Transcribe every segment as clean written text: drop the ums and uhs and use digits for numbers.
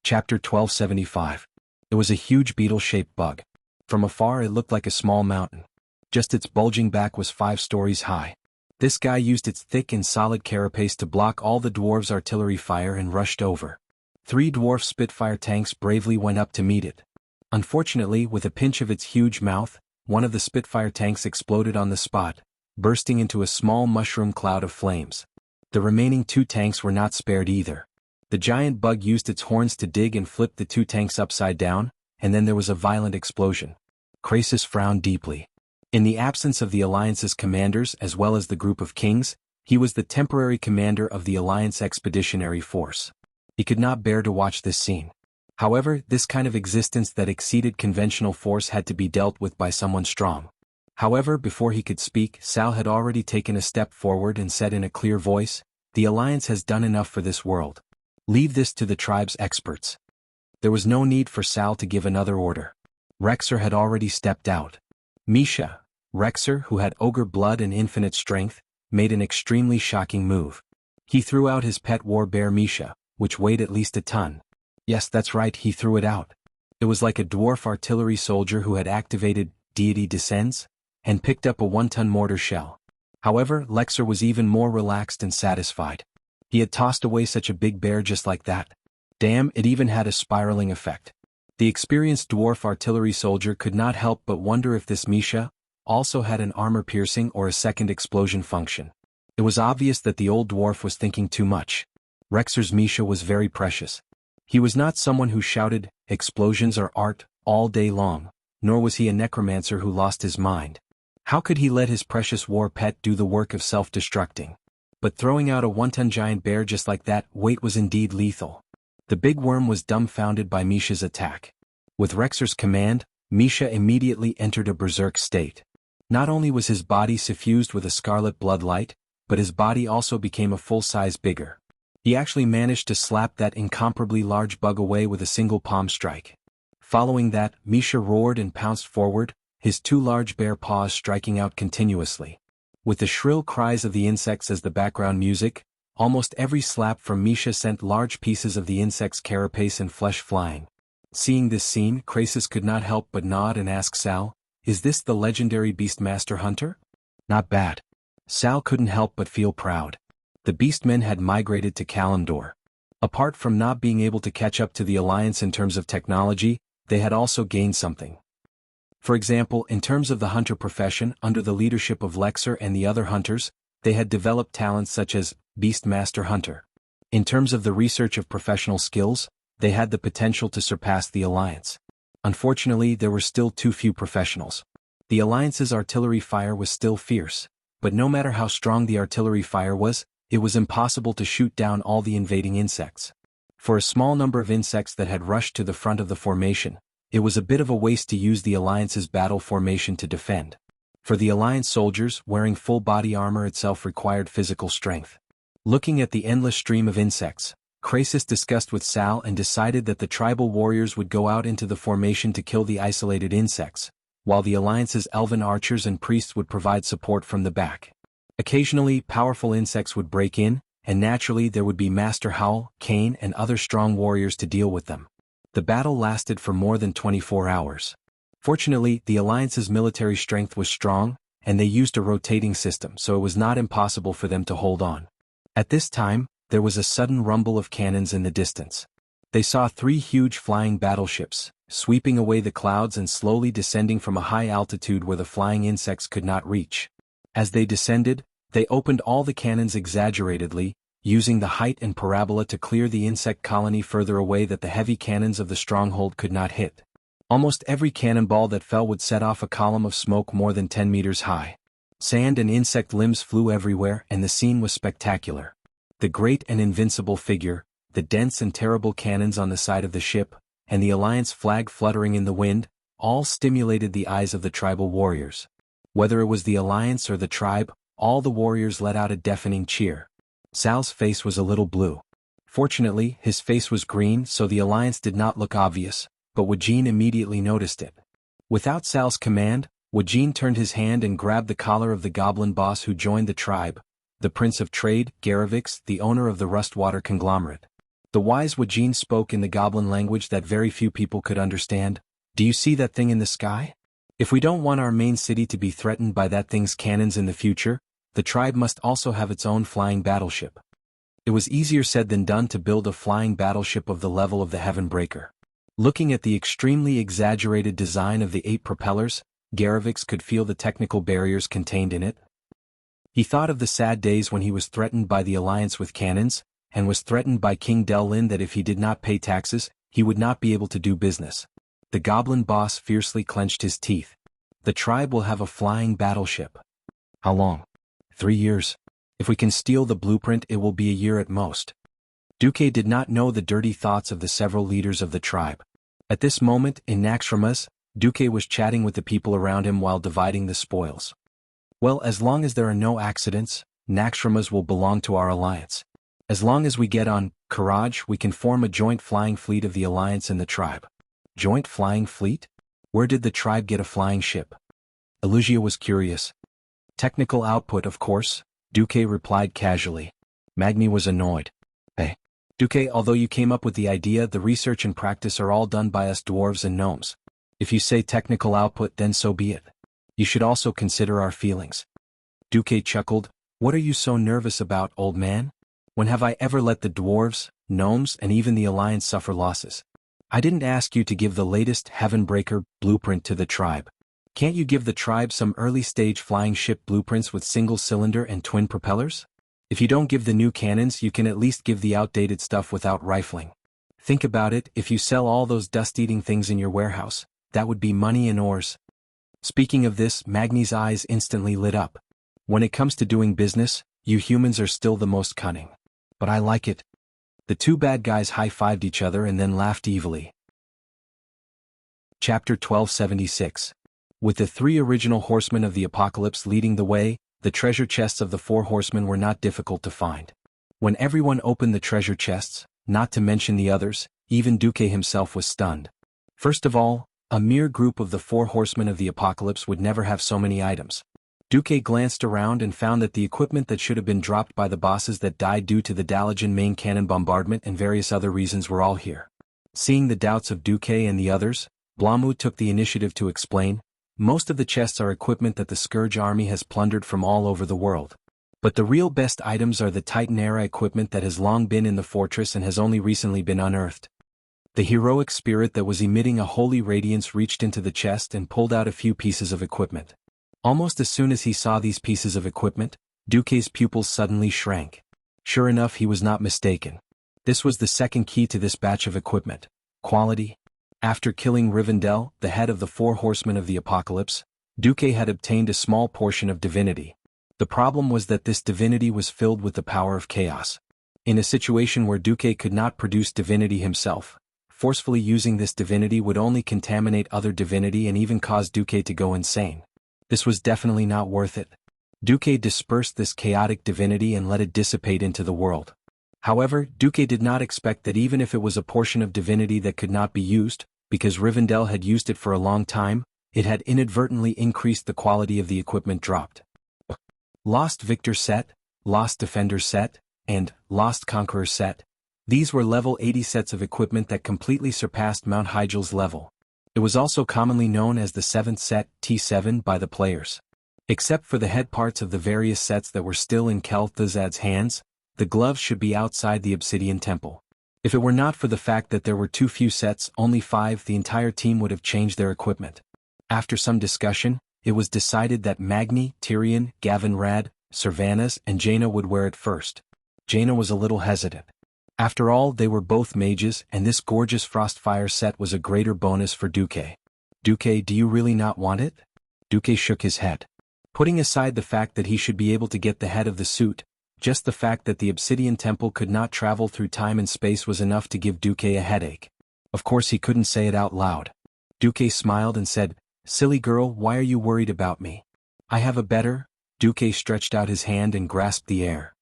Chapter 1275. It was a huge beetle-shaped bug. From afar it looked like a small mountain. Just its bulging back was 5 stories high. This guy used its thick and solid carapace to block all the dwarves' artillery fire and rushed over. 3 dwarf Spitfire tanks bravely went up to meet it. Unfortunately, with a pinch of its huge mouth, one of the Spitfire tanks exploded on the spot, bursting into a small mushroom cloud of flames. The remaining 2 tanks were not spared either. The giant bug used its horns to dig and flip the 2 tanks upside down, and then there was a violent explosion. Krasis frowned deeply. In the absence of the Alliance's commanders as well as the group of kings, he was the temporary commander of the Alliance Expeditionary Force. He could not bear to watch this scene. However, this kind of existence that exceeded conventional force had to be dealt with by someone strong. However, before he could speak, Sal had already taken a step forward and said in a clear voice, "The Alliance has done enough for this world. Leave this to the tribe's experts." There was no need for Sal to give another order. Rexer had already stepped out. Misha, Rexer, who had ogre blood and infinite strength, made an extremely shocking move. He threw out his pet war bear Misha, which weighed at least a ton. Yes, that's right, he threw it out. It was like a dwarf artillery soldier who had activated Deity Descends and picked up a 1-ton mortar shell. However, Rexer was even more relaxed and satisfied. He had tossed away such a big bear just like that. Damn, it even had a spiraling effect. The experienced dwarf artillery soldier could not help but wonder if this Misha also had an armor-piercing or a second explosion function. It was obvious that the old dwarf was thinking too much. Rexer's Misha was very precious. He was not someone who shouted, "Explosions are art," all day long, nor was he a necromancer who lost his mind. How could he let his precious war pet do the work of self-destructing? But throwing out a 1-ton giant bear just like that weight was indeed lethal. The big worm was dumbfounded by Misha's attack. With Rexer's command, Misha immediately entered a berserk state. Not only was his body suffused with a scarlet blood light, but his body also became a full size bigger. He actually managed to slap that incomparably large bug away with a single palm strike. Following that, Misha roared and pounced forward, his 2 large bear paws striking out continuously. With the shrill cries of the insects as the background music, almost every slap from Misha sent large pieces of the insect's carapace and flesh flying. Seeing this scene, Krasis could not help but nod and ask Sal, "Is this the legendary Beastmaster Hunter?" Not bad. Sal couldn't help but feel proud. The Beastmen had migrated to Kalimdor. Apart from not being able to catch up to the Alliance in terms of technology, they had also gained something. For example, in terms of the hunter profession, under the leadership of Rexer and the other hunters, they had developed talents such as Beastmaster Hunter. In terms of the research of professional skills, they had the potential to surpass the Alliance. Unfortunately, there were still too few professionals. The Alliance's artillery fire was still fierce, but no matter how strong the artillery fire was, it was impossible to shoot down all the invading insects. For a small number of insects that had rushed to the front of the formation, it was a bit of a waste to use the Alliance's battle formation to defend. For the Alliance soldiers, wearing full body armor itself required physical strength. Looking at the endless stream of insects, Krasis discussed with Sal and decided that the tribal warriors would go out into the formation to kill the isolated insects, while the Alliance's elven archers and priests would provide support from the back. Occasionally, powerful insects would break in, and naturally there would be Master Howl, Kane, and other strong warriors to deal with them. The battle lasted for more than 24 hours. Fortunately, the Alliance's military strength was strong, and they used a rotating system, so it was not impossible for them to hold on. At this time, there was a sudden rumble of cannons in the distance. They saw 3 huge flying battleships, sweeping away the clouds and slowly descending from a high altitude where the flying insects could not reach. As they descended, they opened all the cannons exaggeratedly, using the height and parabola to clear the insect colony further away that the heavy cannons of the stronghold could not hit. Almost every cannonball that fell would set off a column of smoke more than 10 meters high. Sand and insect limbs flew everywhere, and the scene was spectacular. The great and invincible figure, the dense and terrible cannons on the side of the ship, and the Alliance flag fluttering in the wind, all stimulated the eyes of the tribal warriors. Whether it was the Alliance or the tribe, all the warriors let out a deafening cheer. Sal's face was a little blue. Fortunately, his face was green, so the Alliance did not look obvious, but Wajin immediately noticed it. Without Sal's command, Wajin turned his hand and grabbed the collar of the goblin boss who joined the tribe, the Prince of Trade, Garavix, the owner of the Rustwater conglomerate. The wise Wajin spoke in the goblin language that very few people could understand. Do you see that thing in the sky? If we don't want our main city to be threatened by that thing's cannons in the future, the tribe must also have its own flying battleship. It was easier said than done to build a flying battleship of the level of the Heavenbreaker. Looking at the extremely exaggerated design of the 8 propellers, Garavix could feel the technical barriers contained in it. He thought of the sad days when he was threatened by the alliance with cannons, and was threatened by King Del-Lin that if he did not pay taxes, he would not be able to do business. The goblin boss fiercely clenched his teeth. The tribe will have a flying battleship. How long? 3 years. If we can steal the blueprint, it will be a year at most. Duque did not know the dirty thoughts of the several leaders of the tribe. At this moment, in Naxxramas, Duque was chatting with the people around him while dividing the spoils. Well, as long as there are no accidents, Naxxramas will belong to our alliance. As long as we get on Courage, we can form a joint flying fleet of the alliance and the tribe. Joint flying fleet? Where did the tribe get a flying ship? Elugia was curious. Technical output, of course, Duque replied casually. Magni was annoyed. Hey, Duque, although you came up with the idea, the research and practice are all done by us dwarves and gnomes. If you say technical output, then so be it. You should also consider our feelings. Duque chuckled. What are you so nervous about, old man? When have I ever let the dwarves, gnomes, and even the alliance suffer losses? I didn't ask you to give the latest Heavenbreaker blueprint to the tribe. Can't you give the tribe some early-stage flying ship blueprints with single-cylinder and twin propellers? If you don't give the new cannons, you can at least give the outdated stuff without rifling. Think about it, if you sell all those dust-eating things in your warehouse, that would be money and ores. Speaking of this, Magni's eyes instantly lit up. When it comes to doing business, you humans are still the most cunning. But I like it. The two bad guys high-fived each other and then laughed evilly. Chapter 1276. With the 3 original horsemen of the apocalypse leading the way, the treasure chests of the 4 horsemen were not difficult to find. When everyone opened the treasure chests, not to mention the others, even Duque himself was stunned. First of all, a mere group of the 4 horsemen of the apocalypse would never have so many items. Duque glanced around and found that the equipment that should have been dropped by the bosses that died due to the Dalajan main cannon bombardment and various other reasons were all here. Seeing the doubts of Duque and the others, Blamu took the initiative to explain. Most of the chests are equipment that the Scourge army has plundered from all over the world. But the real best items are the Titan-era equipment that has long been in the fortress and has only recently been unearthed. The heroic spirit that was emitting a holy radiance reached into the chest and pulled out a few pieces of equipment. Almost as soon as he saw these pieces of equipment, Duque's pupils suddenly shrank. Sure enough, he was not mistaken. This was the second key to this batch of equipment. Quality. After killing Rivendell, the head of the 4 horsemen of the apocalypse, Duque had obtained a small portion of divinity. The problem was that this divinity was filled with the power of chaos. In a situation where Duque could not produce divinity himself, forcefully using this divinity would only contaminate other divinity and even cause Duque to go insane. This was definitely not worth it. Duque dispersed this chaotic divinity and let it dissipate into the world. However, Duque did not expect that even if it was a portion of divinity that could not be used, because Rivendell had used it for a long time, it had inadvertently increased the quality of the equipment dropped. Lost Victor set, Lost Defender set, and Lost Conqueror set. These were level 80 sets of equipment that completely surpassed Mount Hyjal's level. It was also commonly known as the 7th set, T7, by the players. Except for the head parts of the various sets that were still in Kel'Thuzad's hands, the gloves should be outside the Obsidian Temple. If it were not for the fact that there were too few sets, only 5, the entire team would have changed their equipment. After some discussion, it was decided that Magni, Tyrion, Gavinrad, Servanas, and Jaina would wear it first. Jaina was a little hesitant. After all, they were both mages, and this gorgeous Frostfire set was a greater bonus for Duque. Duque, do you really not want it? Duque shook his head. Putting aside the fact that he should be able to get the head of the suit, just the fact that the Obsidian Temple could not travel through time and space was enough to give Duque a headache. Of course he couldn't say it out loud. Duque smiled and said, "Silly girl, why are you worried about me? I have a better." Duque stretched out his hand and grasped the air.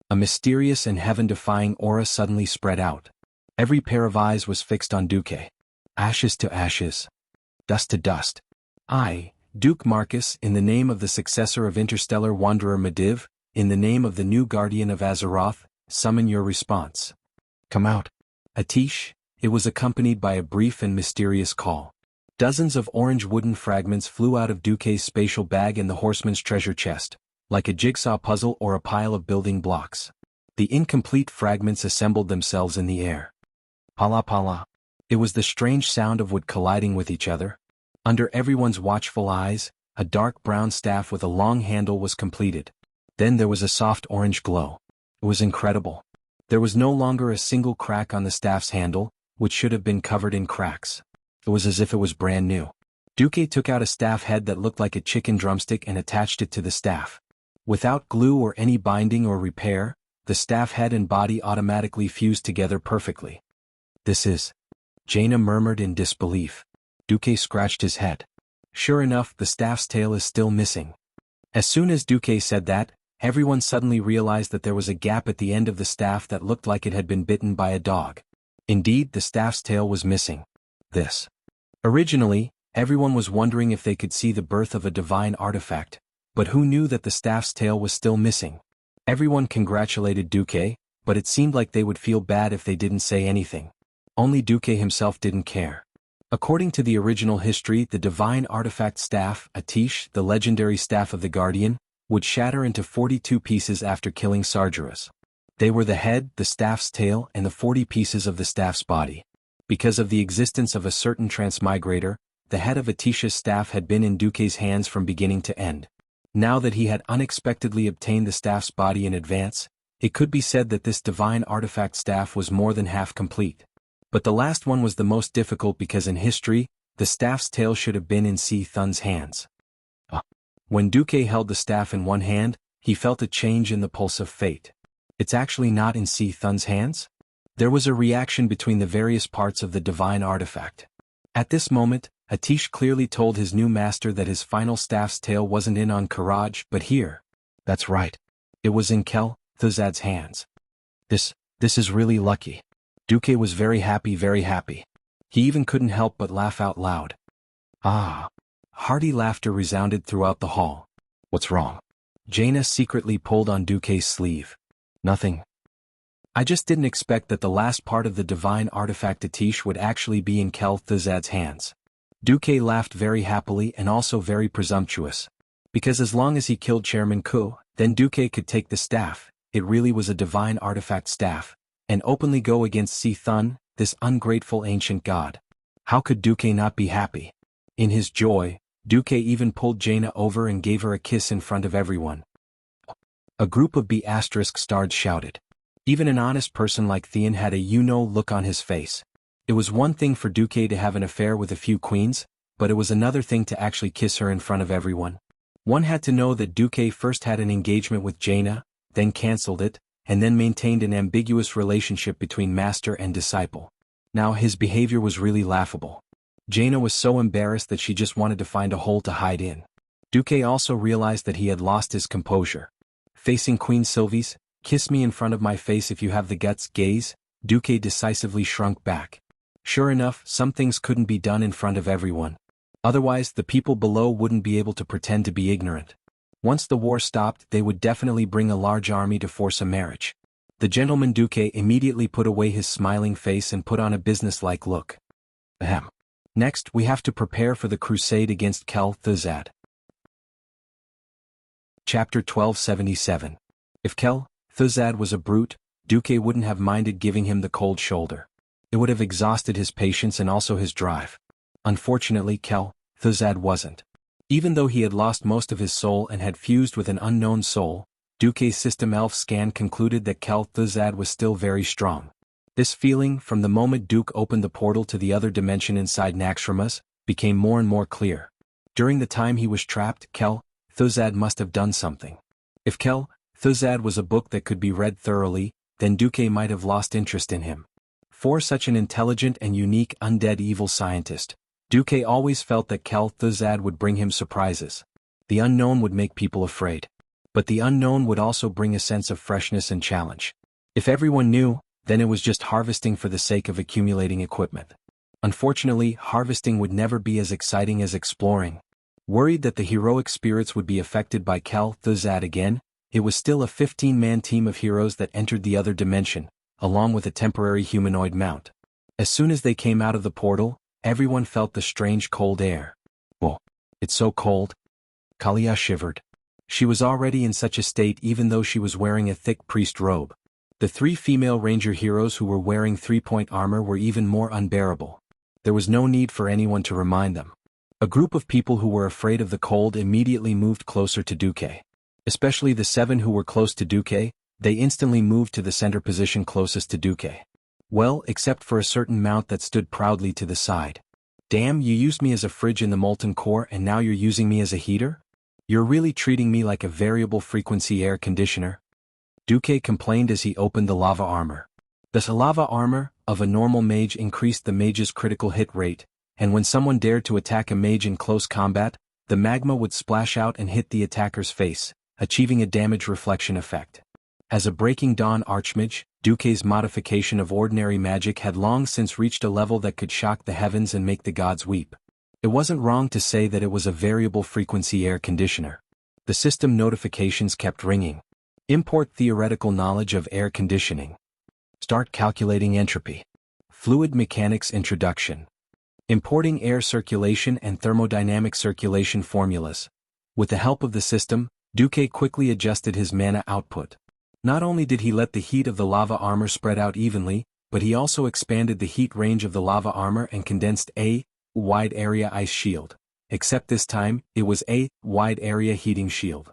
A mysterious and heaven-defying aura suddenly spread out. Every pair of eyes was fixed on Duque. Ashes to ashes. Dust to dust. I, Duke Marcus, in the name of the successor of interstellar wanderer Medivh, in the name of the new guardian of Azeroth, summon your response. Come out. Atish. It was accompanied by a brief and mysterious call. Dozens of orange wooden fragments flew out of Duque's spatial bag in the horseman's treasure chest, like a jigsaw puzzle or a pile of building blocks. The incomplete fragments assembled themselves in the air. Pala pala. It was the strange sound of wood colliding with each other. Under everyone's watchful eyes, a dark brown staff with a long handle was completed. Then there was a soft orange glow. It was incredible. There was no longer a single crack on the staff's handle, which should have been covered in cracks. It was as if it was brand new. Duque took out a staff head that looked like a chicken drumstick and attached it to the staff. Without glue or any binding or repair, the staff head and body automatically fused together perfectly. This is... Jaina murmured in disbelief. Duque scratched his head. Sure enough, the staff's tail is still missing. As soon as Duque said that, everyone suddenly realized that there was a gap at the end of the staff that looked like it had been bitten by a dog. Indeed, the staff's tail was missing. This. Originally, everyone was wondering if they could see the birth of a divine artifact, but who knew that the staff's tail was still missing? Everyone congratulated Duque, but it seemed like they would feel bad if they didn't say anything. Only Duque himself didn't care. According to the original history, the divine artifact staff, Atish, the legendary staff of the Guardian, would shatter into 42 pieces after killing Sargeras. They were the head, the staff's tail, and the 40 pieces of the staff's body. Because of the existence of a certain transmigrator, the head of Atish's staff had been in Duque's hands from beginning to end. Now that he had unexpectedly obtained the staff's body in advance, it could be said that this divine artifact staff was more than half complete. But the last one was the most difficult because in history, the staff's tail should have been in Si Thun's hands. When Duque held the staff in one hand, he felt a change in the pulse of fate. It's actually not in Si Thun's hands? There was a reaction between the various parts of the divine artifact. At this moment, Atish clearly told his new master that his final staff's tail wasn't in on Karaj, but here. That's right. It was in Kel Thuzad's hands. This is really lucky. Duque was very happy, very happy. He even couldn't help but laugh out loud. Ah. Hearty laughter resounded throughout the hall. What's wrong? Jaina secretly pulled on Duque's sleeve. Nothing. I just didn't expect that the last part of the divine artifact Atish would actually be in Kel Thuzad's hands. Duque laughed very happily and also very presumptuous. Because as long as he killed Chairman Ku, then Duque could take the staff, it really was a divine artifact staff, and openly go against Si Thun, this ungrateful ancient god. How could Duque not be happy? In his joy, Duque even pulled Jaina over and gave her a kiss in front of everyone. A group of B***starred shouted. Even an honest person like Theon had a you-know look on his face. It was one thing for Duque to have an affair with a few queens, but it was another thing to actually kiss her in front of everyone. One had to know that Duque first had an engagement with Jaina, then cancelled it, and then maintained an ambiguous relationship between master and disciple. Now his behavior was really laughable. Jaina was so embarrassed that she just wanted to find a hole to hide in. Duque also realized that he had lost his composure. Facing Queen Sylvie's, "Kiss me in front of my face if you have the guts," gaze, Duque decisively shrunk back. Sure enough, some things couldn't be done in front of everyone. Otherwise, the people below wouldn't be able to pretend to be ignorant. Once the war stopped, they would definitely bring a large army to force a marriage. The gentleman Duque immediately put away his smiling face and put on a businesslike look. Ahem. Next, we have to prepare for the crusade against Kel Thuzad. Chapter 1277. If Kel Thuzad was a brute, Duque wouldn't have minded giving him the cold shoulder. It would have exhausted his patience and also his drive. Unfortunately, Kel Thuzad wasn't. Even though he had lost most of his soul and had fused with an unknown soul, Duque's system elf scan concluded that Kel Thuzad was still very strong. This feeling, from the moment Duke opened the portal to the other dimension inside Naxxramas, became more and more clear. During the time he was trapped, Kel Thuzad must have done something. If Kel Thuzad was a book that could be read thoroughly, then Duque might have lost interest in him. For such an intelligent and unique undead evil scientist, Duque always felt that Kel Thuzad would bring him surprises. The unknown would make people afraid. But the unknown would also bring a sense of freshness and challenge. If everyone knew, then it was just harvesting for the sake of accumulating equipment. Unfortunately, harvesting would never be as exciting as exploring. Worried that the heroic spirits would be affected by Kel Thuzad again, it was still a 15-man team of heroes that entered the other dimension, along with a temporary humanoid mount. As soon as they came out of the portal, everyone felt the strange cold air. Whoa, it's so cold. Kalia shivered. She was already in such a state even though she was wearing a thick priest robe. The 3 female ranger heroes who were wearing 3-point armor were even more unbearable. There was no need for anyone to remind them. A group of people who were afraid of the cold immediately moved closer to Duque. Especially the 7 who were close to Duque, they instantly moved to the center position closest to Duque. Well, except for a certain mount that stood proudly to the side. Damn, you used me as a fridge in the molten core and now you're using me as a heater? You're really treating me like a variable frequency air conditioner? Duque complained as he opened the lava armor. The lava armor of a normal mage increased the mage's critical hit rate, and when someone dared to attack a mage in close combat, the magma would splash out and hit the attacker's face, achieving a damage reflection effect. As a Breaking Dawn archmage, Duque's modification of ordinary magic had long since reached a level that could shock the heavens and make the gods weep. It wasn't wrong to say that it was a variable frequency air conditioner. The system notifications kept ringing. Import theoretical knowledge of air conditioning. Start calculating entropy. Fluid mechanics introduction. Importing air circulation and thermodynamic circulation formulas. With the help of the system, Duque quickly adjusted his mana output. Not only did he let the heat of the lava armor spread out evenly, but he also expanded the heat range of the lava armor and condensed a wide area ice shield. Except this time, it was a wide area heating shield.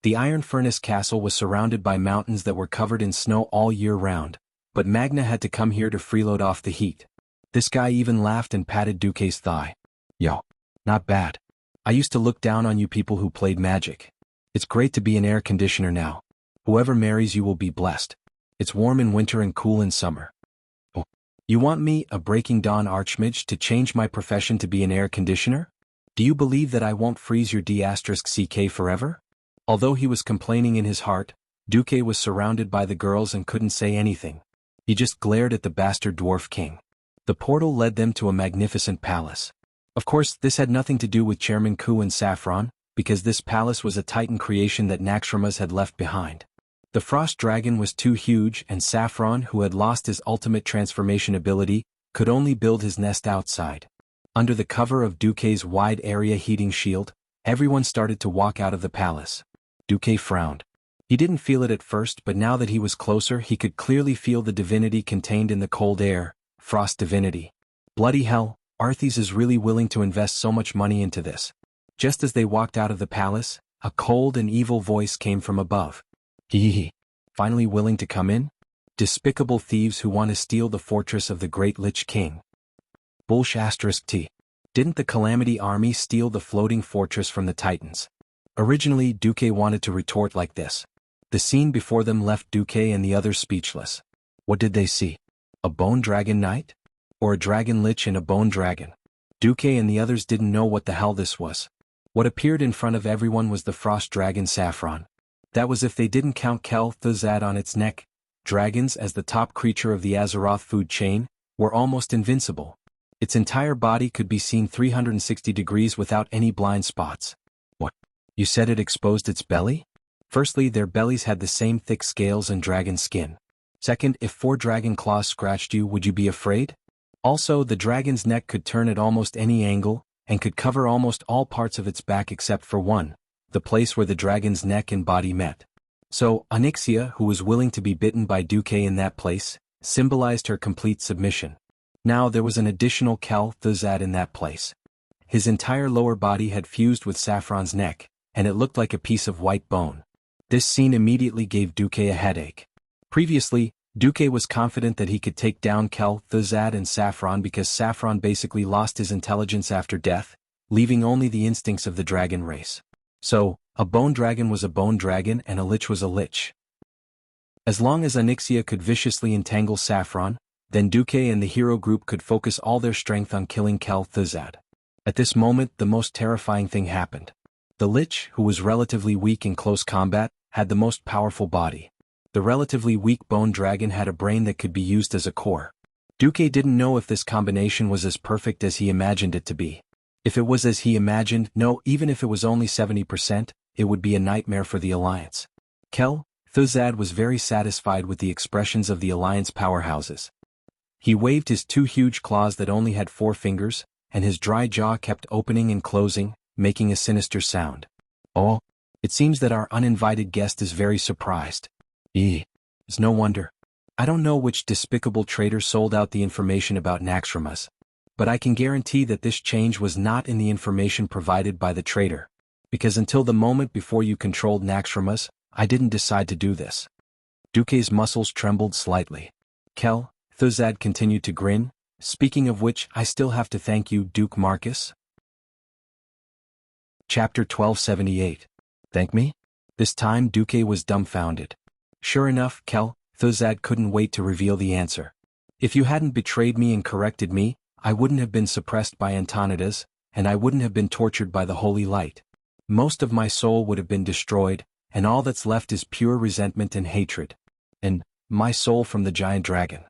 The Iron Furnace Castle was surrounded by mountains that were covered in snow all year round, but Magna had to come here to freeload off the heat. This guy even laughed and patted Duque's thigh. Yo, not bad. I used to look down on you people who played magic. It's great to be an air conditioner now. Whoever marries you will be blessed. It's warm in winter and cool in summer. Oh, you want me, a Breaking Dawn archmage, to change my profession to be an air conditioner? Do you believe that I won't freeze your D*CK forever? Although he was complaining in his heart, Duque was surrounded by the girls and couldn't say anything. He just glared at the bastard dwarf king. The portal led them to a magnificent palace. Of course, this had nothing to do with Chairman Ku and Saffron, because this palace was a Titan creation that Naxxramas had left behind. The frost dragon was too huge and Saffron, who had lost his ultimate transformation ability, could only build his nest outside. Under the cover of Duque's wide area heating shield, everyone started to walk out of the palace. Duque frowned. He didn't feel it at first, but now that he was closer he could clearly feel the divinity contained in the cold air, frost divinity. Bloody hell, Arthas is really willing to invest so much money into this. Just as they walked out of the palace, a cold and evil voice came from above. Hee. Finally willing to come in? Despicable thieves who want to steal the fortress of the great Lich King. Bullsh*T. Didn't the Calamity Army steal the floating fortress from the Titans? Originally, Duque wanted to retort like this. The scene before them left Duque and the others speechless. What did they see? A bone dragon knight? Or a dragon lich and a bone dragon? Duque and the others didn't know what the hell this was. What appeared in front of everyone was the frost dragon Saffron. That was if they didn't count Kel-Thuzad on its neck. Dragons, as the top creature of the Azeroth food chain, were almost invincible. Its entire body could be seen 360 degrees without any blind spots. What? You said it exposed its belly? Firstly, their bellies had the same thick scales and dragon skin. Second, if 4 dragon claws scratched you, would you be afraid? Also, the dragon's neck could turn at almost any angle, and could cover almost all parts of its back except for one, the place where the dragon's neck and body met. So, Onyxia, who was willing to be bitten by Duque in that place, symbolized her complete submission. Now there was an additional Kel-Thuzad in that place. His entire lower body had fused with Saffron's neck, and it looked like a piece of white bone. This scene immediately gave Duque a headache. Previously, Duque was confident that he could take down Kel-Thuzad and Saffron because Saffron basically lost his intelligence after death, leaving only the instincts of the dragon race. So, a bone dragon was a bone dragon and a lich was a lich. As long as Onyxia could viciously entangle Saffron, then Duque and the hero group could focus all their strength on killing Kel-Thuzad. At this moment, the most terrifying thing happened. The lich, who was relatively weak in close combat, had the most powerful body. The relatively weak bone dragon had a brain that could be used as a core. Duque didn't know if this combination was as perfect as he imagined it to be. If it was as he imagined, no, even if it was only 70%, it would be a nightmare for the Alliance. Thuzad was very satisfied with the expressions of the Alliance powerhouses. He waved his two huge claws that only had 4 fingers, and his dry jaw kept opening and closing, making a sinister sound. Oh, it seems that our uninvited guest is very surprised. It's no wonder. I don't know which despicable traitor sold out the information about Naxxramas, but I can guarantee that this change was not in the information provided by the traitor, because until the moment before you controlled Naxxramas, I didn't decide to do this. Duque's muscles trembled slightly. Kel, Thuzad continued to grin, speaking of which I still have to thank you, Duke Marcus. Chapter 1278. Thank me? This time Duque was dumbfounded. Sure enough, Kel, Thuzad couldn't wait to reveal the answer. If you hadn't betrayed me and corrected me, I wouldn't have been suppressed by Antonidas, and I wouldn't have been tortured by the holy light. Most of my soul would have been destroyed, and all that's left is pure resentment and hatred. And my soul from the giant dragon.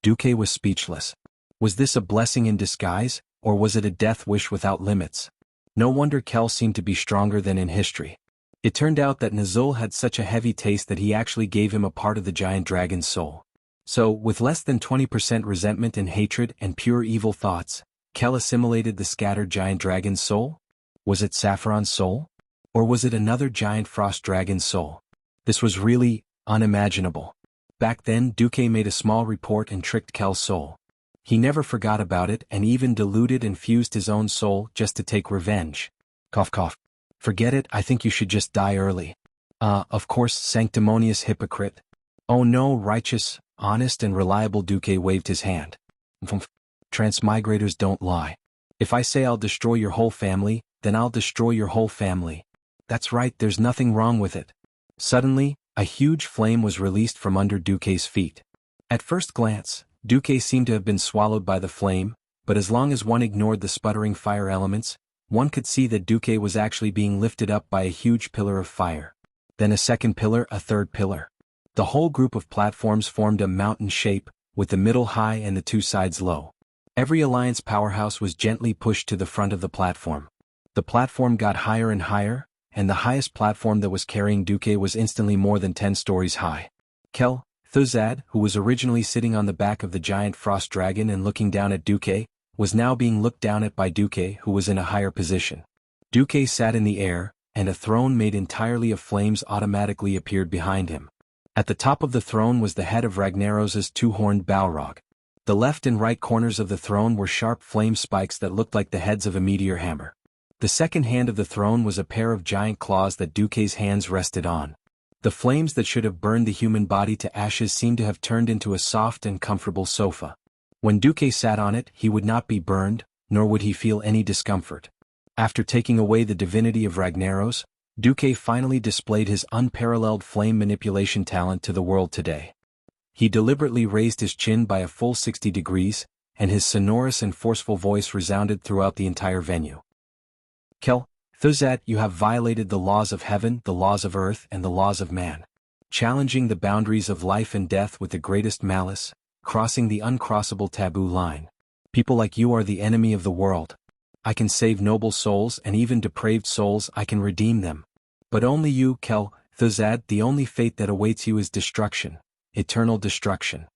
Duque was speechless. Was this a blessing in disguise, or was it a death wish without limits? No wonder Kel seemed to be stronger than in history. It turned out that Nazul had such a heavy taste that he actually gave him a part of the giant dragon's soul. So, with less than 20% resentment and hatred and pure evil thoughts, Kel assimilated the scattered giant dragon's soul? Was it Saffron's soul? Or was it another giant frost dragon's soul? This was really unimaginable. Back then Duque made a small report and tricked Kel's soul. He never forgot about it and even diluted and fused his own soul just to take revenge. Cough cough. Forget it, I think you should just die early. Of course, sanctimonious hypocrite. Oh no, righteous, honest and reliable. Duque waved his hand. Transmigrators don't lie. If I say I'll destroy your whole family, then I'll destroy your whole family. That's right, there's nothing wrong with it. Suddenly, a huge flame was released from under Duque's feet. At first glance, Duque seemed to have been swallowed by the flame, but as long as one ignored the sputtering fire elements, one could see that Duque was actually being lifted up by a huge pillar of fire. Then a second pillar, a third pillar. The whole group of platforms formed a mountain shape, with the middle high and the 2 sides low. Every Alliance powerhouse was gently pushed to the front of the platform. The platform got higher and higher, and the highest platform that was carrying Duque was instantly more than 10 stories high. Kel, Thuzad, who was originally sitting on the back of the giant frost dragon and looking down at Duque, was now being looked down at by Duque, who was in a higher position. Duque sat in the air, and a throne made entirely of flames automatically appeared behind him. At the top of the throne was the head of Ragnaros's 2-horned Balrog. The left and right corners of the throne were sharp flame spikes that looked like the heads of a meteor hammer. The second hand of the throne was a pair of giant claws that Duque's hands rested on. The flames that should have burned the human body to ashes seemed to have turned into a soft and comfortable sofa. When Duque sat on it, he would not be burned, nor would he feel any discomfort. After taking away the divinity of Ragnaros, Duque finally displayed his unparalleled flame manipulation talent to the world today. He deliberately raised his chin by a full 60 degrees, and his sonorous and forceful voice resounded throughout the entire venue. Kel, Thuzad, you have violated the laws of heaven, the laws of earth, and the laws of man. Challenging the boundaries of life and death with the greatest malice, crossing the uncrossable taboo line. People like you are the enemy of the world. I can save noble souls and even depraved souls, I can redeem them. But only you, Kel, Thuzad, the only fate that awaits you is destruction, eternal destruction.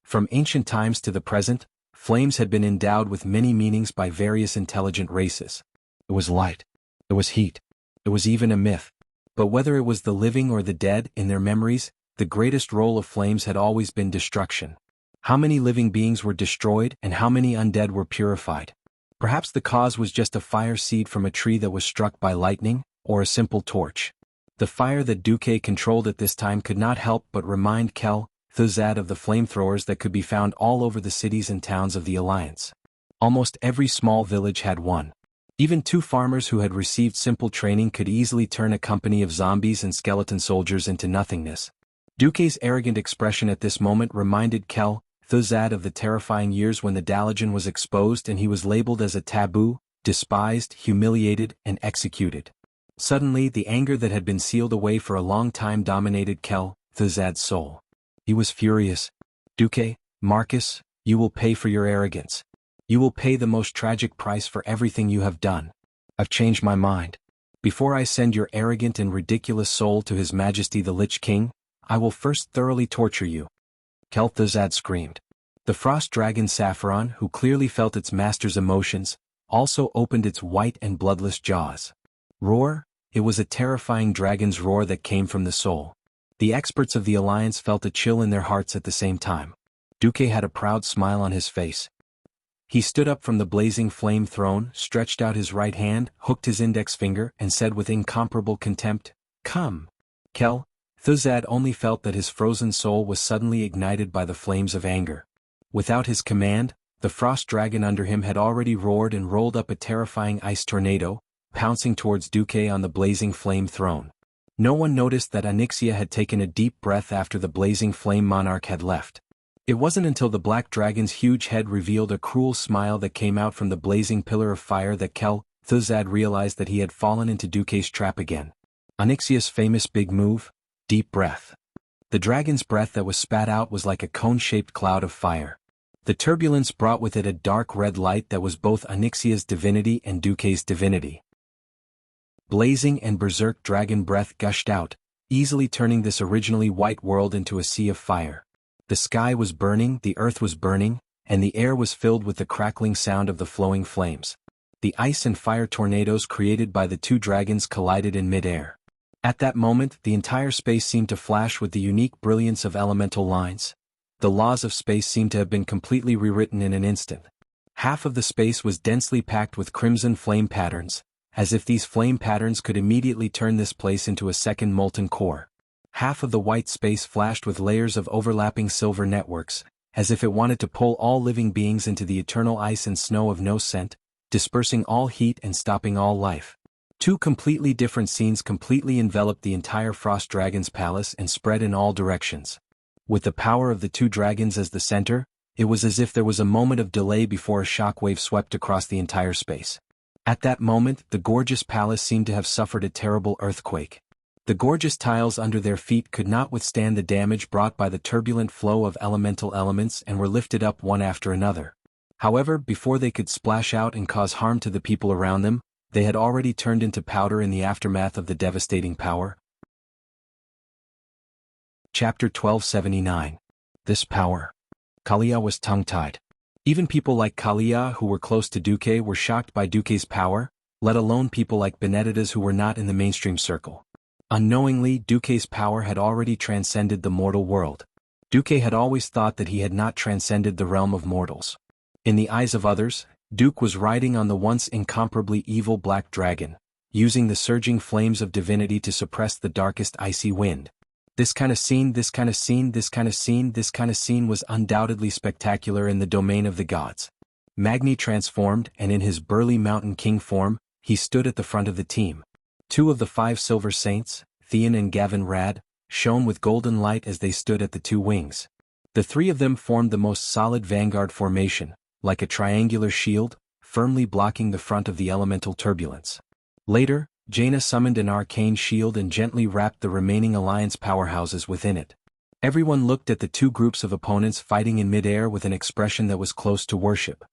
From ancient times to the present, flames had been endowed with many meanings by various intelligent races. It was light. It was heat. It was even a myth. But whether it was the living or the dead, in their memories, the greatest role of flames had always been destruction. How many living beings were destroyed and how many undead were purified? Perhaps the cause was just a fire seed from a tree that was struck by lightning, or a simple torch. The fire that Duque controlled at this time could not help but remind Kel, Thuzad of the flamethrowers that could be found all over the cities and towns of the Alliance. Almost every small village had one. Even 2 farmers who had received simple training could easily turn a company of zombies and skeleton soldiers into nothingness. Duque's arrogant expression at this moment reminded Kel, Thuzad of the terrifying years when the Dalajan was exposed and he was labeled as a taboo, despised, humiliated, and executed. Suddenly the anger that had been sealed away for a long time dominated Kel, Thuzad's soul. He was furious. Duque, Marcus, you will pay for your arrogance. You will pay the most tragic price for everything you have done. I've changed my mind. Before I send your arrogant and ridiculous soul to His Majesty the Lich King, I will first thoroughly torture you. Kel'Thuzad screamed. The frost dragon Saffron, who clearly felt its master's emotions, also opened its white and bloodless jaws. Roar! It was a terrifying dragon's roar that came from the soul. The experts of the Alliance felt a chill in their hearts at the same time. Duque had a proud smile on his face. He stood up from the blazing flame throne, stretched out his right hand, hooked his index finger, and said with incomparable contempt, "Come." Kel'Thuzad only felt that his frozen soul was suddenly ignited by the flames of anger. Without his command, the frost dragon under him had already roared and rolled up a terrifying ice tornado, pouncing towards Duque on the blazing flame throne. No one noticed that Onyxia had taken a deep breath after the blazing flame monarch had left. It wasn't until the black dragon's huge head revealed a cruel smile that came out from the blazing pillar of fire that Kel'Thuzad realized that he had fallen into Duque's trap again. Onyxia's famous big move, deep breath. The dragon's breath that was spat out was like a cone-shaped cloud of fire. The turbulence brought with it a dark red light that was both Onyxia's divinity and Duque's divinity. Blazing and berserk dragon breath gushed out, easily turning this originally white world into a sea of fire. The sky was burning, the earth was burning, and the air was filled with the crackling sound of the flowing flames. The ice and fire tornadoes created by the two dragons collided in mid-air. At that moment, the entire space seemed to flash with the unique brilliance of elemental lines. The laws of space seemed to have been completely rewritten in an instant. Half of the space was densely packed with crimson flame patterns, as if these flame patterns could immediately turn this place into a second molten core. Half of the white space flashed with layers of overlapping silver networks, as if it wanted to pull all living beings into the eternal ice and snow of no scent, dispersing all heat and stopping all life. Two completely different scenes completely enveloped the entire Frost Dragon's palace and spread in all directions. With the power of the two dragons as the center, it was as if there was a moment of delay before a shockwave swept across the entire space. At that moment, the gorgeous palace seemed to have suffered a terrible earthquake. The gorgeous tiles under their feet could not withstand the damage brought by the turbulent flow of elemental elements and were lifted up one after another. However, before they could splash out and cause harm to the people around them, they had already turned into powder in the aftermath of the devastating power. Chapter 1279. This power. Kalia was tongue-tied. Even people like Kalia who were close to Duque were shocked by Duque's power, let alone people like Benedettas who were not in the mainstream circle. Unknowingly, Duque's power had already transcended the mortal world. Duque had always thought that he had not transcended the realm of mortals. In the eyes of others, Duque was riding on the once incomparably evil black dragon, using the surging flames of divinity to suppress the darkest icy wind. This kind of scene was undoubtedly spectacular in the domain of the gods. Magni transformed, and in his burly mountain king form, he stood at the front of the team. Two of the 5 silver saints, Theon and Gavin Rad, shone with golden light as they stood at the 2 wings. The 3 of them formed the most solid vanguard formation, like a triangular shield, firmly blocking the front of the elemental turbulence. Later, Jaina summoned an arcane shield and gently wrapped the remaining alliance powerhouses within it. Everyone looked at the 2 groups of opponents fighting in mid-air with an expression that was close to worship.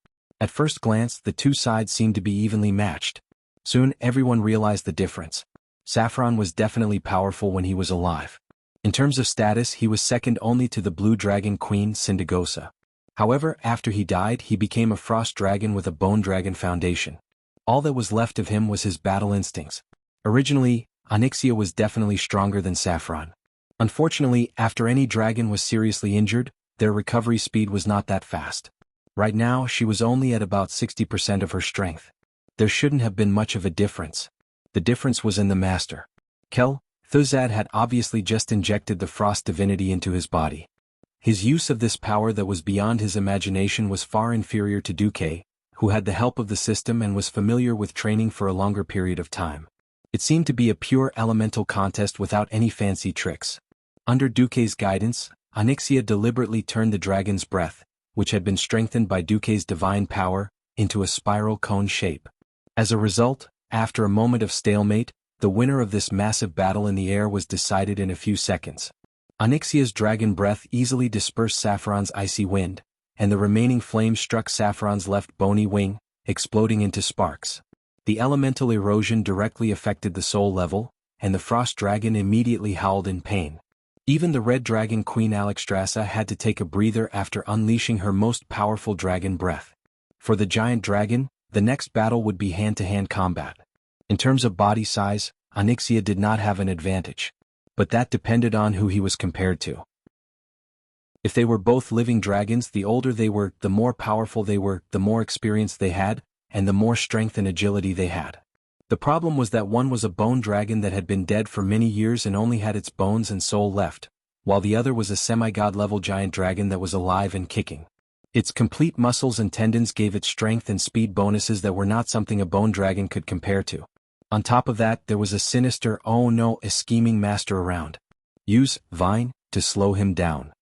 At first glance, the 2 sides seemed to be evenly matched. Soon, everyone realized the difference. Saffron was definitely powerful when he was alive. In terms of status, he was second only to the blue dragon queen Syndagosa. However, after he died, he became a frost dragon with a bone dragon foundation. All that was left of him was his battle instincts. Originally, Onyxia was definitely stronger than Saffron. Unfortunately, after any dragon was seriously injured, their recovery speed was not that fast. Right now, she was only at about 60% of her strength. There shouldn't have been much of a difference. The difference was in the master. Kel'Thuzad had obviously just injected the frost divinity into his body. His use of this power that was beyond his imagination was far inferior to Duque, who had the help of the system and was familiar with training for a longer period of time. It seemed to be a pure elemental contest without any fancy tricks. Under Duque's guidance, Onyxia deliberately turned the dragon's breath, which had been strengthened by Duque's divine power, into a spiral cone shape. As a result, after a moment of stalemate, the winner of this massive battle in the air was decided in a few seconds. Onyxia's dragon breath easily dispersed Saffron's icy wind, and the remaining flames struck Saffron's left bony wing, exploding into sparks. The elemental erosion directly affected the soul level, and the frost dragon immediately howled in pain. Even the red dragon Queen Alexstrasza had to take a breather after unleashing her most powerful dragon breath. For the giant dragon, the next battle would be hand-to-hand combat. In terms of body size, Onyxia did not have an advantage. But that depended on who he was compared to. If they were both living dragons, the older they were, the more powerful they were, the more experience they had, and the more strength and agility they had. The problem was that one was a bone dragon that had been dead for many years and only had its bones and soul left, while the other was a semi-god-level giant dragon that was alive and kicking. Its complete muscles and tendons gave it strength and speed bonuses that were not something a bone dragon could compare to. On top of that, there was a sinister, a scheming master around. Use Vine to slow him down.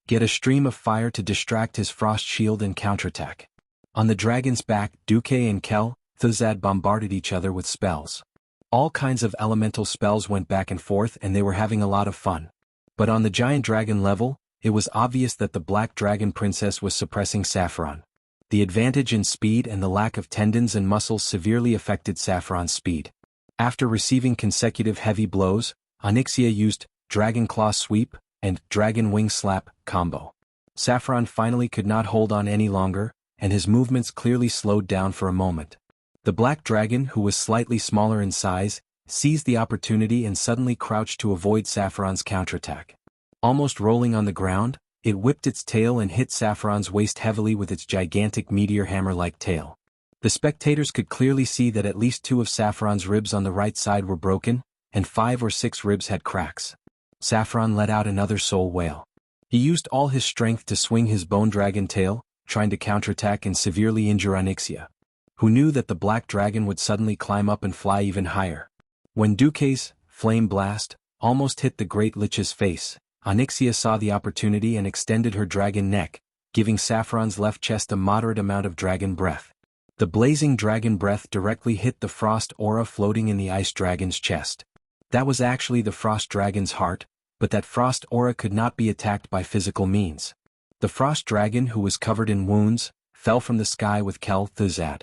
Get a stream of fire to distract his frost shield and counterattack. On the dragon's back, Duque and Kel Thuzad bombarded each other with spells. All kinds of elemental spells went back and forth and they were having a lot of fun. But on the giant dragon level, it was obvious that the black dragon princess was suppressing Saffron. The advantage in speed and the lack of tendons and muscles severely affected Saffron's speed. After receiving consecutive heavy blows, Onyxia used Dragon Claw Sweep and Dragon Wing Slap combo. Saffron finally could not hold on any longer, and his movements clearly slowed down for a moment. The black dragon, who was slightly smaller in size, seized the opportunity and suddenly crouched to avoid Saffron's counterattack. Almost rolling on the ground, it whipped its tail and hit Saffron's waist heavily with its gigantic meteor hammer-like tail. The spectators could clearly see that at least 2 of Saffron's ribs on the right side were broken, and 5 or 6 ribs had cracks. Saffron let out another soul wail. He used all his strength to swing his bone dragon tail, trying to counterattack and severely injure Onyxia, who knew that the black dragon would suddenly climb up and fly even higher. When Duque's flame blast almost hit the Great Lich's face, Onyxia saw the opportunity and extended her dragon neck, giving Saffron's left chest a moderate amount of dragon breath. The blazing dragon breath directly hit the frost aura floating in the ice dragon's chest. That was actually the frost dragon's heart, but that frost aura could not be attacked by physical means. The frost dragon, who was covered in wounds, fell from the sky with Kel Thuzad.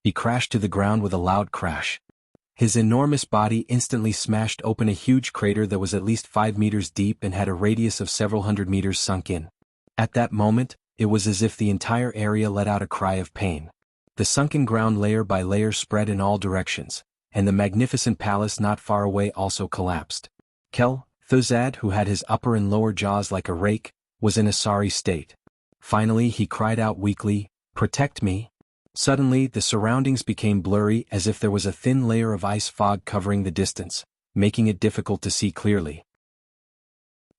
He crashed to the ground with a loud crash. His enormous body instantly smashed open a huge crater that was at least 5 meters deep and had a radius of several hundred meters sunk in. At that moment, it was as if the entire area let out a cry of pain. The sunken ground layer by layer spread in all directions, and the magnificent palace not far away also collapsed. Kel Thuzad, who had his upper and lower jaws like a rake, was in a sorry state. Finally he cried out weakly, "Protect me." Suddenly the surroundings became blurry as if there was a thin layer of ice fog covering the distance, making it difficult to see clearly.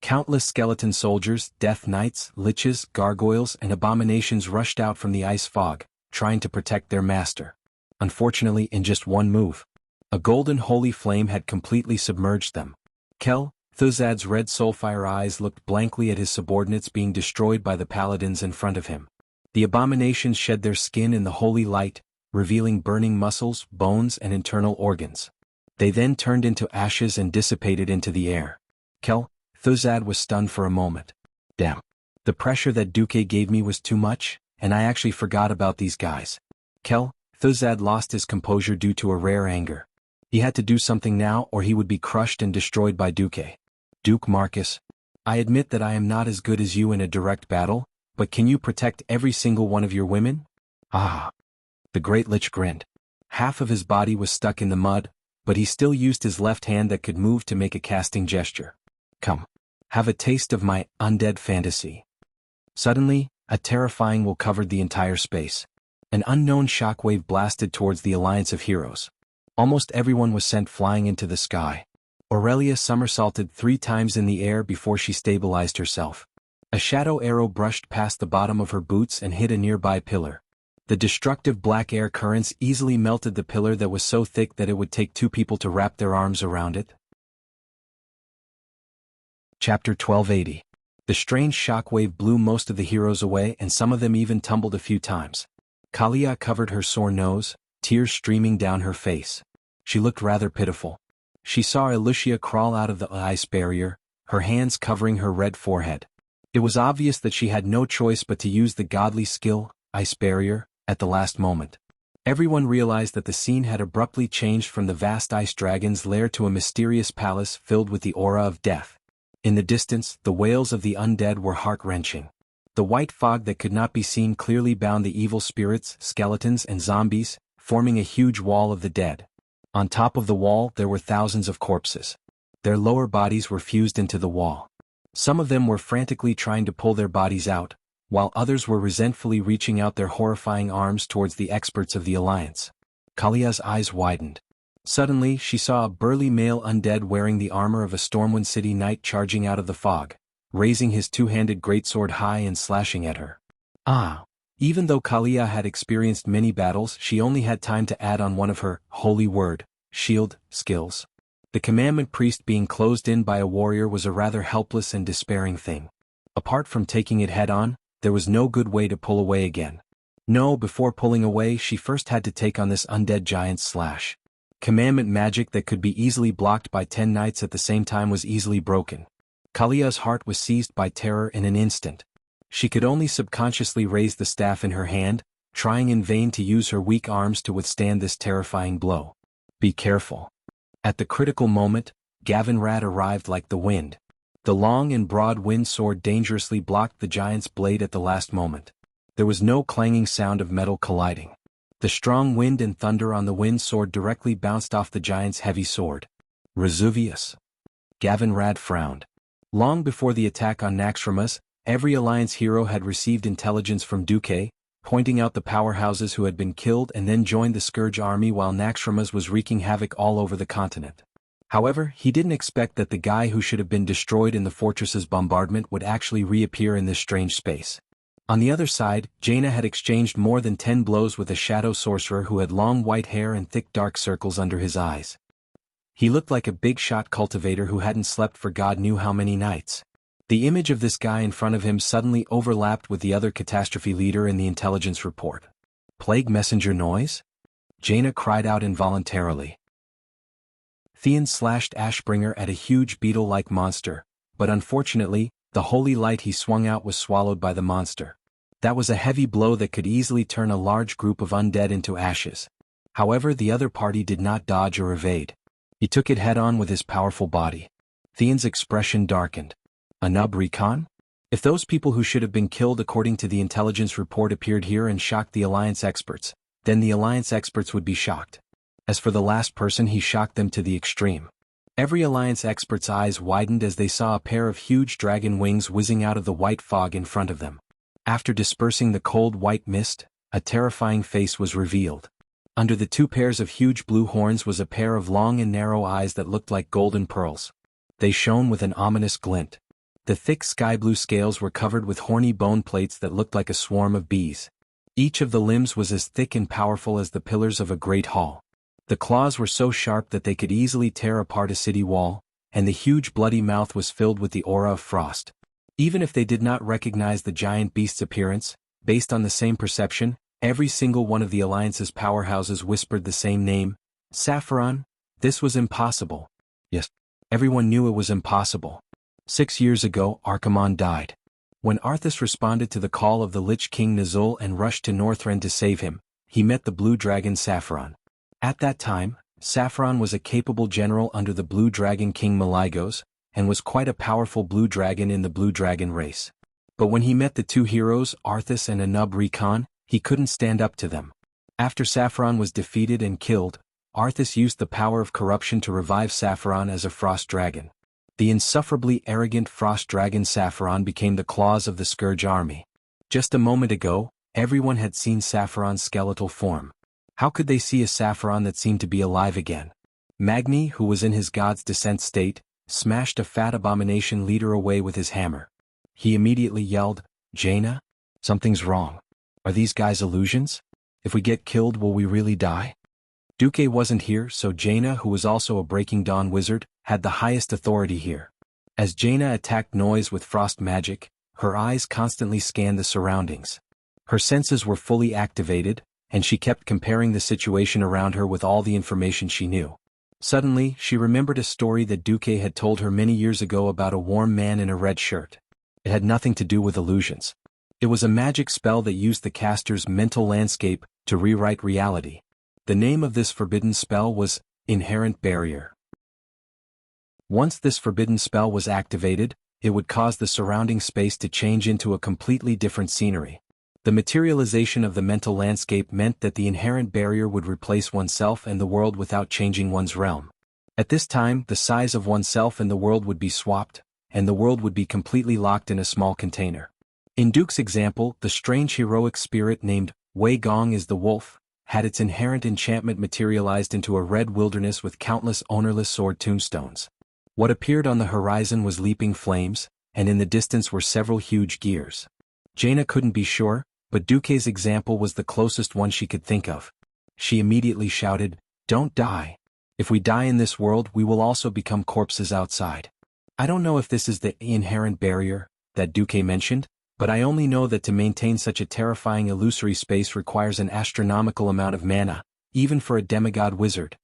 Countless skeleton soldiers, death knights, liches, gargoyles, and abominations rushed out from the ice fog, trying to protect their master. Unfortunately, in just one move, a golden holy flame had completely submerged them. Kel Thuzad's red soulfire eyes looked blankly at his subordinates being destroyed by the paladins in front of him. The abominations shed their skin in the holy light, revealing burning muscles, bones, and internal organs. They then turned into ashes and dissipated into the air. Kel Thuzad was stunned for a moment. Damn. The pressure that Duque gave me was too much, and I actually forgot about these guys. Kel Thuzad lost his composure due to a rare anger. He had to do something now or he would be crushed and destroyed by Duque. Duke Marcus, I admit that I am not as good as you in a direct battle, but can you protect every single one of your women? Ah. The Great Lich grinned. Half of his body was stuck in the mud, but he still used his left hand that could move to make a casting gesture. Come. Have a taste of my undead fantasy. Suddenly, a terrifying will covered the entire space. An unknown shockwave blasted towards the alliance of heroes. Almost everyone was sent flying into the sky. Aurelia somersaulted 3 times in the air before she stabilized herself. A shadow arrow brushed past the bottom of her boots and hit a nearby pillar. The destructive black air currents easily melted the pillar that was so thick that it would take 2 people to wrap their arms around it. Chapter 1280. The strange shockwave blew most of the heroes away and some of them even tumbled a few times. Kalia covered her sore nose, tears streaming down her face. She looked rather pitiful. She saw Lucia crawl out of the ice barrier, her hands covering her red forehead. It was obvious that she had no choice but to use the godly skill, ice barrier, at the last moment. Everyone realized that the scene had abruptly changed from the vast ice dragon's lair to a mysterious palace filled with the aura of death. In the distance, the wails of the undead were heart-wrenching. The white fog that could not be seen clearly bound the evil spirits, skeletons, and zombies, forming a huge wall of the dead. On top of the wall there were thousands of corpses. Their lower bodies were fused into the wall. Some of them were frantically trying to pull their bodies out, while others were resentfully reaching out their horrifying arms towards the experts of the Alliance. Kalia's eyes widened. Suddenly she saw a burly male undead wearing the armor of a Stormwind City knight charging out of the fog, raising his two-handed greatsword high and slashing at her. Even though Kalia had experienced many battles, she only had time to add on one of her holy word, shield, skills. The commandment priest being closed in by a warrior was a rather helpless and despairing thing. Apart from taking it head-on, there was no good way to pull away again. No, before pulling away she first had to take on this undead giant's slash. Commandment magic that could be easily blocked by 10 knights at the same time was easily broken. Kalia's heart was seized by terror in an instant. She could only subconsciously raise the staff in her hand, trying in vain to use her weak arms to withstand this terrifying blow. Be careful. At the critical moment, Gavinrad arrived like the wind. The long and broad wind sword dangerously blocked the giant's blade at the last moment. There was no clanging sound of metal colliding. The strong wind and thunder on the wind sword directly bounced off the giant's heavy sword. Resuvius. Gavinrad frowned. Long before the attack on Naxxramas, every Alliance hero had received intelligence from Duque, pointing out the powerhouses who had been killed and then joined the Scourge army while Naxxramas was wreaking havoc all over the continent. However, he didn't expect that the guy who should have been destroyed in the fortress's bombardment would actually reappear in this strange space. On the other side, Jaina had exchanged more than 10 blows with a shadow sorcerer who had long white hair and thick dark circles under his eyes. He looked like a big-shot cultivator who hadn't slept for God knew how many nights. The image of this guy in front of him suddenly overlapped with the other catastrophe leader in the intelligence report. Plague messenger noise? Jaina cried out involuntarily. Theon slashed Ashbringer at a huge beetle-like monster, but unfortunately, the holy light he swung out was swallowed by the monster. That was a heavy blow that could easily turn a large group of undead into ashes. However, the other party did not dodge or evade. He took it head-on with his powerful body. Theon's expression darkened. Anub Recon? If those people who should have been killed according to the intelligence report appeared here and shocked the Alliance experts, then the Alliance experts would be shocked. As for the last person, he shocked them to the extreme. Every Alliance expert's eyes widened as they saw a pair of huge dragon wings whizzing out of the white fog in front of them. After dispersing the cold white mist, a terrifying face was revealed. Under the 2 pairs of huge blue horns was a pair of long and narrow eyes that looked like golden pearls. They shone with an ominous glint. The thick sky-blue scales were covered with horny bone plates that looked like a swarm of bees. Each of the limbs was as thick and powerful as the pillars of a great hall. The claws were so sharp that they could easily tear apart a city wall, and the huge bloody mouth was filled with the aura of frost. Even if they did not recognize the giant beast's appearance, based on the same perception, every single one of the Alliance's powerhouses whispered the same name, Sapphiron. This was impossible. Yes, everyone knew it was impossible. 6 years ago, Archimonde died. When Arthas responded to the call of the Lich King Nazul and rushed to Northrend to save him, he met the Blue Dragon Sapphiron. At that time, Sapphiron was a capable general under the Blue Dragon King Malygos, and was quite a powerful blue dragon in the Blue Dragon race. But when he met the 2 heroes, Arthas and Anub Recon, he couldn't stand up to them. After Sapphiron was defeated and killed, Arthas used the power of corruption to revive Sapphiron as a frost dragon. The insufferably arrogant frost dragon Sapphiron became the claws of the Scourge army. Just a moment ago, everyone had seen Sapphiron's skeletal form. How could they see a Sapphiron that seemed to be alive again? Magni, who was in his god's descent state, smashed a fat abomination leader away with his hammer. He immediately yelled, "Jaina? Something's wrong. Are these guys illusions? If we get killed, will we really die?" Duque wasn't here, so Jaina, who was also a Breaking Dawn wizard, had the highest authority here. As Jaina attacked noise with frost magic, her eyes constantly scanned the surroundings. Her senses were fully activated, and she kept comparing the situation around her with all the information she knew. Suddenly, she remembered a story that Duque had told her many years ago about a warm man in a red shirt. It had nothing to do with illusions. It was a magic spell that used the caster's mental landscape to rewrite reality. The name of this forbidden spell was Inherent Barrier. Once this forbidden spell was activated, it would cause the surrounding space to change into a completely different scenery. The materialization of the mental landscape meant that the inherent barrier would replace oneself and the world without changing one's realm. At this time, the size of oneself and the world would be swapped, and the world would be completely locked in a small container. In Duke's example, the strange heroic spirit named Wei Gong is the wolf, had its inherent enchantment materialized into a red wilderness with countless ownerless sword tombstones. What appeared on the horizon was leaping flames, and in the distance were several huge gears. Jaina couldn't be sure, but Duke's example was the closest one she could think of. She immediately shouted, "Don't die. If we die in this world, we will also become corpses outside." I don't know if this is the inherent barrier that Duke mentioned, but I only know that to maintain such a terrifying illusory space requires an astronomical amount of mana, even for a demigod wizard.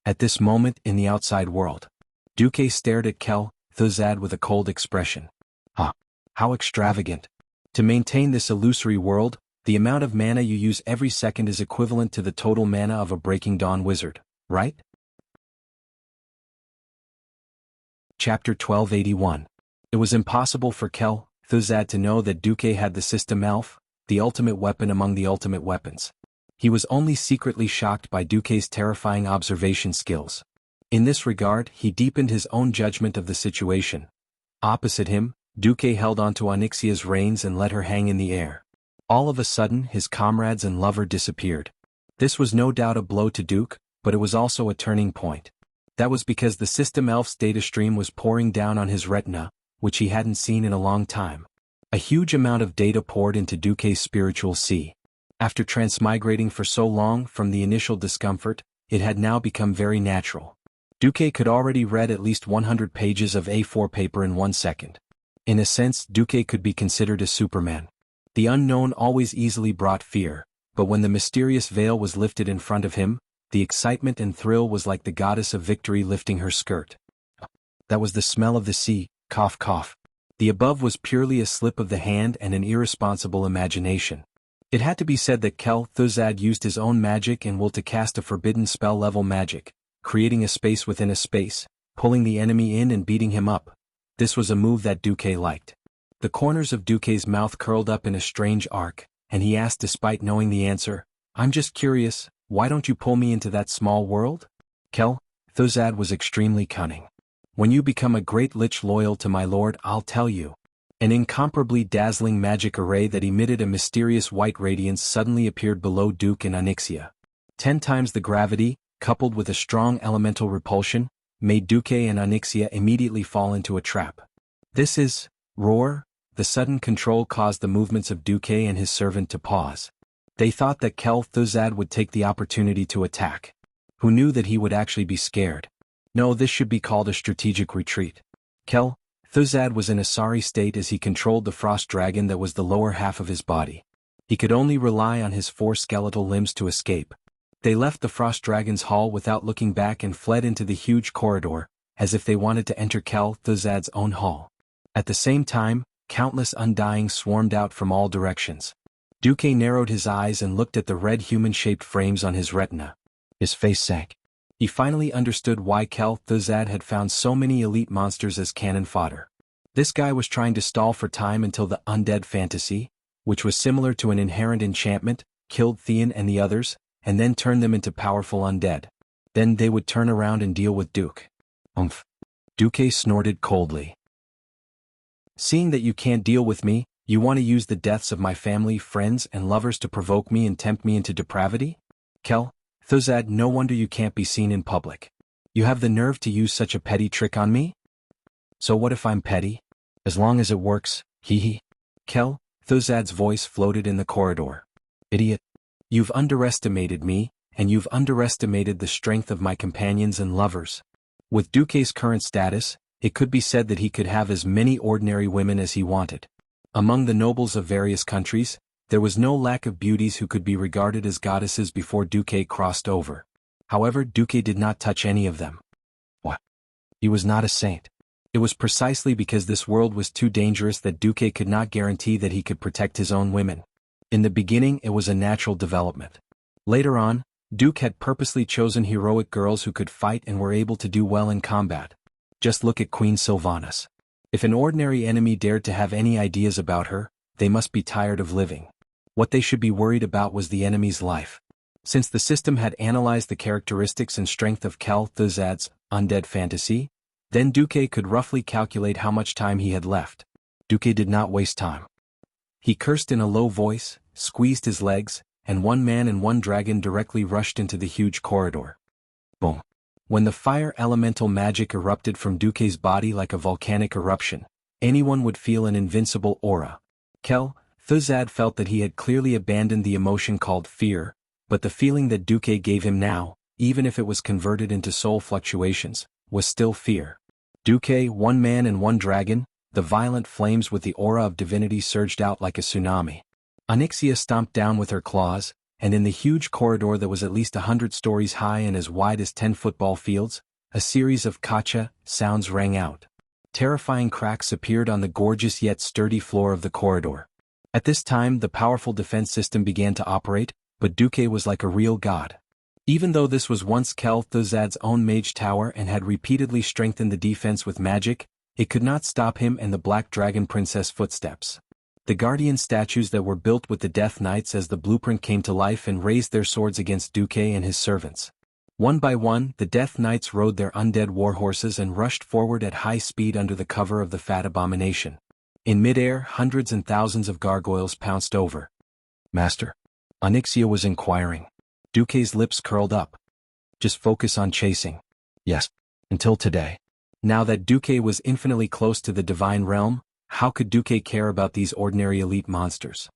At this moment in the outside world, Duke stared at Kel Thuzad with a cold expression. How extravagant. To maintain this illusory world, the amount of mana you use every second is equivalent to the total mana of a Breaking Dawn wizard, right? Chapter 1281. It was impossible for Kel Thuzad to know that Duke had the system elf, the ultimate weapon among the ultimate weapons. He was only secretly shocked by Duke's terrifying observation skills. In this regard, he deepened his own judgment of the situation. Opposite him, Duke held onto Onyxia's reins and let her hang in the air. All of a sudden, his comrades and lover disappeared. This was no doubt a blow to Duke, but it was also a turning point. That was because the system elf's data stream was pouring down on his retina, which he hadn't seen in a long time. A huge amount of data poured into Duke's spiritual sea. After transmigrating for so long from the initial discomfort, it had now become very natural. Duke could already read at least 100 pages of A4 paper in 1 second. In a sense, Duke could be considered a Superman. The unknown always easily brought fear, but when the mysterious veil was lifted in front of him, the excitement and thrill was like the goddess of victory lifting her skirt. That was the smell of the sea, cough cough. The above was purely a slip of the hand and an irresponsible imagination. It had to be said that Kel Thuzad used his own magic and will to cast a forbidden spell-level magic, creating a space within a space, pulling the enemy in and beating him up. This was a move that Duke liked. The corners of Duke's mouth curled up in a strange arc, and he asked despite knowing the answer, "I'm just curious, why don't you pull me into that small world?" Kel Thuzad was extremely cunning. "When you become a great lich loyal to my lord, I'll tell you." An incomparably dazzling magic array that emitted a mysterious white radiance suddenly appeared below Duke and Onyxia. 10 times the gravity, coupled with a strong elemental repulsion, made Duke and Onyxia immediately fall into a trap. This is roar. The sudden control caused the movements of Duke and his servant to pause. They thought that Kel Thuzad would take the opportunity to attack. Who knew that he would actually be scared? No, this should be called a strategic retreat. Kel Thuzad was in a sorry state as he controlled the frost dragon that was the lower half of his body. He could only rely on his 4 skeletal limbs to escape. They left the frost dragon's hall without looking back and fled into the huge corridor, as if they wanted to enter Kel Thuzad's own hall. At the same time, countless undying swarmed out from all directions. Duke narrowed his eyes and looked at the red human-shaped frames on his retina. His face sank. He finally understood why Kel Thuzad had found so many elite monsters as cannon fodder. This guy was trying to stall for time until the undead fantasy, which was similar to an inherent enchantment, killed Theon and the others, and then turned them into powerful undead. Then they would turn around and deal with Duke. Umph. Duke snorted coldly. "Seeing that you can't deal with me, you want to use the deaths of my family, friends, and lovers to provoke me and tempt me into depravity? Kel Thuzad, no wonder you can't be seen in public. You have the nerve to use such a petty trick on me? So what if I'm petty? As long as it works, hee. Kel Thuzad's voice floated in the corridor. "Idiot. You've underestimated me, and you've underestimated the strength of my companions and lovers." With Duke's current status, it could be said that he could have as many ordinary women as he wanted. Among the nobles of various countries, there was no lack of beauties who could be regarded as goddesses before Duke crossed over. However, Duke did not touch any of them. What? He was not a saint. It was precisely because this world was too dangerous that Duke could not guarantee that he could protect his own women. In the beginning, it was a natural development. Later on, Duke had purposely chosen heroic girls who could fight and were able to do well in combat. Just look at Queen Sylvanas. If an ordinary enemy dared to have any ideas about her, they must be tired of living. What they should be worried about was the enemy's life. Since the system had analyzed the characteristics and strength of Kel Thuzad's undead fantasy, then Duque could roughly calculate how much time he had left. Duque did not waste time. He cursed in a low voice, squeezed his legs, and one man and one dragon directly rushed into the huge corridor. Boom. When the fire elemental magic erupted from Duque's body like a volcanic eruption, anyone would feel an invincible aura. Kel Thuzad felt that he had clearly abandoned the emotion called fear, but the feeling that Duque gave him now, even if it was converted into soul fluctuations, was still fear. Duque, one man and one dragon, the violent flames with the aura of divinity surged out like a tsunami. Onyxia stomped down with her claws, and in the huge corridor that was at least 100 stories high and as wide as 10 football fields, a series of kacha sounds rang out. Terrifying cracks appeared on the gorgeous yet sturdy floor of the corridor. At this time the powerful defense system began to operate, but Duque was like a real god. Even though this was once Kel Thuzad's own mage tower and had repeatedly strengthened the defense with magic, it could not stop him and the Black Dragon Princess footsteps. The guardian statues that were built with the Death Knights as the blueprint came to life and raised their swords against Duque and his servants. One by one, the Death Knights rode their undead warhorses and rushed forward at high speed under the cover of the fat abomination. In midair, hundreds and thousands of gargoyles pounced over. Master? Onyxia was inquiring. Duque's lips curled up. Just focus on chasing. Yes. Until today. Now that Duque was infinitely close to the divine realm, how could Duque care about these ordinary elite monsters?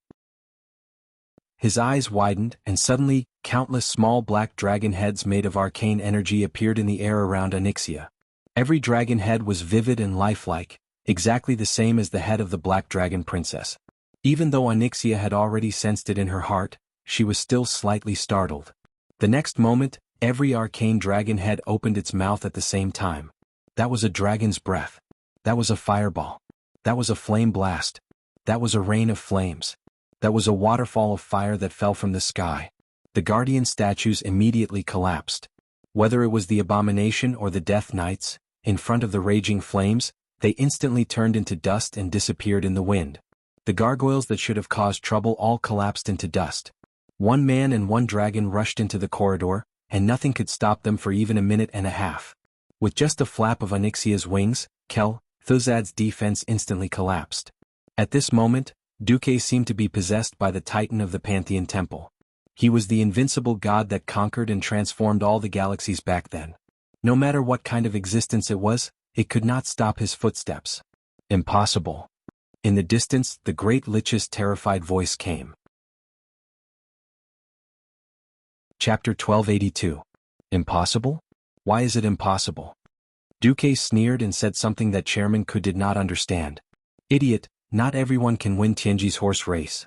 His eyes widened, and suddenly, countless small black dragon heads made of arcane energy appeared in the air around Onyxia. Every dragon head was vivid and lifelike, exactly the same as the head of the Black Dragon Princess. Even though Onyxia had already sensed it in her heart, she was still slightly startled. The next moment, every arcane dragon head opened its mouth at the same time. That was a dragon's breath. That was a fireball. That was a flame blast. That was a rain of flames. That was a waterfall of fire that fell from the sky. The guardian statues immediately collapsed. Whether it was the abomination or the Death Knights, in front of the raging flames, they instantly turned into dust and disappeared in the wind. The gargoyles that should have caused trouble all collapsed into dust. One man and one dragon rushed into the corridor, and nothing could stop them for even a minute and a half. With just a flap of Onyxia's wings, Kel Thuzad's defense instantly collapsed. At this moment, Duque seemed to be possessed by the Titan of the Pantheon Temple. He was the invincible god that conquered and transformed all the galaxies back then. No matter what kind of existence it was, it could not stop his footsteps. Impossible. In the distance, the Great Lich's terrified voice came. Chapter 1282. Impossible? Why is it impossible? Duque sneered and said something that Chairman Ku did not understand. Idiot, not everyone can win Tianji's horse race.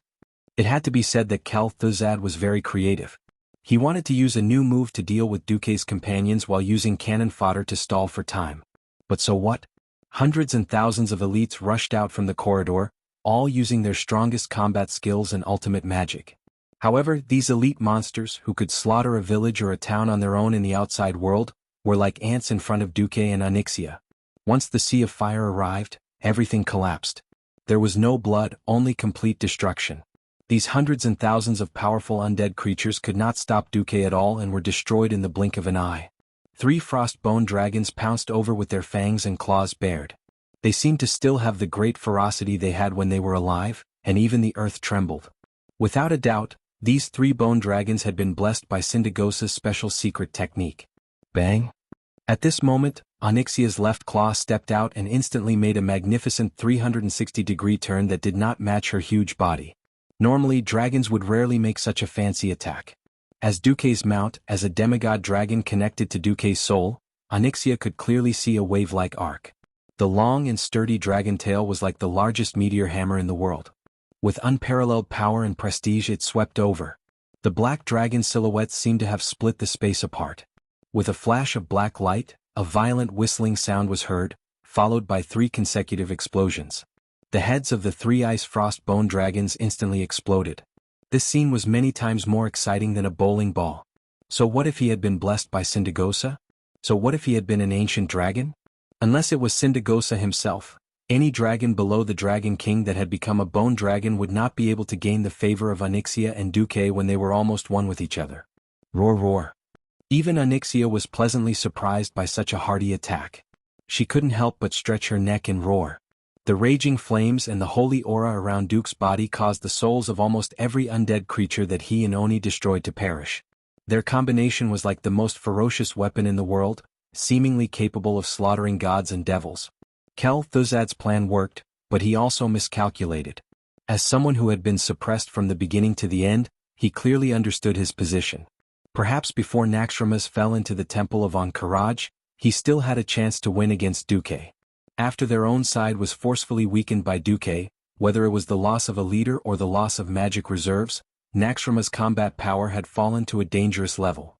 It had to be said that Kel Thuzad was very creative. He wanted to use a new move to deal with Duque's companions while using cannon fodder to stall for time. But so what? Hundreds and thousands of elites rushed out from the corridor, all using their strongest combat skills and ultimate magic. However, these elite monsters, who could slaughter a village or a town on their own in the outside world, were like ants in front of Duque and Onyxia. Once the Sea of Fire arrived, everything collapsed. There was no blood, only complete destruction. These hundreds and thousands of powerful undead creatures could not stop Duque at all and were destroyed in the blink of an eye. 3 frost-bone dragons pounced over with their fangs and claws bared. They seemed to still have the great ferocity they had when they were alive, and even the earth trembled. Without a doubt, these 3 bone dragons had been blessed by Syndagosa's special secret technique. Bang! At this moment, Onyxia's left claw stepped out and instantly made a magnificent 360-degree turn that did not match her huge body. Normally, dragons would rarely make such a fancy attack. As Duque's mount, as a demigod dragon connected to Duque's soul, Onyxia could clearly see a wave-like arc. The long and sturdy dragon tail was like the largest meteor hammer in the world. With unparalleled power and prestige it swept over. The black dragon silhouettes seemed to have split the space apart. With a flash of black light, a violent whistling sound was heard, followed by 3 consecutive explosions. The heads of the 3 ice frost bone dragons instantly exploded. This scene was many times more exciting than a bowling ball. So what if he had been blessed by Syndagosa? So what if he had been an ancient dragon? Unless it was Sindagosa himself, any dragon below the Dragon King that had become a bone dragon would not be able to gain the favor of Onyxia and Duque when they were almost one with each other. Roar roar. Even Onyxia was pleasantly surprised by such a hearty attack. She couldn't help but stretch her neck and roar. The raging flames and the holy aura around Duke's body caused the souls of almost every undead creature that he and Oni destroyed to perish. Their combination was like the most ferocious weapon in the world, seemingly capable of slaughtering gods and devils. Kel Thuzad's plan worked, but he also miscalculated. As someone who had been suppressed from the beginning to the end, he clearly understood his position. Perhaps before Naxxramas fell into the temple of Ankh-Karaj, he still had a chance to win against Duque. After their own side was forcefully weakened by Duque, whether it was the loss of a leader or the loss of magic reserves, Naxxramas' combat power had fallen to a dangerous level.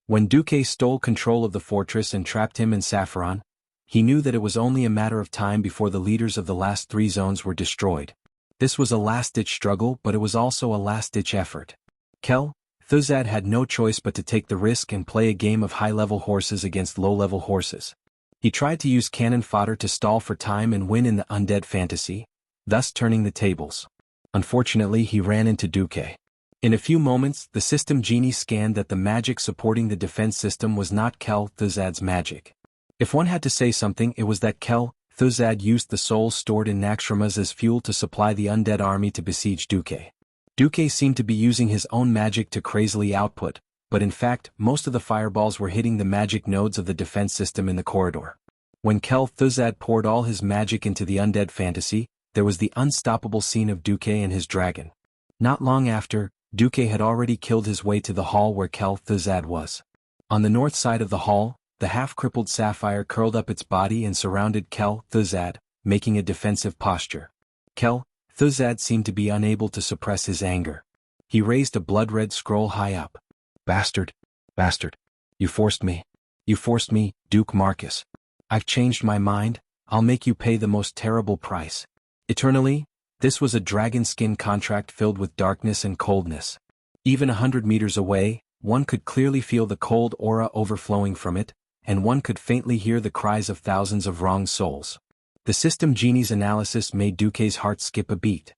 When Duque stole control of the fortress and trapped him and Saffron, he knew that it was only a matter of time before the leaders of the last three zones were destroyed. This was a last-ditch struggle, but it was also a last-ditch effort. Kel Thuzad had no choice but to take the risk and play a game of high-level horses against low-level horses. He tried to use cannon fodder to stall for time and win in the undead fantasy, thus turning the tables. Unfortunately, he ran into Duque. In a few moments, the system genie scanned that the magic supporting the defense system was not Kel Thuzad's magic. If one had to say something, it was that Kel Thuzad used the souls stored in Naxxramas as fuel to supply the undead army to besiege Duque. Duque seemed to be using his own magic to crazily output, but in fact, most of the fireballs were hitting the magic nodes of the defense system in the corridor. When Kel Thuzad poured all his magic into the undead fantasy, there was the unstoppable scene of Duque and his dragon. Not long after, Duque had already killed his way to the hall where Kel Thuzad was. On the north side of the hall, the half-crippled Sapphire curled up its body and surrounded Kel Thuzad, making a defensive posture. Kel Thuzad seemed to be unable to suppress his anger. He raised a blood-red scroll high up. Bastard! Bastard! You forced me, Duke Marcus. I've changed my mind, I'll make you pay the most terrible price. Eternally, this was a dragon skin contract filled with darkness and coldness. Even 100 meters away, one could clearly feel the cold aura overflowing from it, and one could faintly hear the cries of thousands of wronged souls. The system genie's analysis made Duque's heart skip a beat.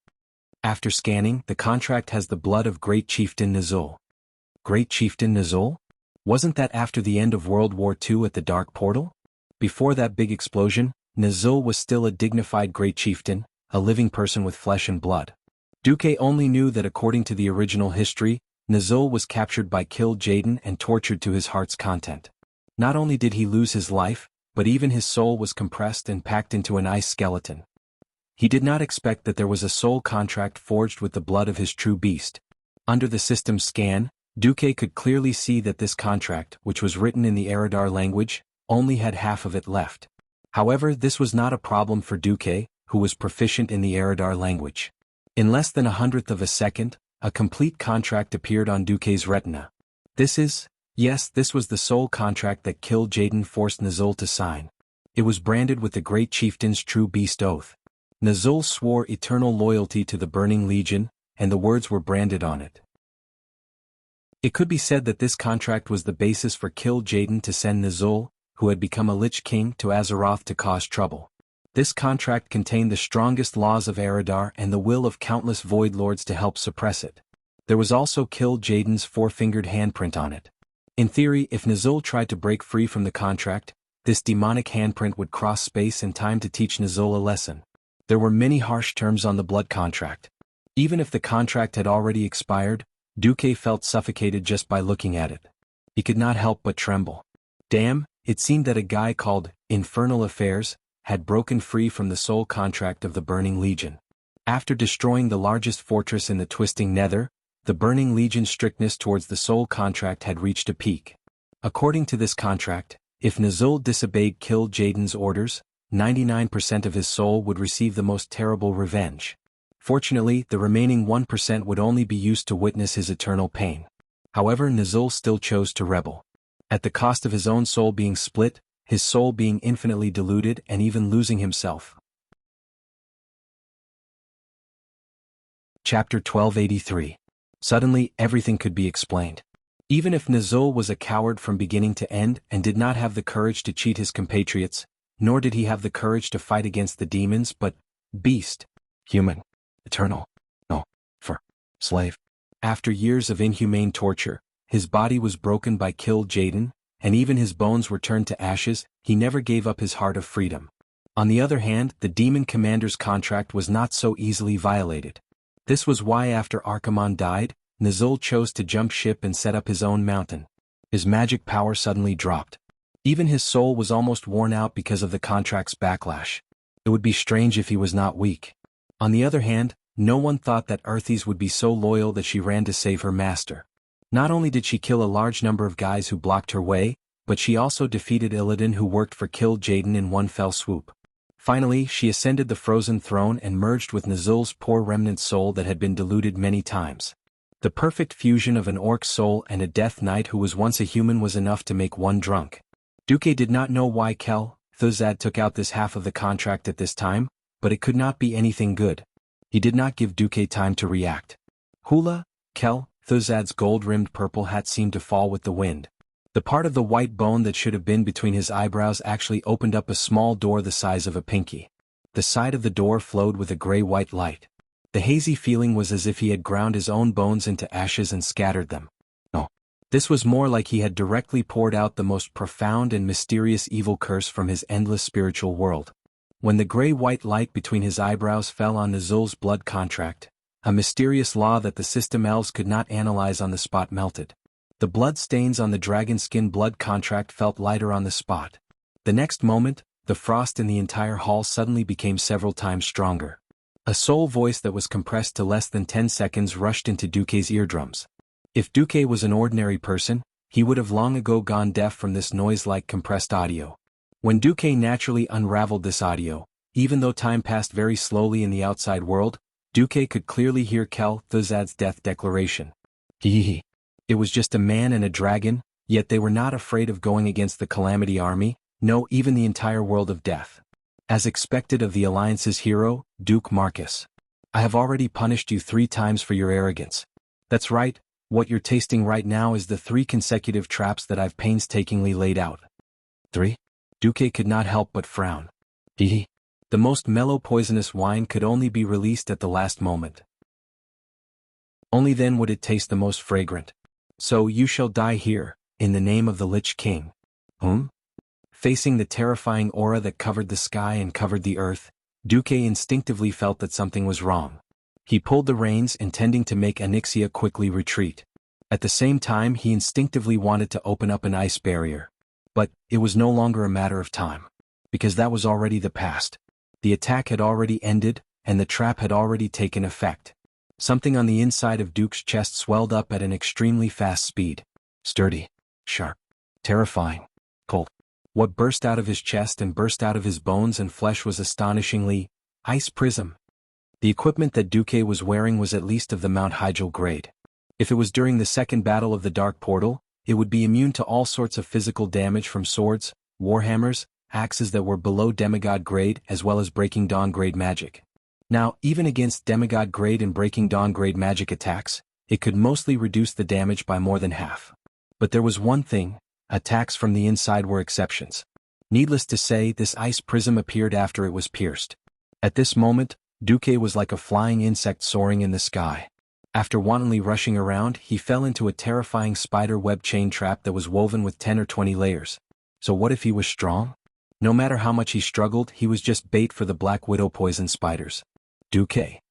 After scanning, the contract has the blood of Great Chieftain Nizul. Great Chieftain Nizul? Wasn't that after the end of World War II at the Dark Portal? Before that big explosion, Nizul was still a dignified Great Chieftain, a living person with flesh and blood. Duque only knew that according to the original history, Nizul was captured by Kil Jaden and tortured to his heart's content. Not only did he lose his life, but even his soul was compressed and packed into an ice skeleton. He did not expect that there was a soul contract forged with the blood of his true beast. Under the system's scan, Duque could clearly see that this contract, which was written in the Eridar language, only had half of it left. However, this was not a problem for Duque, who was proficient in the Eridar language. In less than 1/100th of a second, a complete contract appeared on Duque's retina. This was the soul contract that Kil Jaden forced Nizul to sign. It was branded with the Great Chieftain's true beast oath. Nizul swore eternal loyalty to the Burning Legion, and the words were branded on it. It could be said that this contract was the basis for Kil Jaden to send Nizul, who had become a Lich King, to Azeroth to cause trouble. This contract contained the strongest laws of Eridar and the will of countless Void Lords to help suppress it. There was also Kil Jaden's four-fingered handprint on it. In theory, if Nizul tried to break free from the contract, this demonic handprint would cross space and time to teach Nizul a lesson. There were many harsh terms on the blood contract. Even if the contract had already expired, Duque felt suffocated just by looking at it. He could not help but tremble. Damn, it seemed that a guy called Infernal Affairs had broken free from the soul contract of the Burning Legion. After destroying the largest fortress in the Twisting Nether, the Burning Legion's strictness towards the soul contract had reached a peak. According to this contract, if Nizul disobeyed Kil Jaden's orders, 99% of his soul would receive the most terrible revenge. Fortunately, the remaining 1% would only be used to witness his eternal pain. However, Nizul still chose to rebel. At the cost of his own soul being split, his soul being infinitely diluted and even losing himself. Chapter 1283. Suddenly, everything could be explained. Even if Nazul was a coward from beginning to end and did not have the courage to cheat his compatriots, nor did he have the courage to fight against the demons, but beast, human, eternal, no, for slave. After years of inhumane torture, his body was broken by killed Jaden, and even his bones were turned to ashes. He never gave up his heart of freedom. On the other hand, the demon commander's contract was not so easily violated. This was why after Archimonde died, Nazul chose to jump ship and set up his own mountain. His magic power suddenly dropped. Even his soul was almost worn out because of the contract's backlash. It would be strange if he was not weak. On the other hand, no one thought that Earthies would be so loyal that she ran to save her master. Not only did she kill a large number of guys who blocked her way, but she also defeated Illidan, who worked for killed Jaden in one fell swoop. Finally, she ascended the frozen throne and merged with Nazul's poor remnant soul that had been diluted many times. The perfect fusion of an orc soul and a death knight who was once a human was enough to make one drunk. Duque did not know why Kel Thuzad took out this half of the contract at this time, but it could not be anything good. He did not give Duque time to react. Hula, Kel Thuzad's gold-rimmed purple hat seemed to fall with the wind. The part of the white bone that should have been between his eyebrows actually opened up a small door the size of a pinky. The side of the door flowed with a gray-white light. The hazy feeling was as if he had ground his own bones into ashes and scattered them. No. This was more like he had directly poured out the most profound and mysterious evil curse from his endless spiritual world. When the gray-white light between his eyebrows fell on Nazul's blood contract, a mysterious law that the system elves could not analyze on the spot melted. The blood stains on the dragon skin blood contract felt lighter on the spot. The next moment, the frost in the entire hall suddenly became several times stronger. A soul voice that was compressed to less than 10 seconds rushed into Duque's eardrums. If Duque was an ordinary person, he would have long ago gone deaf from this noise-like compressed audio. When Duque naturally unraveled this audio, even though time passed very slowly in the outside world, Duque could clearly hear Kel Thuzad's death declaration. Hee. It was just a man and a dragon, yet they were not afraid of going against the Calamity Army, no, even the entire world of death. As expected of the Alliance's hero, Duke Marcus. I have already punished you 3 times for your arrogance. That's right, what you're tasting right now is the 3 consecutive traps that I've painstakingly laid out. 3? Duque could not help but frown. Hee. The most mellow poisonous wine could only be released at the last moment. Only then would it taste the most fragrant. So you shall die here, in the name of the Lich King. Facing the terrifying aura that covered the sky and covered the earth, Duque instinctively felt that something was wrong. He pulled the reins, intending to make Onyxia quickly retreat. At the same time, he instinctively wanted to open up an ice barrier. But it was no longer a matter of time. Because that was already the past. The attack had already ended, and the trap had already taken effect. Something on the inside of Duke's chest swelled up at an extremely fast speed. Sturdy, sharp, terrifying, cold. What burst out of his chest and burst out of his bones and flesh was astonishingly ice prism. The equipment that Duque was wearing was at least of the Mount Hyjal grade. If it was during the second battle of the Dark Portal, it would be immune to all sorts of physical damage from swords, warhammers, axes that were below demigod grade as well as Breaking Dawn grade magic. Now, even against demigod grade and Breaking Dawn grade magic attacks, it could mostly reduce the damage by more than half. But there was one thing: attacks from the inside were exceptions. Needless to say, this ice prism appeared after it was pierced. At this moment, Duque was like a flying insect soaring in the sky. After wantonly rushing around, he fell into a terrifying spider web chain trap that was woven with 10 or 20 layers. So what if he was strong? No matter how much he struggled, he was just bait for the Black Widow poison spiders. Duque.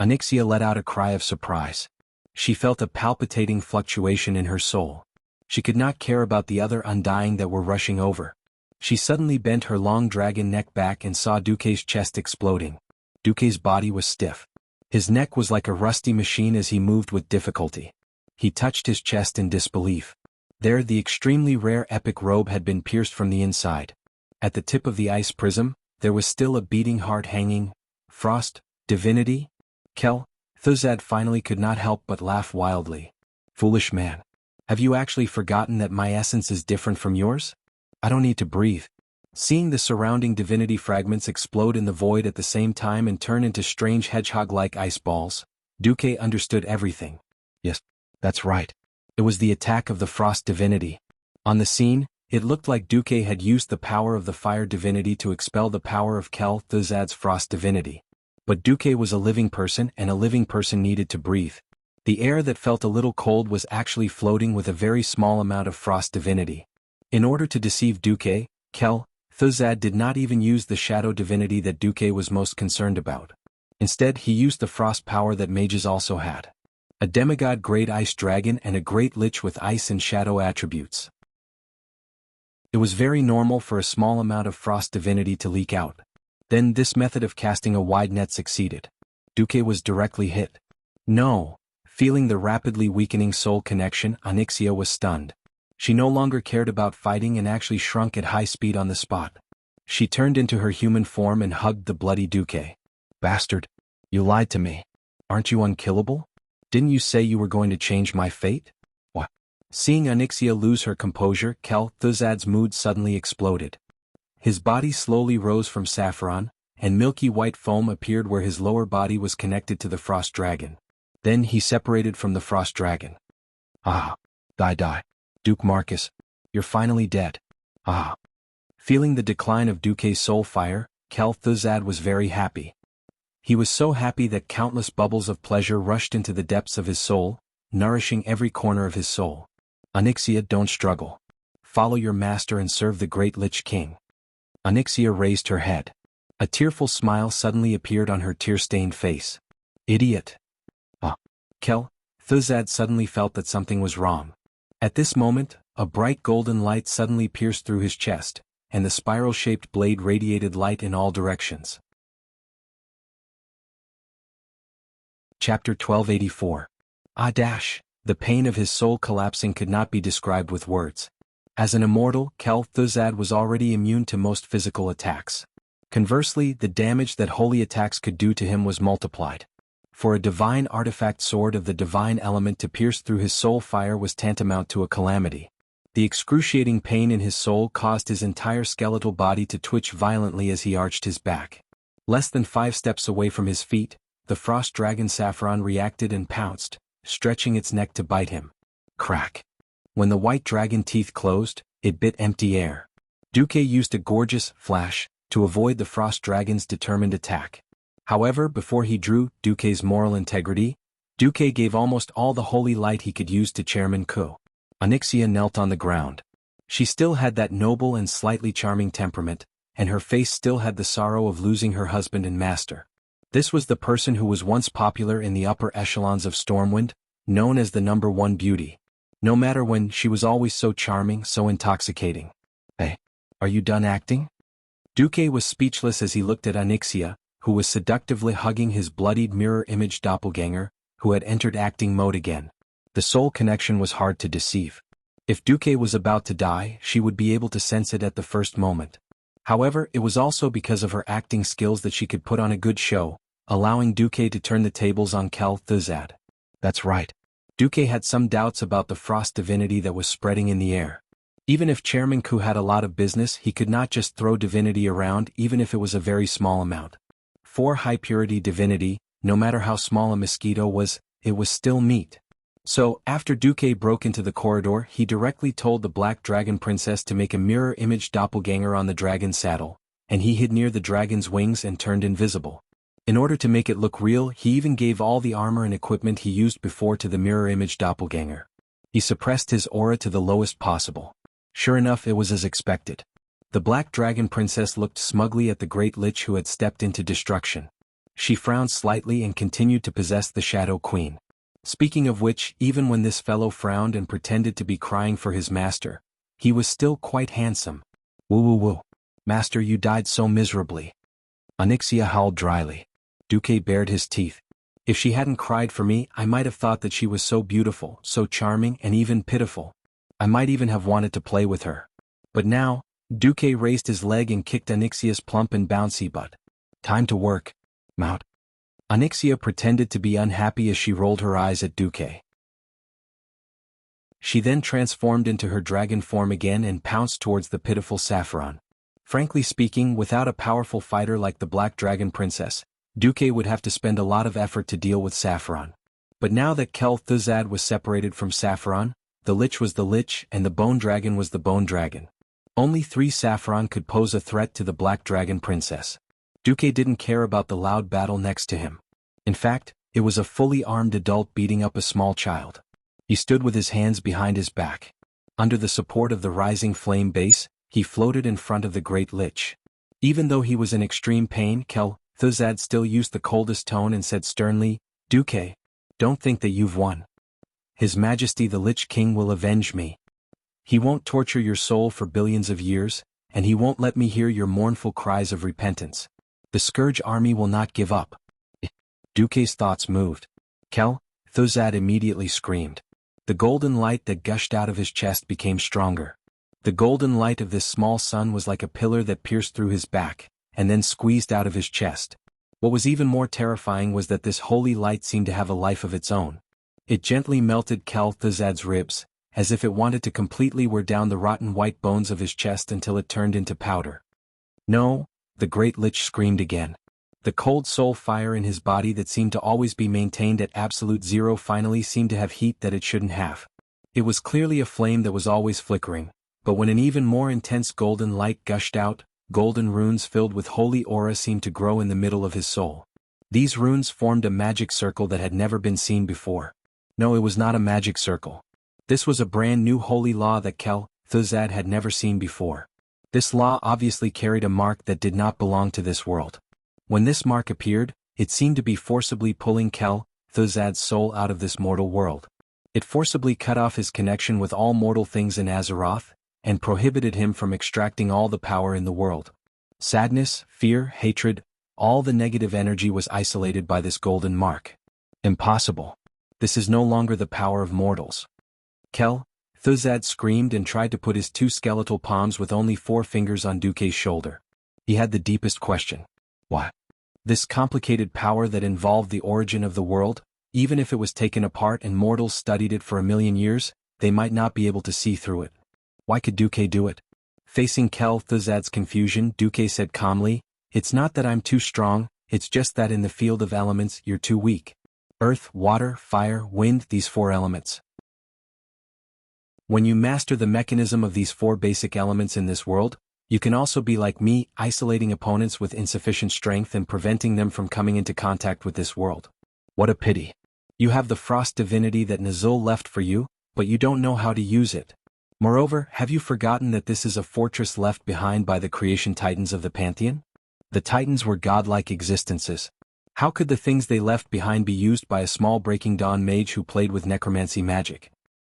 Onyxia let out a cry of surprise. She felt a palpitating fluctuation in her soul. She could not care about the other undying that were rushing over. She suddenly bent her long dragon neck back and saw Duque's chest exploding. Duque's body was stiff. His neck was like a rusty machine as he moved with difficulty. He touched his chest in disbelief. There, the extremely rare epic robe had been pierced from the inside. At the tip of the ice prism, there was still a beating heart hanging. Frost, divinity? Kel Thuzad finally could not help but laugh wildly. Foolish man. Have you actually forgotten that my essence is different from yours? I don't need to breathe. Seeing the surrounding divinity fragments explode in the void at the same time and turn into strange hedgehog-like ice balls, Duque understood everything. Yes, that's right. It was the attack of the frost divinity. On the scene, it looked like Duque had used the power of the fire divinity to expel the power of Kel-Thuzad's frost divinity. But Duque was a living person, and a living person needed to breathe. The air that felt a little cold was actually floating with a very small amount of frost divinity. In order to deceive Duque, Kel-Thuzad did not even use the shadow divinity that Duque was most concerned about. Instead, he used the frost power that mages also had. A demigod great ice dragon and a great lich with ice and shadow attributes. It was very normal for a small amount of frost divinity to leak out. Then this method of casting a wide net succeeded. Duque was directly hit. No. Feeling the rapidly weakening soul connection, Onyxia was stunned. She no longer cared about fighting and actually shrunk at high speed on the spot. She turned into her human form and hugged the bloody Duque. Bastard. You lied to me. Aren't you unkillable? Didn't you say you were going to change my fate? What? Seeing Onyxia lose her composure, Kel-Thuzad's mood suddenly exploded. His body slowly rose from saffron, and milky white foam appeared where his lower body was connected to the frost dragon. Then he separated from the frost dragon. Ah. Die. Duke Marcus. You're finally dead. Ah. Feeling the decline of Duque's soul fire, Kel-Thuzad was very happy. He was so happy that countless bubbles of pleasure rushed into the depths of his soul, nourishing every corner of his soul. Onyxia, don't struggle. Follow your master and serve the great Lich King. Onyxia raised her head. A tearful smile suddenly appeared on her tear-stained face. Idiot. Ah. Kel-Thuzad suddenly felt that something was wrong. At this moment, a bright golden light suddenly pierced through his chest, and the spiral-shaped blade radiated light in all directions. Chapter 1284. The pain of his soul collapsing could not be described with words. As an immortal, Kel-Thuzad was already immune to most physical attacks. Conversely, the damage that holy attacks could do to him was multiplied. For a divine artifact sword of the divine element to pierce through his soul fire was tantamount to a calamity. The excruciating pain in his soul caused his entire skeletal body to twitch violently as he arched his back. Less than 5 steps away from his feet, the frost dragon Saffron reacted and pounced, stretching its neck to bite him. Crack. When the white dragon teeth closed, it bit empty air. Duque used a gorgeous flash to avoid the frost dragon's determined attack. However, before he drew Duque's moral integrity, Duque gave almost all the holy light he could use to Chairman Ku. Onyxia knelt on the ground. She still had that noble and slightly charming temperament, and her face still had the sorrow of losing her husband and master. This was the person who was once popular in the upper echelons of Stormwind, known as the #1 beauty. No matter when, she was always so charming, so intoxicating. Hey, are you done acting? Duque was speechless as he looked at Onyxia, who was seductively hugging his bloodied mirror-image doppelganger, who had entered acting mode again. The soul connection was hard to deceive. If Duque was about to die, she would be able to sense it at the first moment. However, it was also because of her acting skills that she could put on a good show, allowing Duque to turn the tables on Kel-Thuzad. That's right. Duque had some doubts about the frost divinity that was spreading in the air. Even if Chairman Ku had a lot of business, he could not just throw divinity around even if it was a very small amount. For high-purity divinity, no matter how small a mosquito was, it was still meat. So, after Duque broke into the corridor, he directly told the Black Dragon Princess to make a mirror-image doppelganger on the dragon's saddle, and he hid near the dragon's wings and turned invisible. In order to make it look real, he even gave all the armor and equipment he used before to the mirror-image doppelganger. He suppressed his aura to the lowest possible. Sure enough, it was as expected. The Black Dragon Princess looked smugly at the Great Lich who had stepped into destruction. She frowned slightly and continued to possess the Shadow Queen. Speaking of which, even when this fellow frowned and pretended to be crying for his master, he was still quite handsome. Woo. Master, you died so miserably. Onyxia howled dryly. Duque bared his teeth. If she hadn't cried for me, I might have thought that she was so beautiful, so charming, and even pitiful. I might even have wanted to play with her. But now, Duque raised his leg and kicked Onyxia's plump and bouncy butt. Time to work. Mount. Onyxia pretended to be unhappy as she rolled her eyes at Duque. She then transformed into her dragon form again and pounced towards the pitiful Saffron. Frankly speaking, without a powerful fighter like the Black Dragon Princess, Duque would have to spend a lot of effort to deal with Saffron. But now that Kel-Thuzad was separated from Saffron, the Lich was the Lich and the Bone Dragon was the Bone Dragon. Only 3 Saffron could pose a threat to the Black Dragon Princess. Duque didn't care about the loud battle next to him. In fact, it was a fully armed adult beating up a small child. He stood with his hands behind his back. Under the support of the rising flame base, he floated in front of the Great Lich. Even though he was in extreme pain, Thuzad still used the coldest tone and said sternly, "Duque, don't think that you've won. His Majesty the Lich King will avenge me. He won't torture your soul for billions of years, and he won't let me hear your mournful cries of repentance. The Scourge army will not give up." Duque's thoughts moved. Thuzad immediately screamed. The golden light that gushed out of his chest became stronger. The golden light of this small sun was like a pillar that pierced through his back, and then squeezed out of his chest. What was even more terrifying was that this holy light seemed to have a life of its own. It gently melted Thuzad's ribs, as if it wanted to completely wear down the rotten white bones of his chest until it turned into powder. "No," the Great Lich screamed again. The cold soul fire in his body that seemed to always be maintained at absolute zero finally seemed to have heat that it shouldn't have. It was clearly a flame that was always flickering, but when an even more intense golden light gushed out, golden runes filled with holy aura seemed to grow in the middle of his soul. These runes formed a magic circle that had never been seen before. No, it was not a magic circle. This was a brand new holy law that Thuzad had never seen before. This law obviously carried a mark that did not belong to this world. When this mark appeared, it seemed to be forcibly pulling Thuzad's soul out of this mortal world. It forcibly cut off his connection with all mortal things in Azeroth, and prohibited him from extracting all the power in the world. Sadness, fear, hatred, all the negative energy was isolated by this golden mark. Impossible. This is no longer the power of mortals. Thuzad screamed and tried to put his 2 skeletal palms with only 4 fingers on Duque's shoulder. He had the deepest question. Why? This complicated power that involved the origin of the world, even if it was taken apart and mortals studied it for 1,000,000 years, they might not be able to see through it. Why could Duque do it? Facing Thuzad's confusion, Duque said calmly, "It's not that I'm too strong, it's just that in the field of elements you're too weak. Earth, water, fire, wind, these 4 elements. When you master the mechanism of these 4 basic elements in this world, you can also be like me, isolating opponents with insufficient strength and preventing them from coming into contact with this world. What a pity. You have the frost divinity that Nazul left for you, but you don't know how to use it. Moreover, have you forgotten that this is a fortress left behind by the creation titans of the Pantheon? The titans were godlike existences. How could the things they left behind be used by a small Breaking Dawn mage who played with necromancy magic?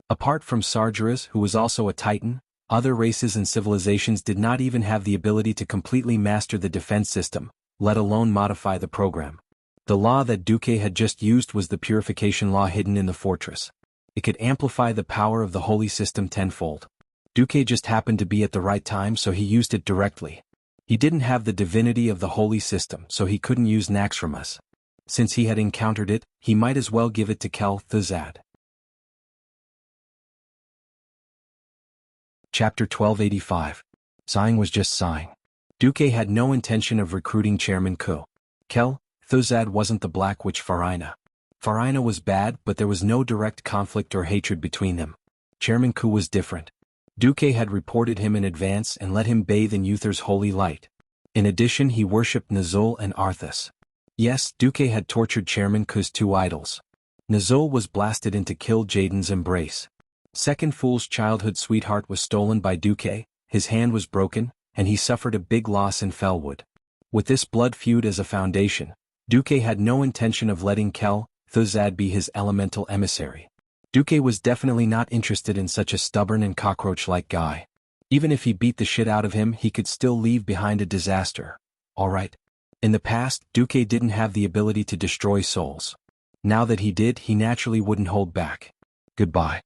Apart from Sargeras, who was also a titan, other races and civilizations did not even have the ability to completely master the defense system, let alone modify the program. The law that Duque had just used was the purification law hidden in the fortress. It could amplify the power of the holy system tenfold. Duque just happened to be at the right time, so he used it directly. He didn't have the divinity of the holy system, so he couldn't use Naxxramas. Since he had encountered it, he might as well give it to Thuzad. Chapter 1285. Sighing was just sighing. Duque had no intention of recruiting Chairman Ku. Thuzad wasn't the Black Witch Farina. Farina was bad, but there was no direct conflict or hatred between them. Chairman Ku was different. Duque had reported him in advance and let him bathe in Uther's holy light. In addition, he worshipped Nazul and Arthas. Yes, Duque had tortured Chairman Ku's 2 idols. Nazul was blasted into Kill Jaden's embrace. Second Fool's childhood sweetheart was stolen by Duque, his hand was broken, and he suffered a big loss in Felwood. With this blood feud as a foundation, Duque had no intention of letting Thuzad be his elemental emissary. Duque was definitely not interested in such a stubborn and cockroach-like guy. Even if he beat the shit out of him, he could still leave behind a disaster. Alright. In the past, Duque didn't have the ability to destroy souls. Now that he did, he naturally wouldn't hold back. Goodbye,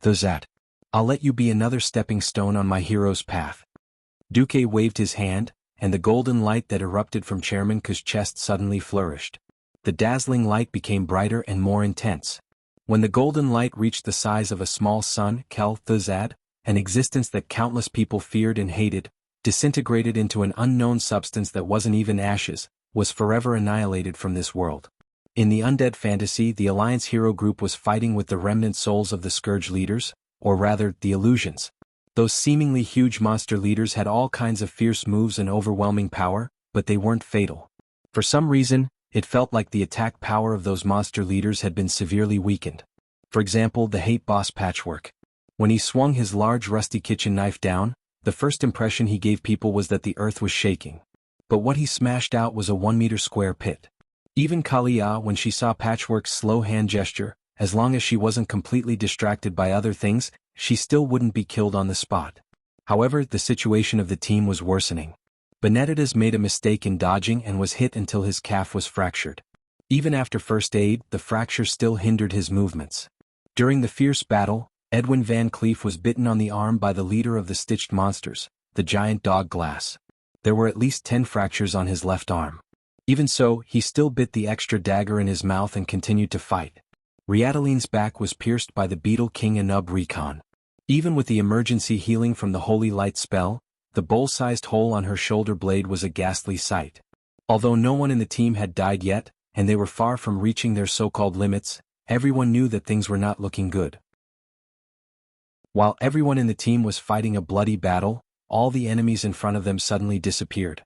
Thuzad. I'll let you be another stepping stone on my hero's path. Duque waved his hand, and the golden light that erupted from Chairman Ku's chest suddenly flourished. The dazzling light became brighter and more intense. When the golden light reached the size of a small sun, Thuzad, an existence that countless people feared and hated, disintegrated into an unknown substance that wasn't even ashes, was forever annihilated from this world. In the undead fantasy, the Alliance hero group was fighting with the remnant souls of the Scourge leaders, or rather, the illusions. Those seemingly huge monster leaders had all kinds of fierce moves and overwhelming power, but they weren't fatal. For some reason, it felt like the attack power of those monster leaders had been severely weakened. For example, the hate boss Patchwork. When he swung his large rusty kitchen knife down, the first impression he gave people was that the earth was shaking. But what he smashed out was a 1-meter square pit. Even Kalia, when she saw Patchwork's slow hand gesture, as long as she wasn't completely distracted by other things, she still wouldn't be killed on the spot. However, the situation of the team was worsening. Benedettas made a mistake in dodging and was hit until his calf was fractured. Even after first aid, the fracture still hindered his movements. During the fierce battle, Edwin Van Cleef was bitten on the arm by the leader of the Stitched Monsters, the giant dog Glass. There were at least 10 fractures on his left arm. Even so, he still bit the extra dagger in his mouth and continued to fight. Riadaline's back was pierced by the Beetle King Anub Recon. Even with the emergency healing from the Holy Light spell, the bowl-sized hole on her shoulder blade was a ghastly sight. Although no one in the team had died yet, and they were far from reaching their so-called limits, everyone knew that things were not looking good. While everyone in the team was fighting a bloody battle, all the enemies in front of them suddenly disappeared.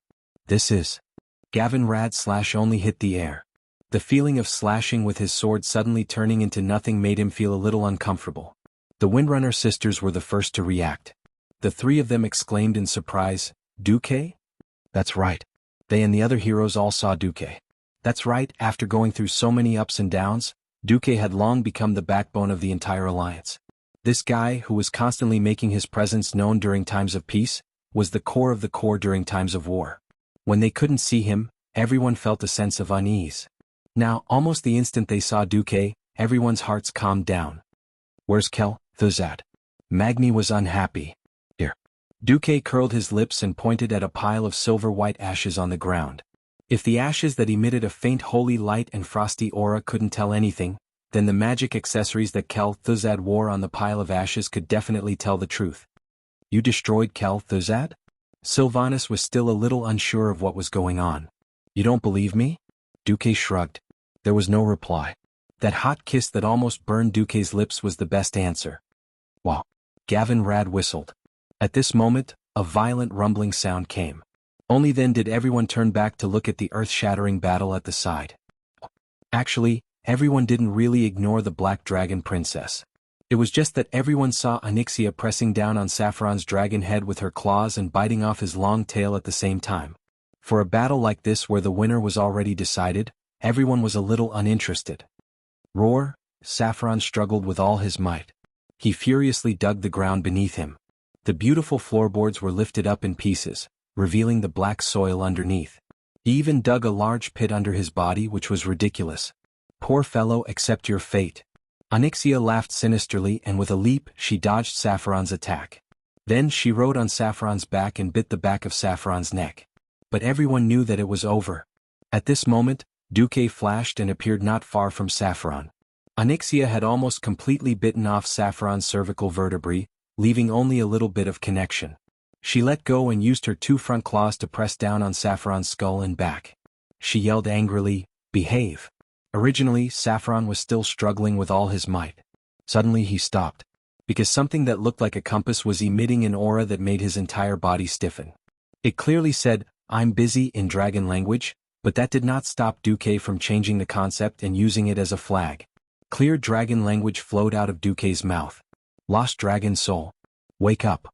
This is... Gavin Rad only hit the air. The feeling of slashing with his sword suddenly turning into nothing made him feel a little uncomfortable. The Windrunner sisters were the first to react. The 3 of them exclaimed in surprise, "Duque?" That's right. They and the other heroes all saw Duque. That's right, after going through so many ups and downs, Duque had long become the backbone of the entire alliance. This guy, who was constantly making his presence known during times of peace, was the core of the core during times of war. When they couldn't see him, everyone felt a sense of unease. Now, almost the instant they saw Duque, everyone's hearts calmed down. "Where's Kel Thuzad?" Magni was unhappy. "Here." Duque curled his lips and pointed at a pile of silver-white ashes on the ground. If the ashes that emitted a faint holy light and frosty aura couldn't tell anything, then the magic accessories that Kel Thuzad wore on the pile of ashes could definitely tell the truth. "You destroyed Kel Thuzad?" Sylvanas was still a little unsure of what was going on. "You don't believe me?" Duque shrugged. There was no reply. That hot kiss that almost burned Duque's lips was the best answer. "Wow." Gavin Rad whistled. At this moment, a violent rumbling sound came. Only then did everyone turn back to look at the earth-shattering battle at the side. Actually, everyone didn't really ignore the Black Dragon Princess. It was just that everyone saw Onyxia pressing down on Saffron's dragon head with her claws and biting off his long tail at the same time. For a battle like this where the winner was already decided, everyone was a little uninterested. "Roar!" Saffron struggled with all his might. He furiously dug the ground beneath him. The beautiful floorboards were lifted up in pieces, revealing the black soil underneath. He even dug a large pit under his body, which was ridiculous. "Poor fellow, accept your fate." Onyxia laughed sinisterly, and with a leap, she dodged Saffron's attack. Then she rode on Saffron's back and bit the back of Saffron's neck. But everyone knew that it was over. At this moment, Duque flashed and appeared not far from Saffron. Onyxia had almost completely bitten off Saffron's cervical vertebrae, leaving only a little bit of connection. She let go and used her 2 front claws to press down on Saffron's skull and back. She yelled angrily, "Behave." Originally, Saffron was still struggling with all his might. Suddenly he stopped, because something that looked like a compass was emitting an aura that made his entire body stiffen. It clearly said, "I'm busy" in dragon language, but that did not stop Duque from changing the concept and using it as a flag. Clear dragon language flowed out of Duque's mouth. "Lost dragon soul. Wake up.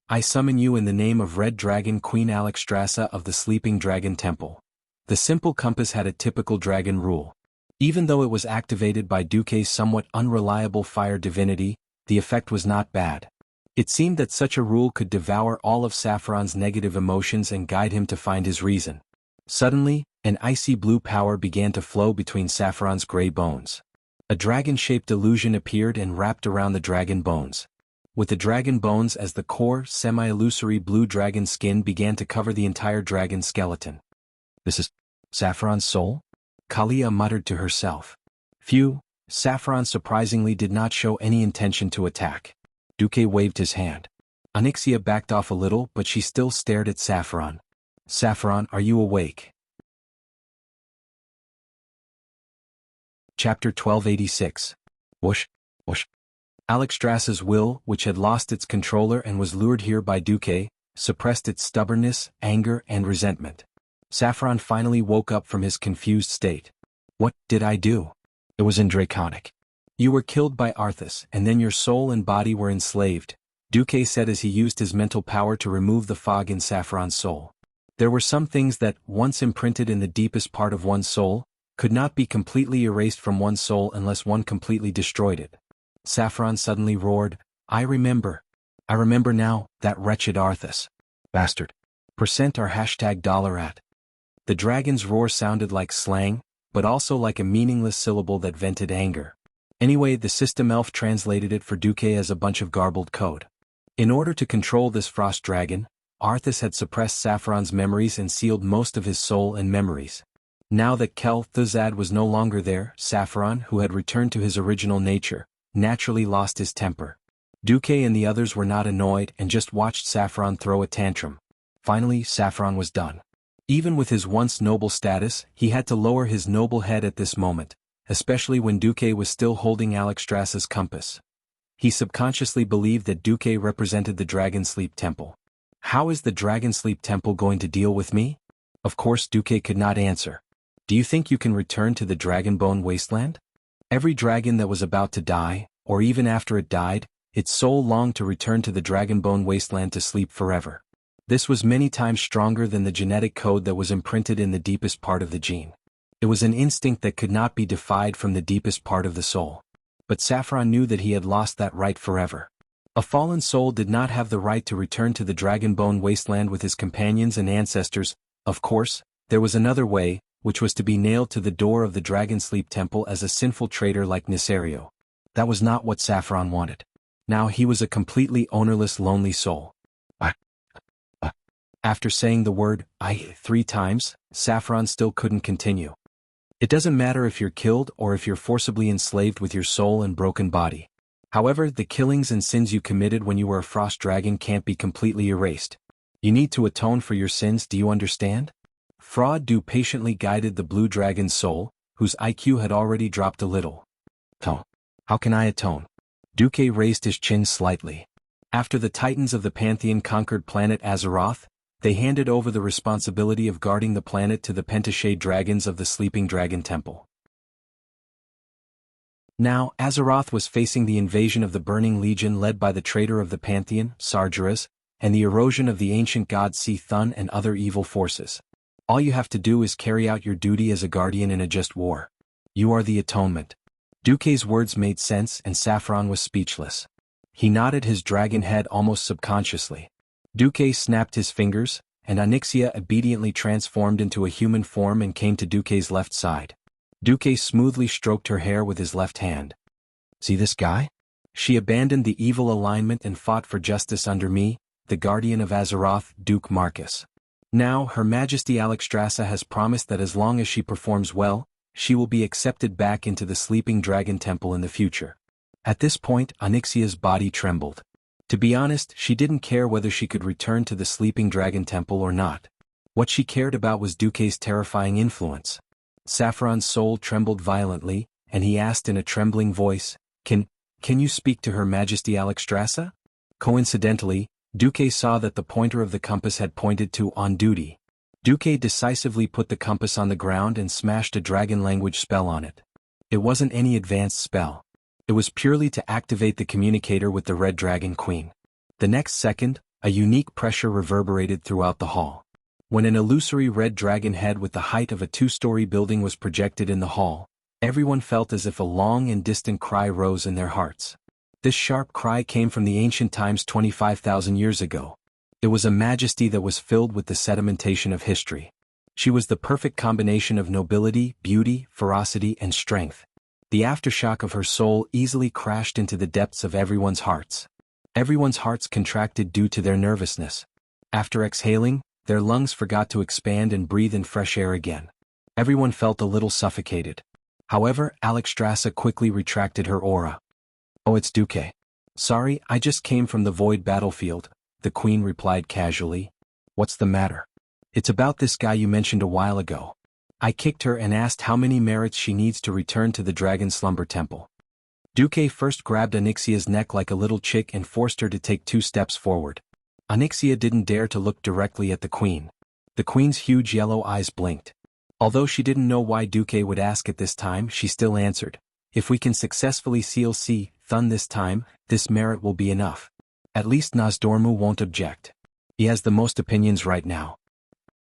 I summon you in the name of Red Dragon Queen Alexstrasza of the Sleeping Dragon Temple." The simple compass had a typical dragon rule. Even though it was activated by Duque's somewhat unreliable fire divinity, the effect was not bad. It seemed that such a rule could devour all of Saffron's negative emotions and guide him to find his reason. Suddenly, an icy blue power began to flow between Saffron's gray bones. A dragon-shaped illusion appeared and wrapped around the dragon bones. With the dragon bones as the core, semi-illusory blue dragon skin began to cover the entire dragon skeleton. "This is Saffron's soul?" Kalia muttered to herself. Phew, Saffron surprisingly did not show any intention to attack. Duque waved his hand. Onyxia backed off a little, but she still stared at Saffron. "Saffron, are you awake?" Chapter 1286. Whoosh, whoosh. Alexstrasza's will, which had lost its controller and was lured here by Duque, suppressed its stubbornness, anger, and resentment. Saffron finally woke up from his confused state. What did I do? It was draconic. You were killed by Arthas, and then your soul and body were enslaved, Duque said as he used his mental power to remove the fog in Saffron's soul. There were some things that, once imprinted in the deepest part of one's soul, could not be completely erased from one's soul unless one completely destroyed it. Saffron suddenly roared, I remember now, that wretched Arthas. Bastard. Percent or $at. The dragon's roar sounded like slang, but also like a meaningless syllable that vented anger. Anyway, the system elf translated it for Duque as a bunch of garbled code. In order to control this frost dragon, Arthas had suppressed Saffron's memories and sealed most of his soul and memories. Now that Kel-Thuzad was no longer there, Saffron, who had returned to his original nature, naturally lost his temper. Duque and the others were not annoyed and just watched Saffron throw a tantrum. Finally, Saffron was done. Even with his once noble status, he had to lower his noble head at this moment, especially when Duque was still holding Alexstrasza's compass. He subconsciously believed that Duque represented the Dragon Sleep Temple. How is the Dragon Sleep Temple going to deal with me? Of course, Duque could not answer. Do you think you can return to the Dragonbone Wasteland? Every dragon that was about to die, or even after it died, its soul longed to return to the Dragonbone Wasteland to sleep forever. This was many times stronger than the genetic code that was imprinted in the deepest part of the gene. It was an instinct that could not be defied from the deepest part of the soul. But Saffron knew that he had lost that right forever. A fallen soul did not have the right to return to the Dragonbone Wasteland with his companions and ancestors. Of course, there was another way, which was to be nailed to the door of the Dragon Sleep Temple as a sinful traitor like Nisario. That was not what Saffron wanted. Now he was a completely ownerless, lonely soul. After saying the word, I, 3 times, Saffron still couldn't continue. It doesn't matter if you're killed or if you're forcibly enslaved with your soul and broken body. However, the killings and sins you committed when you were a frost dragon can't be completely erased. You need to atone for your sins, do you understand? Fraud-Do patiently guided the blue dragon's soul, whose IQ had already dropped a little. How can I atone? Duque raised his chin slightly. After the Titans of the Pantheon conquered planet Azeroth, they handed over the responsibility of guarding the planet to the Pentashade dragons of the Sleeping Dragon Temple. Now, Azeroth was facing the invasion of the Burning Legion led by the traitor of the Pantheon, Sargeras, and the erosion of the ancient god Thun and other evil forces. All you have to do is carry out your duty as a guardian in a just war. You are the atonement. Duque's words made sense and Saffron was speechless. He nodded his dragon head almost subconsciously. Duque snapped his fingers, and Onyxia obediently transformed into a human form and came to Duque's left side. Duque smoothly stroked her hair with his left hand. See this guy? She abandoned the evil alignment and fought for justice under me, the guardian of Azeroth, Duke Marcus. Now, Her Majesty Alexstrasza has promised that as long as she performs well, she will be accepted back into the Sleeping Dragon Temple in the future. At this point, Onyxia's body trembled. To be honest, she didn't care whether she could return to the Sleeping Dragon Temple or not. What she cared about was Duque's terrifying influence. Saffron's soul trembled violently, and he asked in a trembling voice, Can you speak to Her Majesty Alexstrasza? Coincidentally, Duque saw that the pointer of the compass had pointed to on duty. Duque decisively put the compass on the ground and smashed a dragon language spell on it. It wasn't any advanced spell. It was purely to activate the communicator with the Red Dragon Queen. The next second, a unique pressure reverberated throughout the hall. When an illusory red dragon head with the height of a 2-story building was projected in the hall, everyone felt as if a long and distant cry rose in their hearts. This sharp cry came from the ancient times 25,000 years ago. It was a majesty that was filled with the sedimentation of history. She was the perfect combination of nobility, beauty, ferocity, and strength. The aftershock of her soul easily crashed into the depths of everyone's hearts. Everyone's hearts contracted due to their nervousness. After exhaling, their lungs forgot to expand and breathe in fresh air again. Everyone felt a little suffocated. However, Alexstrasza quickly retracted her aura. Oh, it's Duque. Sorry, I just came from the Void battlefield, the Queen replied casually. What's the matter? It's about this guy you mentioned a while ago. I kicked her and asked how many merits she needs to return to the Dragon Slumber Temple. Duque first grabbed Onyxia's neck like a little chick and forced her to take 2 steps forward. Onyxia didn't dare to look directly at the queen. The queen's huge yellow eyes blinked. Although she didn't know why Duque would ask at this time, she still answered, "If we can successfully seal Thun this time, this merit will be enough. At least Nozdormu won't object. He has the most opinions right now."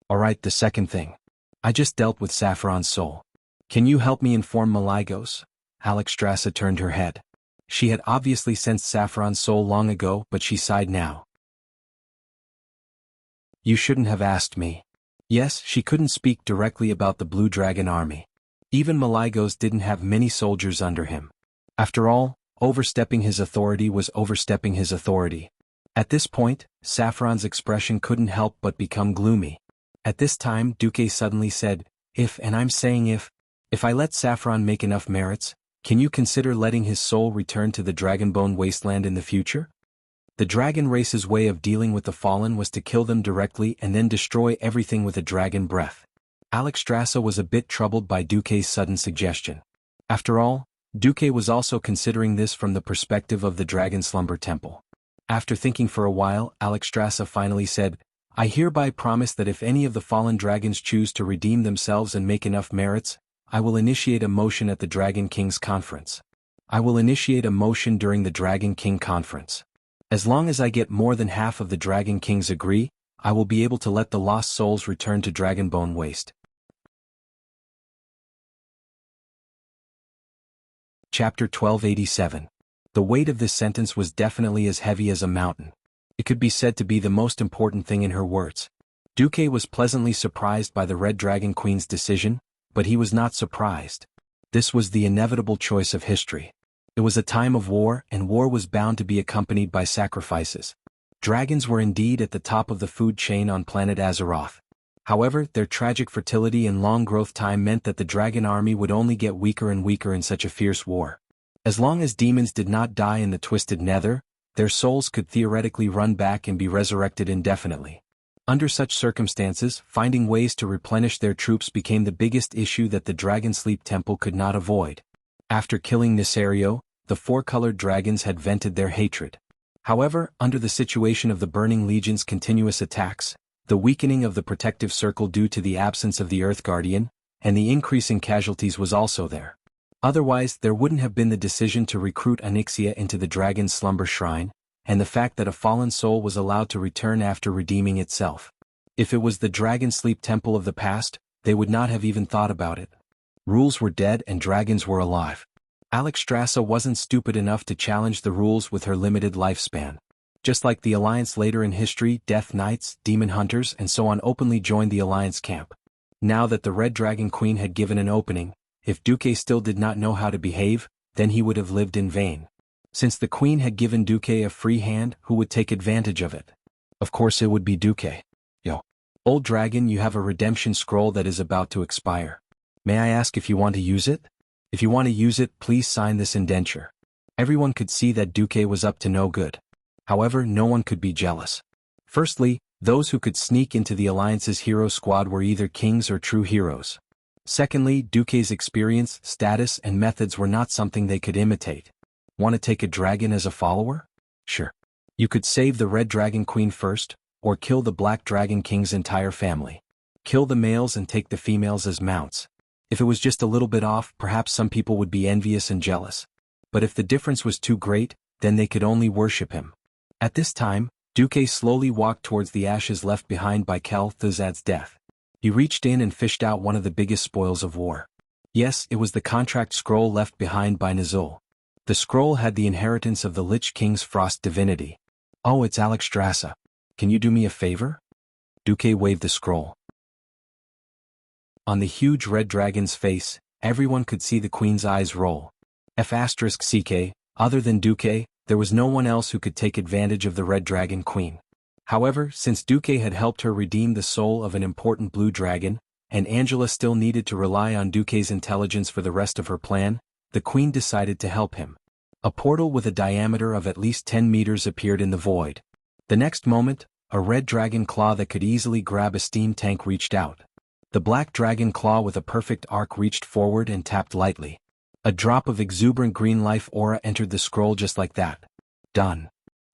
"Alright, the second thing. I just dealt with Saffron's soul. Can you help me inform Malygos?" Alexstrasza turned her head. She had obviously sensed Saffron's soul long ago, but she sighed now. "You shouldn't have asked me." Yes, she couldn't speak directly about the Blue Dragon army. Even Malygos didn't have many soldiers under him. After all, overstepping his authority was overstepping his authority. At this point, Saffron's expression couldn't help but become gloomy. At this time, Duque suddenly said, and I'm saying if I let Saffron make enough merits, can you consider letting his soul return to the Dragonbone Wasteland in the future? The dragon race's way of dealing with the fallen was to kill them directly and then destroy everything with a dragon breath. Alexstrasza was a bit troubled by Duque's sudden suggestion. After all, Duque was also considering this from the perspective of the Dragon Slumber Temple. After thinking for a while, Alexstrasza finally said, "I hereby promise that if any of the fallen dragons choose to redeem themselves and make enough merits, I will initiate a motion at the Dragon King's conference. I will initiate a motion during the Dragon King conference. As long as I get more than half of the Dragon Kings agree, I will be able to let the lost souls return to Dragonbone Waste." Chapter 1287. The weight of this sentence was definitely as heavy as a mountain. It could be said to be the most important thing in her words. Duque was pleasantly surprised by the Red Dragon Queen's decision, but he was not surprised. This was the inevitable choice of history. It was a time of war, and war was bound to be accompanied by sacrifices. Dragons were indeed at the top of the food chain on planet Azeroth. However, their tragic fertility and long growth time meant that the dragon army would only get weaker and weaker in such a fierce war. As long as demons did not die in the Twisted Nether, their souls could theoretically run back and be resurrected indefinitely. Under such circumstances, finding ways to replenish their troops became the biggest issue that the Dragonsleep Temple could not avoid. After killing Nisario, the 4-colored dragons had vented their hatred. However, under the situation of the Burning Legion's continuous attacks, the weakening of the protective circle due to the absence of the Earth Guardian, and the increasing casualties was also there. Otherwise, there wouldn't have been the decision to recruit Onyxia into the Dragon's Slumber Shrine, and the fact that a fallen soul was allowed to return after redeeming itself. If it was the Dragonsleep Temple of the past, they would not have even thought about it. Rules were dead and dragons were alive. Alexstrasza wasn't stupid enough to challenge the rules with her limited lifespan. Just like the Alliance later in history, Death Knights, Demon Hunters and so on openly joined the Alliance camp. Now that the Red Dragon Queen had given an opening, if Duque still did not know how to behave, then he would have lived in vain. Since the Queen had given Duque a free hand, who would take advantage of it? Of course it would be Duque. Yo. Old dragon, you have a redemption scroll that is about to expire. May I ask if you want to use it? If you want to use it, please sign this indenture. Everyone could see that Duque was up to no good. However, no one could be jealous. Firstly, those who could sneak into the Alliance's hero squad were either kings or true heroes. Secondly, Duque's experience, status, and methods were not something they could imitate. Want to take a dragon as a follower? Sure. You could save the Red Dragon Queen first, or kill the Black Dragon King's entire family. Kill the males and take the females as mounts. If it was just a little bit off, perhaps some people would be envious and jealous. But if the difference was too great, then they could only worship him. At this time, Duque slowly walked towards the ashes left behind by Kel'Thuzad's death. He reached in and fished out one of the biggest spoils of war. Yes, it was the contract scroll left behind by Nizul. The scroll had the inheritance of the Lich King's frost divinity. Oh, it's Alexstrasza. Can you do me a favor? Duque waved the scroll. On the huge red dragon's face, everyone could see the queen's eyes roll. F***CK, other than Duque, there was no one else who could take advantage of the Red Dragon Queen. However, since Duque had helped her redeem the soul of an important blue dragon, and Angela still needed to rely on Duque's intelligence for the rest of her plan, the queen decided to help him. A portal with a diameter of at least 10 meters appeared in the void. The next moment, a red dragon claw that could easily grab a steam tank reached out. The black dragon claw with a perfect arc reached forward and tapped lightly. A drop of exuberant green life aura entered the scroll just like that. Done.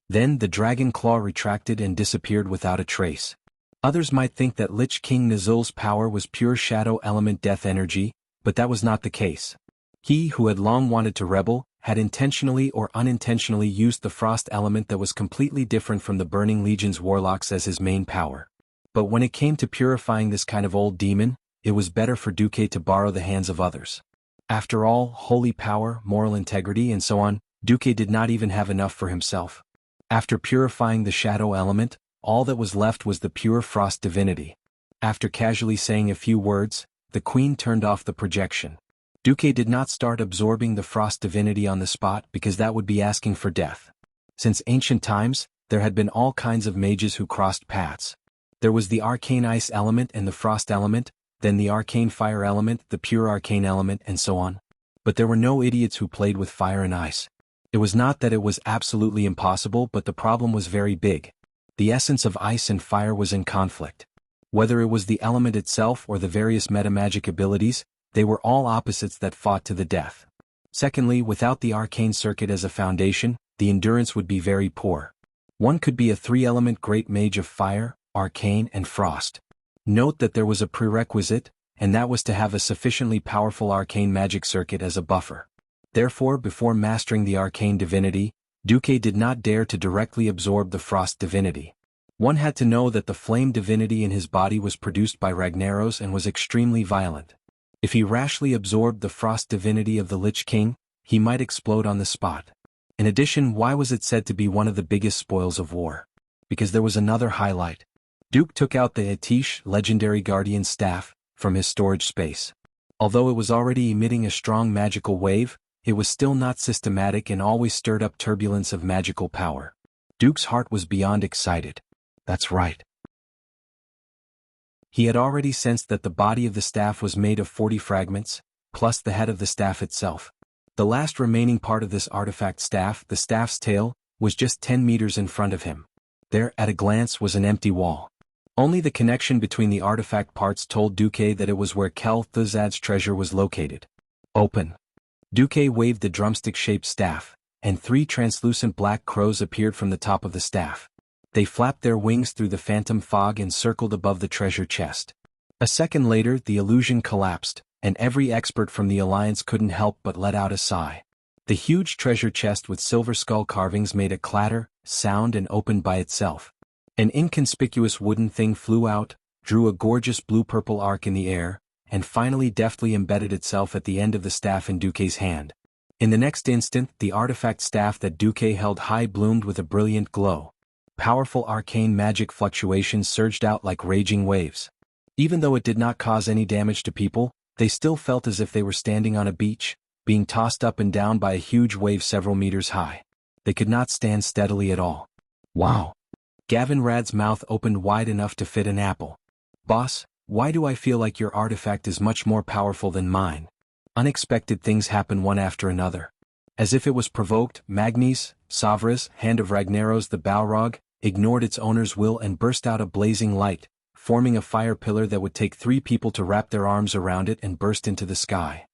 Then the dragon claw retracted and disappeared without a trace. Others might think that Lich King Nizul's power was pure shadow element death energy, but that was not the case. He who had long wanted to rebel, had intentionally or unintentionally used the frost element that was completely different from the Burning Legion's warlocks as his main power. But when it came to purifying this kind of old demon, it was better for Duque to borrow the hands of others. After all, holy power, moral integrity and so on, Duque did not even have enough for himself. After purifying the shadow element, all that was left was the pure frost divinity. After casually saying a few words, the queen turned off the projection. Duque did not start absorbing the frost divinity on the spot because that would be asking for death. Since ancient times, there had been all kinds of mages who crossed paths. There was the arcane ice element and the frost element, then the arcane fire element, the pure arcane element, and so on. But there were no idiots who played with fire and ice. It was not that it was absolutely impossible, but the problem was very big. The essence of ice and fire was in conflict. Whether it was the element itself or the various metamagic abilities, they were all opposites that fought to the death. Secondly, without the arcane circuit as a foundation, the endurance would be very poor. One could be a three-element great mage of fire, arcane and frost. Note that there was a prerequisite, and that was to have a sufficiently powerful arcane magic circuit as a buffer. Therefore, before mastering the arcane divinity, Duque did not dare to directly absorb the frost divinity. One had to know that the flame divinity in his body was produced by Ragnaros and was extremely violent. If he rashly absorbed the frost divinity of the Lich King, he might explode on the spot. In addition, why was it said to be one of the biggest spoils of war? Because there was another highlight. Duke took out the Atish, legendary guardian staff, from his storage space. Although it was already emitting a strong magical wave, it was still not systematic and always stirred up turbulence of magical power. Duke's heart was beyond excited. That's right. He had already sensed that the body of the staff was made of 40 fragments, plus the head of the staff itself. The last remaining part of this artifact staff, the staff's tail, was just 10 meters in front of him. There, at a glance, was an empty wall. Only the connection between the artifact parts told Duque that it was where Kel Thuzad's treasure was located. Open. Duque waved the drumstick-shaped staff, and 3 translucent black crows appeared from the top of the staff. They flapped their wings through the phantom fog and circled above the treasure chest. A second later, the illusion collapsed, and every expert from the Alliance couldn't help but let out a sigh. The huge treasure chest with silver skull carvings made a clatter, sound and opened by itself. An inconspicuous wooden thing flew out, drew a gorgeous blue-purple arc in the air, and finally deftly embedded itself at the end of the staff in Duque's hand. In the next instant, the artifact staff that Duque held high bloomed with a brilliant glow. Powerful arcane magic fluctuations surged out like raging waves. Even though it did not cause any damage to people, they still felt as if they were standing on a beach, being tossed up and down by a huge wave several meters high. They could not stand steadily at all. Wow! Gavin Rad's mouth opened wide enough to fit an apple. Boss, why do I feel like your artifact is much more powerful than mine? Unexpected things happen one after another. As if it was provoked, Magnes, Savra's, hand of Ragnaros the Balrog, ignored its owner's will and burst out a blazing light, forming a fire pillar that would take 3 people to wrap their arms around it and burst into the sky.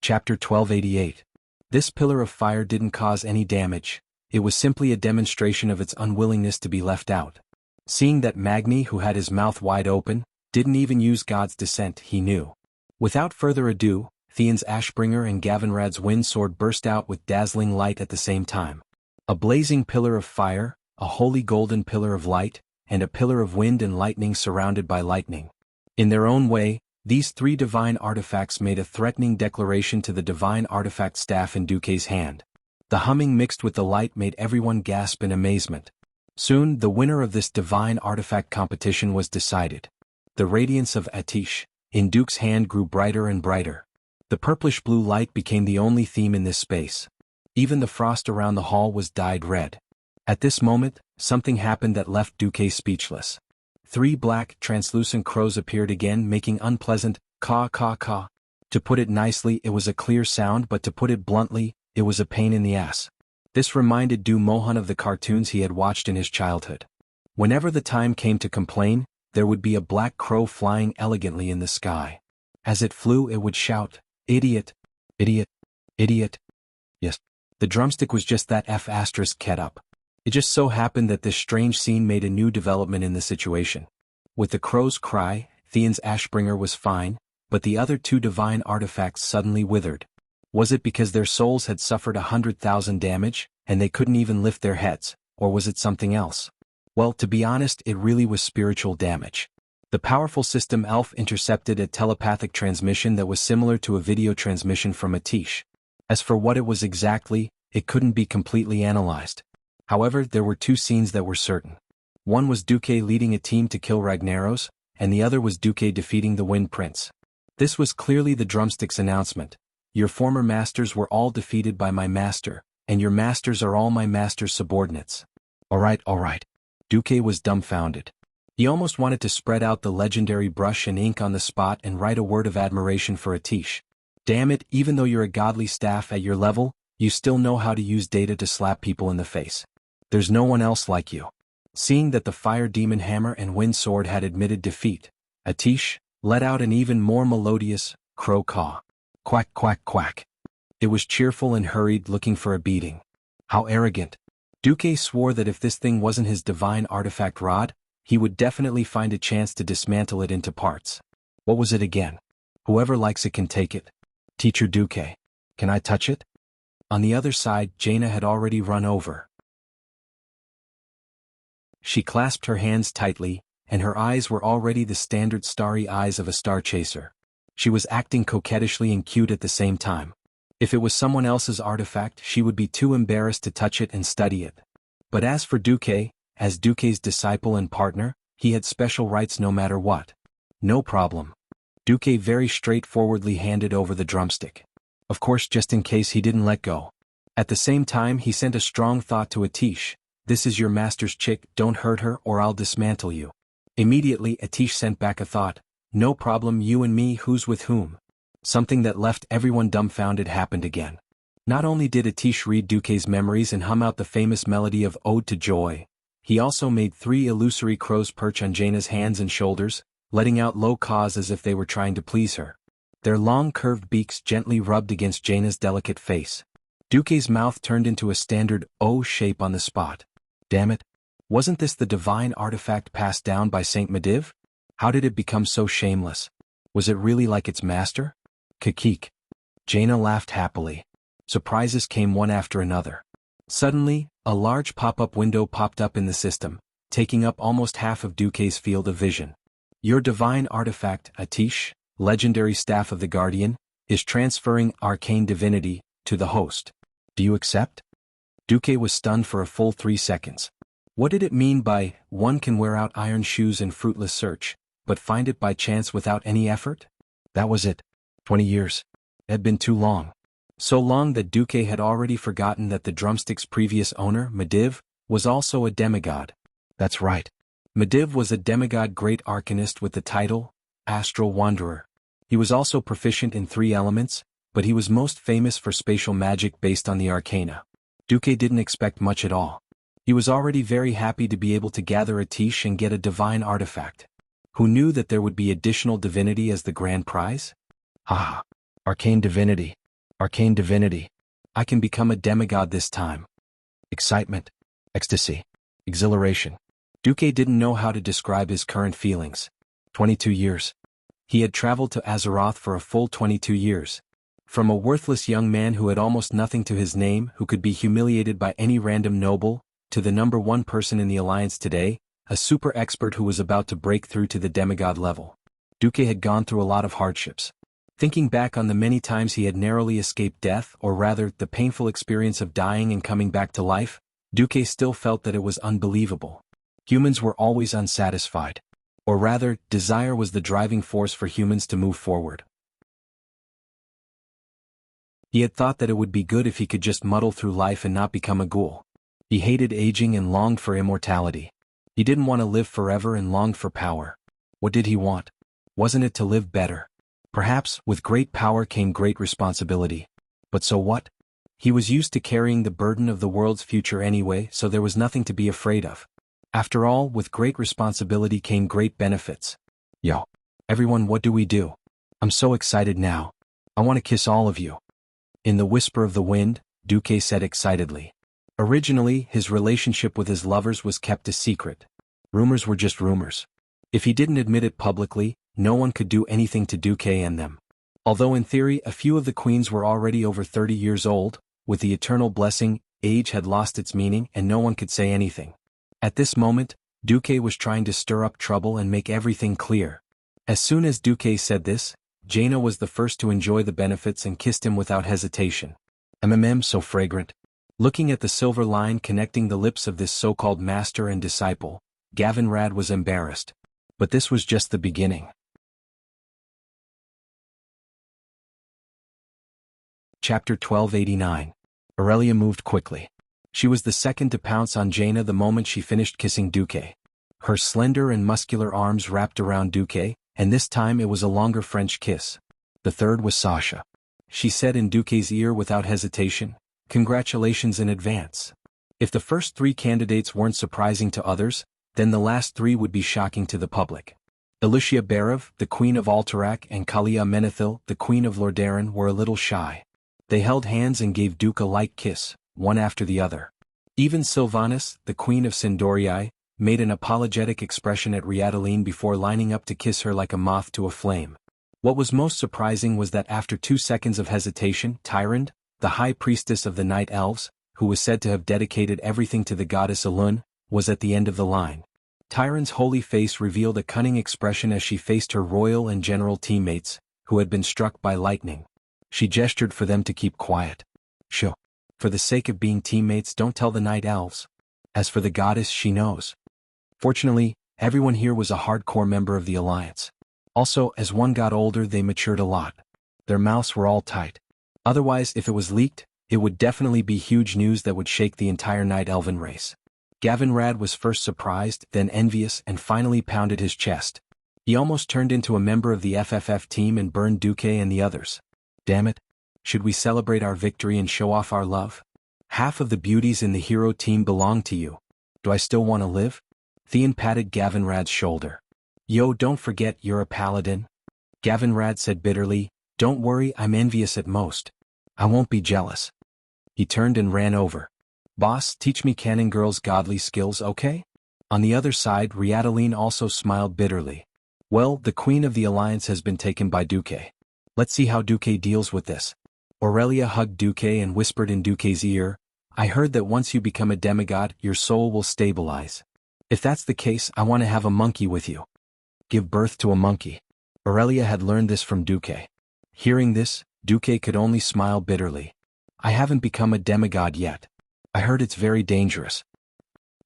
Chapter 1288. This pillar of fire didn't cause any damage, it was simply a demonstration of its unwillingness to be left out. Seeing that Magni, who had his mouth wide open, didn't even use God's descent, he knew. Without further ado, Theon's Ashbringer and Gavinrad's wind sword burst out with dazzling light at the same time. A blazing pillar of fire, a holy golden pillar of light, and a pillar of wind and lightning surrounded by lightning. In their own way, these 3 divine artifacts made a threatening declaration to the divine artifact staff in Duque's hand. The humming mixed with the light made everyone gasp in amazement. Soon, the winner of this divine artifact competition was decided. The radiance of Atish, in Duke's hand, grew brighter and brighter. The purplish-blue light became the only theme in this space. Even the frost around the hall was dyed red. At this moment, something happened that left Duque speechless. 3 black, translucent crows appeared again, making unpleasant caw-caw-caw. To put it nicely, it was a clear sound, but to put it bluntly, it was a pain in the ass. This reminded Du Mohan of the cartoons he had watched in his childhood. Whenever the time came to complain, there would be a black crow flying elegantly in the sky. As it flew, it would shout, "Idiot! Idiot! Idiot!" Yes, the drumstick was just that *ket up. It just so happened that this strange scene made a new development in the situation. With the crow's cry, Theon's Ashbringer was fine, but the other two divine artifacts suddenly withered. Was it because their souls had suffered 100,000 damage, and they couldn't even lift their heads, or was it something else? Well, to be honest, it really was spiritual damage. The powerful system ELF intercepted a telepathic transmission that was similar to a video transmission from Atish. As for what it was exactly, it couldn't be completely analyzed. However, there were two scenes that were certain. One was Duque leading a team to kill Ragnaros, and the other was Duque defeating the Wind Prince. This was clearly the drumstick's announcement. Your former masters were all defeated by my master, and your masters are all my master's subordinates. Alright. Duque was dumbfounded. He almost wanted to spread out the legendary brush and ink on the spot and write a word of admiration for Atish. Damn it, even though you're a godly staff at your level, you still know how to use data to slap people in the face. There's no one else like you. Seeing that the Fire Demon Hammer and Wind Sword had admitted defeat, Atish let out an even more melodious crow caw. Quack, quack, quack. It was cheerful and hurried, looking for a beating. How arrogant. Duque swore that if this thing wasn't his divine artifact rod, he would definitely find a chance to dismantle it into parts. What was it again? Whoever likes it can take it. Teacher Duque. Can I touch it? On the other side, Jaina had already run over. She clasped her hands tightly, and her eyes were already the standard starry eyes of a star chaser. She was acting coquettishly and cute at the same time. If it was someone else's artifact, she would be too embarrassed to touch it and study it. But as for Duque, as Duque's disciple and partner, he had special rights no matter what. No problem. Duque very straightforwardly handed over the drumstick. Of course, just in case he didn't let go. At the same time, he sent a strong thought to Atish. This is your master's chick, don't hurt her or I'll dismantle you. Immediately, Atish sent back a thought. No problem, you and me, who's with whom? Something that left everyone dumbfounded happened again. Not only did Atish read Duque's memories and hum out the famous melody of Ode to Joy, he also made 3 illusory crows perch on Jaina's hands and shoulders, letting out low caws as if they were trying to please her. Their long curved beaks gently rubbed against Jaina's delicate face. Duque's mouth turned into a standard O shape on the spot. Damn it. Wasn't this the divine artifact passed down by Saint Medivh? How did it become so shameless? Was it really like its master? Kikik. Jaina laughed happily. Surprises came one after another. Suddenly, a large pop-up window popped up in the system, taking up almost half of Duque's field of vision. Your divine artifact, Atish, legendary staff of the Guardian, is transferring arcane divinity to the host. Do you accept? Duque was stunned for a full 3 seconds. What did it mean by, one can wear out iron shoes in fruitless search, but find it by chance without any effort? That was it. 20 years. It had been too long. So long that Duque had already forgotten that the drumstick's previous owner, Medivh, was also a demigod. That's right. Medivh was a demigod great arcanist with the title, Astral Wanderer. He was also proficient in 3 elements, but he was most famous for spatial magic based on the arcana. Duque didn't expect much at all. He was already very happy to be able to gather Atish and get a divine artifact. Who knew that there would be additional divinity as the grand prize? Ah, arcane divinity. Arcane divinity. I can become a demigod this time. Excitement. Ecstasy. Exhilaration. Duque didn't know how to describe his current feelings. 22 years. He had traveled to Azeroth for a full 22 years. From a worthless young man who had almost nothing to his name, who could be humiliated by any random noble, to the number 1 person in the Alliance today, a super expert who was about to break through to the demigod level. Duque had gone through a lot of hardships. Thinking back on the many times he had narrowly escaped death, or rather, the painful experience of dying and coming back to life, Duque still felt that it was unbelievable. Humans were always unsatisfied. Or rather, desire was the driving force for humans to move forward. He had thought that it would be good if he could just muddle through life and not become a ghoul. He hated aging and longed for immortality. He didn't want to live forever and longed for power. What did he want? Wasn't it to live better? Perhaps, with great power came great responsibility. But so what? He was used to carrying the burden of the world's future anyway, so there was nothing to be afraid of. After all, with great responsibility came great benefits. Yo. Everyone, what do we do? I'm so excited now. I want to kiss all of you. In the whisper of the wind, Duque said excitedly. Originally, his relationship with his lovers was kept a secret. Rumors were just rumors. If he didn't admit it publicly, no one could do anything to Duque and them. Although in theory a few of the queens were already over 30 years old, with the eternal blessing, age had lost its meaning and no one could say anything. At this moment, Duque was trying to stir up trouble and make everything clear. As soon as Duque said this, Jaina was the first to enjoy the benefits and kissed him without hesitation. So fragrant. Looking at the silver line connecting the lips of this so-called master and disciple, Gavin Rad was embarrassed. But this was just the beginning. Chapter 1289. Aurelia moved quickly. She was the second to pounce on Jaina the moment she finished kissing Duque. Her slender and muscular arms wrapped around Duque, and this time it was a longer French kiss. The third was Sasha. She said in Duque's ear without hesitation, "Congratulations in advance." If the first three candidates weren't surprising to others, then the last three would be shocking to the public. Alicia Berev, the Queen of Alterac, and Kalia Menethil, the Queen of Lordaeron, were a little shy. They held hands and gave Duke a light kiss, one after the other. Even Sylvanas, the Queen of Sindorii, made an apologetic expression at Riadaline before lining up to kiss her like a moth to a flame. What was most surprising was that after 2 seconds of hesitation, Tyrande, the high priestess of the Night Elves, who was said to have dedicated everything to the goddess Elun, was at the end of the line. Tyrande's holy face revealed a cunning expression as she faced her royal and general teammates, who had been struck by lightning. She gestured for them to keep quiet. "Shh. For the sake of being teammates, don't tell the Night Elves. As for the goddess, she knows." Fortunately, everyone here was a hardcore member of the Alliance. Also, as one got older, they matured a lot. Their mouths were all tight. Otherwise, if it was leaked, it would definitely be huge news that would shake the entire Night Elven race. Gavin Rad was first surprised, then envious, and finally pounded his chest. He almost turned into a member of the FFF team and burned Duque and the others. Damn it. Should we celebrate our victory and show off our love? Half of the beauties in the hero team belong to you. Do I still want to live? Theon patted Gavin Rad's shoulder. Yo, don't forget you're a paladin. Gavin Rad said bitterly, "Don't worry, I'm envious at most. I won't be jealous." He turned and ran over. "Boss, teach me cannon girl's godly skills, okay?" On the other side, Riadaline also smiled bitterly. "Well, the Queen of the Alliance has been taken by Duque. Let's see how Duque deals with this." Aurelia hugged Duque and whispered in Duque's ear, "I heard that once you become a demigod, your soul will stabilize. If that's the case, I want to have a monkey with you." Give birth to a monkey. Aurelia had learned this from Duque. Hearing this, Duque could only smile bitterly. "I haven't become a demigod yet. I heard it's very dangerous."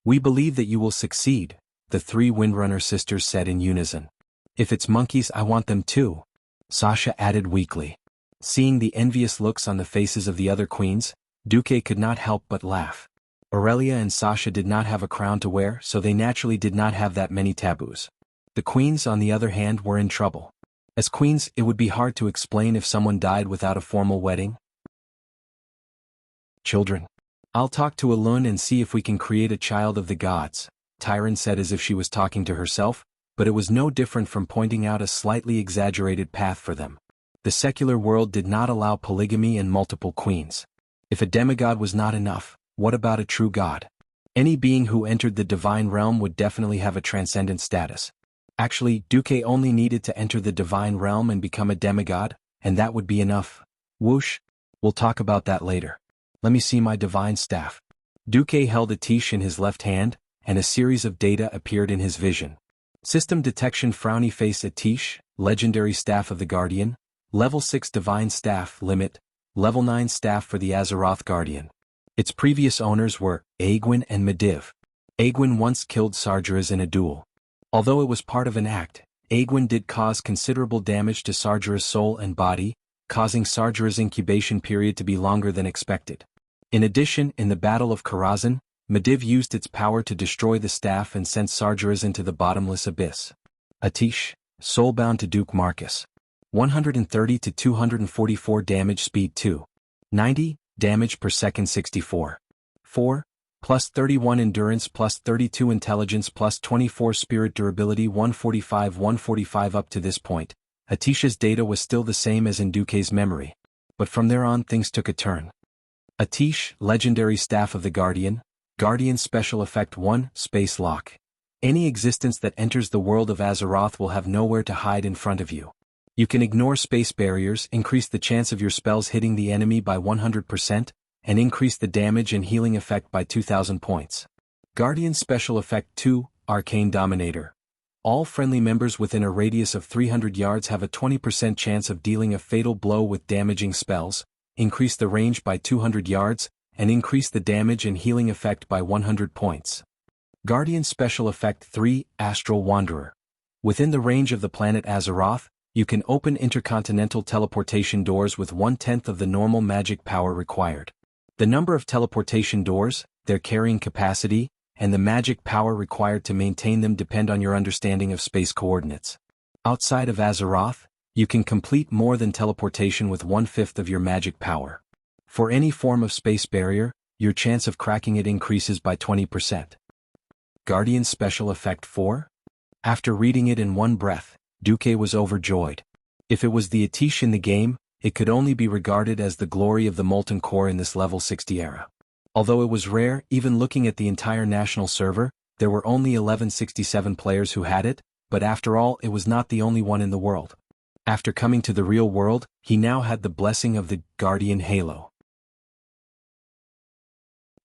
"We believe that you will succeed," the 3 Windrunner sisters said in unison. "If it's monkeys, I want them too," Sasha added weakly. Seeing the envious looks on the faces of the other queens, Duque could not help but laugh. Aurelia and Sasha did not have a crown to wear, so they naturally did not have that many taboos. The queens, on the other hand, were in trouble. As queens, it would be hard to explain if someone died without a formal wedding. "Children. I'll talk to Elun and see if we can create a child of the gods," Tyrande said as if she was talking to herself, but it was no different from pointing out a slightly exaggerated path for them. The secular world did not allow polygamy and multiple queens. If a demigod was not enough, what about a true god? Any being who entered the divine realm would definitely have a transcendent status. Actually, Duque only needed to enter the divine realm and become a demigod, and that would be enough. Whoosh. We'll talk about that later. Let me see my divine staff. Duque held a tish in his left hand, and a series of data appeared in his vision. System detection frowny face a tish, legendary staff of the Guardian, level 6 divine staff limit, level 9 staff for the Azeroth Guardian. Its previous owners were Aegwynn and Medivh. Aegwynn once killed Sargeras in a duel. Although it was part of an act, Aegwynn did cause considerable damage to Sargeras' soul and body, causing Sargeras' incubation period to be longer than expected. In addition, in the Battle of Karazhan, Medivh used its power to destroy the staff and sent Sargeras into the bottomless abyss. Atish, soulbound to Duke Marcus. 130 to 244 damage speed 2. 90, damage per second 64. 4, plus 31 endurance, plus 32 intelligence, plus 24 spirit durability, 145 up to this point. Atisha's data was still the same as in Duque's memory. But from there on things took a turn. Atish, Legendary Staff of the Guardian, Guardian Special Effect 1, Space Lock. Any existence that enters the world of Azeroth will have nowhere to hide in front of you. You can ignore space barriers, increase the chance of your spells hitting the enemy by 100%, and increase the damage and healing effect by 2000 points. Guardian Special Effect 2, Arcane Dominator. All friendly members within a radius of 300 yards have a 20% chance of dealing a fatal blow with damaging spells, increase the range by 200 yards, and increase the damage and healing effect by 100 points. Guardian Special Effect 3, Astral Wanderer. Within the range of the planet Azeroth, you can open intercontinental teleportation doors with 1/10 of the normal magic power required. The number of teleportation doors, their carrying capacity, and the magic power required to maintain them depend on your understanding of space coordinates. Outside of Azeroth, you can complete more than teleportation with 1/5 of your magic power. For any form of space barrier, your chance of cracking it increases by 20%. Guardian Special Effect 4? After reading it in one breath, Duque was overjoyed. If it was the Atish in the game, it could only be regarded as the glory of the Molten Core in this level 60 era. Although it was rare, even looking at the entire national server, there were only 1167 players who had it, but after all it was not the only one in the world. After coming to the real world, he now had the blessing of the Guardian Halo.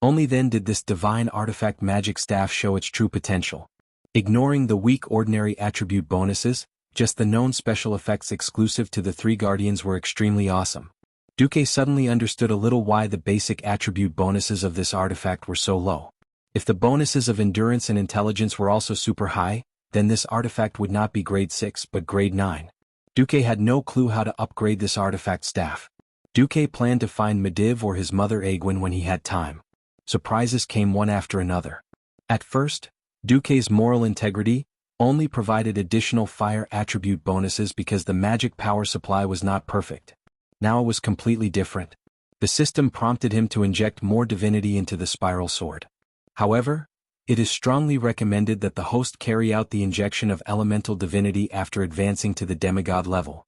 Only then did this divine artifact magic staff show its true potential. Ignoring the weak ordinary attribute bonuses, just the known special effects exclusive to the three Guardians were extremely awesome. Duque suddenly understood a little why the basic attribute bonuses of this artifact were so low. If the bonuses of endurance and intelligence were also super high, then this artifact would not be grade 6 but grade 9. Duque had no clue how to upgrade this artifact staff. Duque planned to find Medivh or his mother Aegwynn when he had time. Surprises came one after another. At first, Duque's moral integrity only provided additional fire attribute bonuses because the magic power supply was not perfect. Now it was completely different. The system prompted him to inject more divinity into the spiral sword. However, it is strongly recommended that the host carry out the injection of elemental divinity after advancing to the demigod level.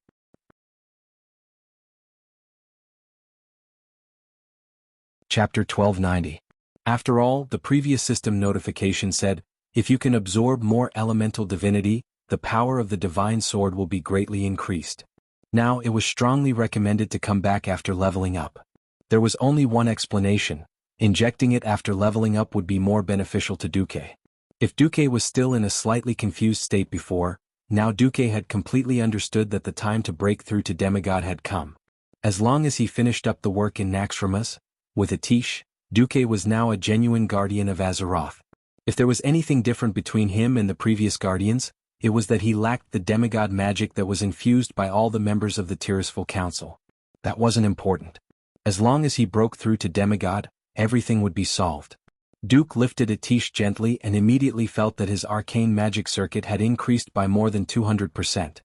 Chapter 1290. After all, the previous system notification said, if you can absorb more elemental divinity, the power of the divine sword will be greatly increased. Now it was strongly recommended to come back after leveling up. There was only one explanation: injecting it after leveling up would be more beneficial to Duque. If Duque was still in a slightly confused state before, now Duque had completely understood that the time to break through to demigod had come. As long as he finished up the work in Naxxramas, with Atish, Duque was now a genuine guardian of Azeroth. If there was anything different between him and the previous guardians, it was that he lacked the demigod magic that was infused by all the members of the Tirisfal Council. That wasn't important. As long as he broke through to demigod, everything would be solved. Duke lifted Atish gently and immediately felt that his arcane magic circuit had increased by more than 200%.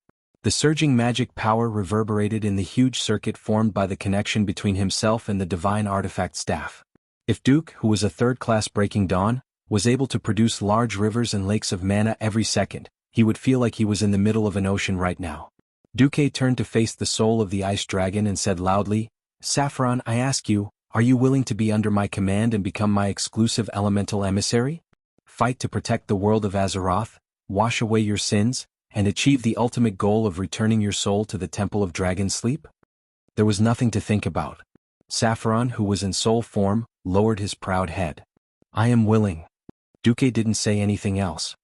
The surging magic power reverberated in the huge circuit formed by the connection between himself and the divine artifact staff. If Duke, who was a third-class Breaking Dawn, was able to produce large rivers and lakes of mana every second, he would feel like he was in the middle of an ocean right now. Duque turned to face the soul of the ice dragon and said loudly, "Saffron, I ask you, are you willing to be under my command and become my exclusive elemental emissary? Fight to protect the world of Azeroth, wash away your sins, and achieve the ultimate goal of returning your soul to the Temple of Dragon Sleep?" There was nothing to think about. Saffron, who was in soul form, lowered his proud head. "I am willing." Duque didn't say anything else.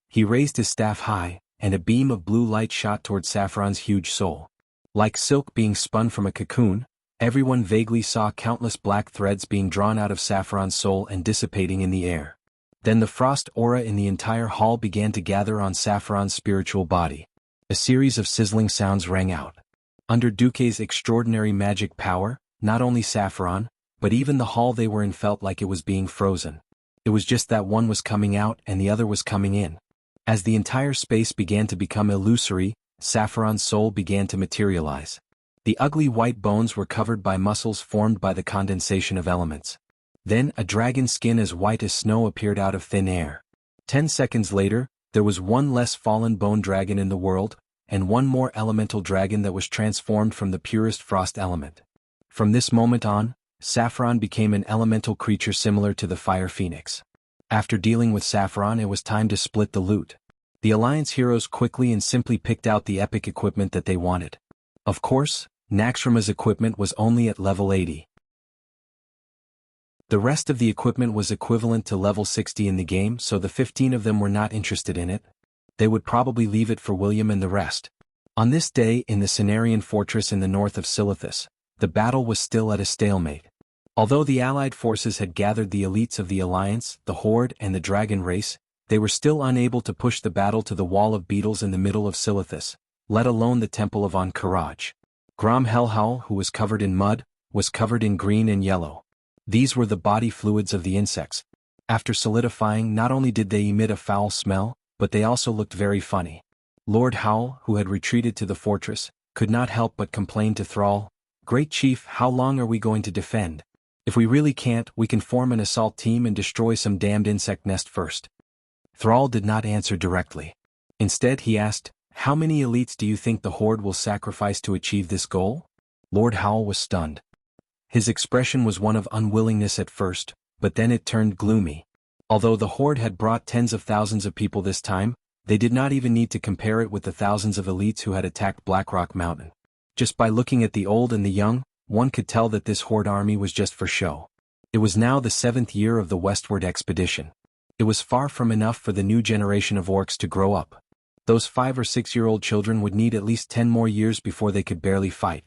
He raised his staff high, and a beam of blue light shot toward Saffron's huge soul. Like silk being spun from a cocoon, everyone vaguely saw countless black threads being drawn out of Saffron's soul and dissipating in the air. Then the frost aura in the entire hall began to gather on Saffron's spiritual body. A series of sizzling sounds rang out. Under Duque's extraordinary magic power, not only Saffron, but even the hall they were in felt like it was being frozen. It was just that one was coming out and the other was coming in. As the entire space began to become illusory, Saffron's soul began to materialize. The ugly white bones were covered by muscles formed by the condensation of elements. Then a dragon skin as white as snow appeared out of thin air. 10 seconds later, there was one less fallen bone dragon in the world, and one more elemental dragon that was transformed from the purest frost element. From this moment on, Saffron became an elemental creature similar to the fire phoenix. After dealing with Saffron, it was time to split the loot. The Alliance heroes quickly and simply picked out the epic equipment that they wanted. Of course, Naxxrama's equipment was only at level 80. The rest of the equipment was equivalent to level 60 in the game, so the 15 of them were not interested in it. They would probably leave it for William and the rest. On this day in the Cenarian fortress in the north of Silithus, the battle was still at a stalemate. Although the Allied forces had gathered the elites of the Alliance, the Horde and the Dragon race, they were still unable to push the battle to the wall of beetles in the middle of Silithus, let alone the Temple of Ahn'Qiraj. Grom Hellhowl, who was covered in mud, was covered in green and yellow. These were the body fluids of the insects. After solidifying, not only did they emit a foul smell, but they also looked very funny. Lord Howl, who had retreated to the fortress, could not help but complain to Thrall, "Great Chief, how long are we going to defend? If we really can't, we can form an assault team and destroy some damned insect nest first." Thrall did not answer directly. Instead he asked, "How many elites do you think the Horde will sacrifice to achieve this goal?" Lord Howl was stunned. His expression was one of unwillingness at first, but then it turned gloomy. Although the Horde had brought tens of thousands of people this time, they did not even need to compare it with the thousands of elites who had attacked Blackrock Mountain. Just by looking at the old and the young, one could tell that this Horde army was just for show. It was now the 7th year of the westward expedition. It was far from enough for the new generation of orcs to grow up. Those 5 or 6-year-old children would need at least 10 more years before they could barely fight.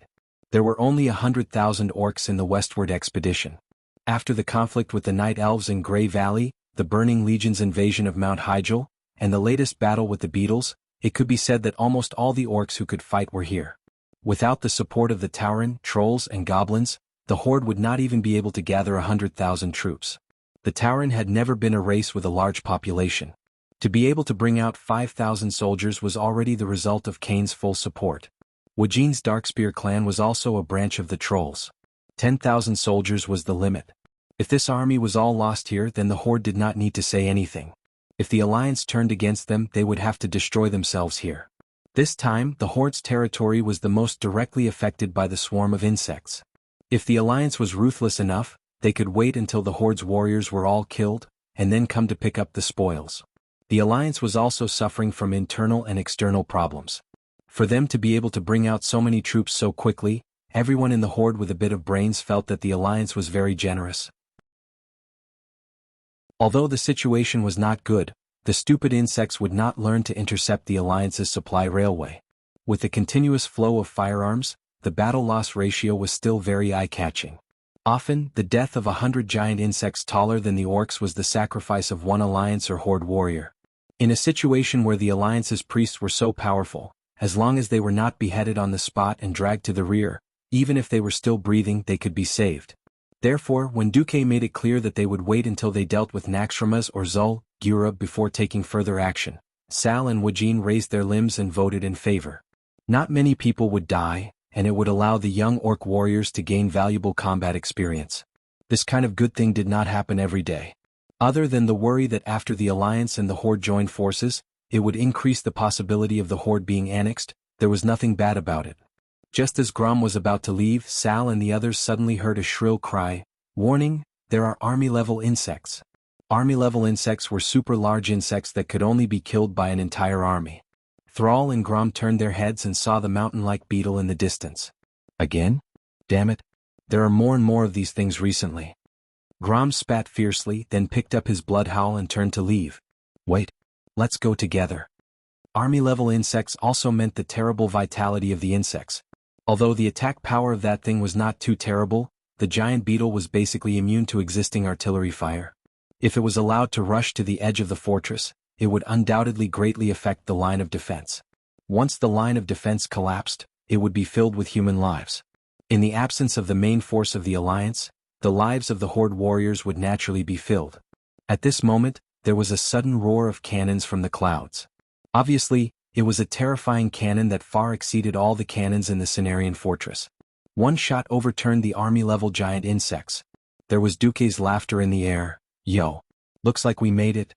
There were only 100,000 orcs in the westward expedition. After the conflict with the Night Elves in Grey Valley, the Burning Legion's invasion of Mount Hyjal, and the latest battle with the beetles, it could be said that almost all the orcs who could fight were here. Without the support of the Tauren, trolls and goblins, the Horde would not even be able to gather 100,000 troops. The Tauren had never been a race with a large population. To be able to bring out 5,000 soldiers was already the result of Kane's full support. Wajin's Darkspear clan was also a branch of the trolls. 10,000 soldiers was the limit. If this army was all lost here, then the Horde did not need to say anything. If the Alliance turned against them, they would have to destroy themselves here. This time, the Horde's territory was the most directly affected by the swarm of insects. If the Alliance was ruthless enough, they could wait until the Horde's warriors were all killed, and then come to pick up the spoils. The Alliance was also suffering from internal and external problems. For them to be able to bring out so many troops so quickly, everyone in the Horde with a bit of brains felt that the Alliance was very generous. Although the situation was not good, the stupid insects would not learn to intercept the Alliance's supply railway. With the continuous flow of firearms, the battle-loss ratio was still very eye-catching. Often, the death of 100 giant insects taller than the orcs was the sacrifice of one Alliance or Horde warrior. In a situation where the Alliance's priests were so powerful, as long as they were not beheaded on the spot and dragged to the rear, even if they were still breathing, they could be saved. Therefore, when Duque made it clear that they would wait until they dealt with Naxxramas or Zul Gura before taking further action, Sal and Wajin raised their limbs and voted in favor. Not many people would die, and it would allow the young orc warriors to gain valuable combat experience. This kind of good thing did not happen every day. Other than the worry that after the Alliance and the Horde joined forces, it would increase the possibility of the Horde being annexed, there was nothing bad about it. Just as Grom was about to leave, Sal and the others suddenly heard a shrill cry, "Warning, there are army-level insects." Army-level insects were super-large insects that could only be killed by an entire army. Thrall and Grom turned their heads and saw the mountain-like beetle in the distance. Again? Damn it. There are more and more of these things recently. Grom spat fiercely, then picked up his bloodhowl and turned to leave. Wait. Let's go together. Army-level insects also meant the terrible vitality of the insects. Although the attack power of that thing was not too terrible, the giant beetle was basically immune to existing artillery fire. If it was allowed to rush to the edge of the fortress, it would undoubtedly greatly affect the line of defense. Once the line of defense collapsed, it would be filled with human lives. In the absence of the main force of the Alliance, the lives of the Horde warriors would naturally be filled. At this moment, there was a sudden roar of cannons from the clouds. Obviously, it was a terrifying cannon that far exceeded all the cannons in the Cenarian fortress. One shot overturned the army-level giant insects. There was Duque's laughter in the air. Yo. Looks like we made it.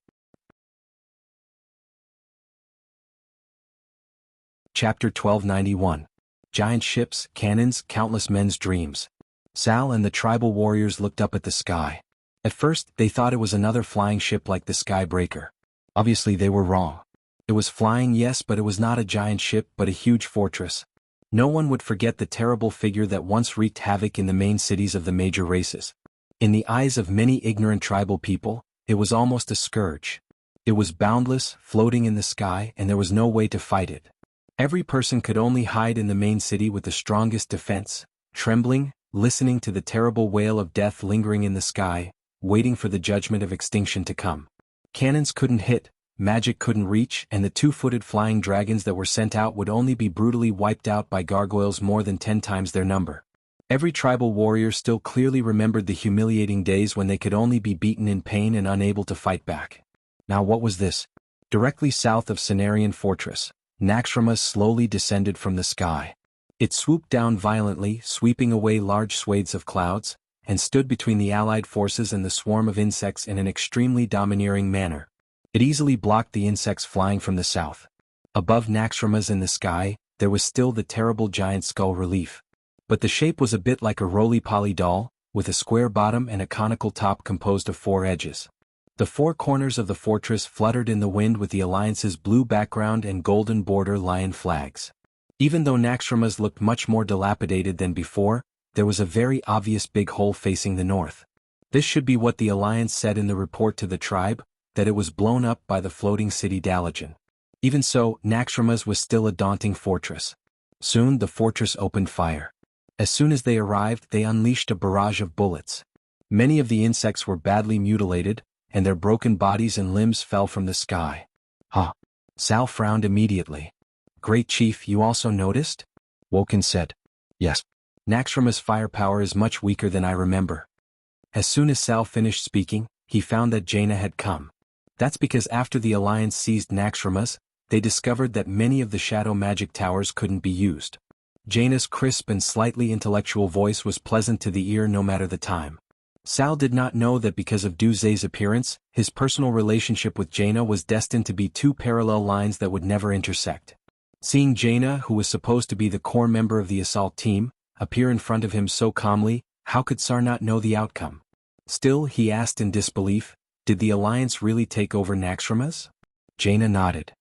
Chapter 1291. Giant ships, cannons, countless men's dreams. Sal and the tribal warriors looked up at the sky. At first, they thought it was another flying ship like the Skybreaker. Obviously they were wrong. It was flying, yes, but it was not a giant ship but a huge fortress. No one would forget the terrible figure that once wreaked havoc in the main cities of the major races. In the eyes of many ignorant tribal people, it was almost a scourge. It was boundless, floating in the sky, and there was no way to fight it. Every person could only hide in the main city with the strongest defense, trembling, listening to the terrible wail of death lingering in the sky, waiting for the judgment of extinction to come. Cannons couldn't hit, magic couldn't reach, and the two-footed flying dragons that were sent out would only be brutally wiped out by gargoyles more than 10 times their number. Every tribal warrior still clearly remembered the humiliating days when they could only be beaten in pain and unable to fight back. Now what was this? Directly south of Cenarian Fortress, Naxxramas slowly descended from the sky. It swooped down violently, sweeping away large swathes of clouds, and stood between the allied forces and the swarm of insects in an extremely domineering manner. It easily blocked the insects flying from the south. Above Naxxramas in the sky, there was still the terrible giant skull relief. But the shape was a bit like a roly-poly doll, with a square bottom and a conical top composed of 4 edges. The 4 corners of the fortress fluttered in the wind with the Alliance's blue background and golden border lion flags. Even though Naxxramas looked much more dilapidated than before, there was a very obvious big hole facing the north. This should be what the Alliance said in the report to the tribe, that it was blown up by the floating city Dalajan. Even so, Naxxramas was still a daunting fortress. Soon the fortress opened fire. As soon as they arrived, they unleashed a barrage of bullets. Many of the insects were badly mutilated, and their broken bodies and limbs fell from the sky. Huh. Sal frowned immediately. Great Chief, you also noticed? Woken said. Yes. Naxxramas' firepower is much weaker than I remember. As soon as Sal finished speaking, he found that Jaina had come. That's because after the Alliance seized Naxxramas, they discovered that many of the shadow magic towers couldn't be used. Jaina's crisp and slightly intellectual voice was pleasant to the ear no matter the time. Sal did not know that because of Duze's appearance, his personal relationship with Jaina was destined to be 2 parallel lines that would never intersect. Seeing Jaina, who was supposed to be the core member of the assault team, appear in front of him so calmly, how could Sar not know the outcome? Still, he asked in disbelief, did the Alliance really take over Naxxramas? Jaina nodded.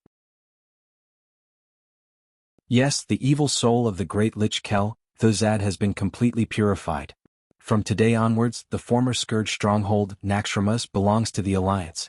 Yes, the evil soul of the great Lich Kel, Thuzad, has been completely purified. From today onwards, the former Scourge stronghold, Naxxramas, belongs to the Alliance.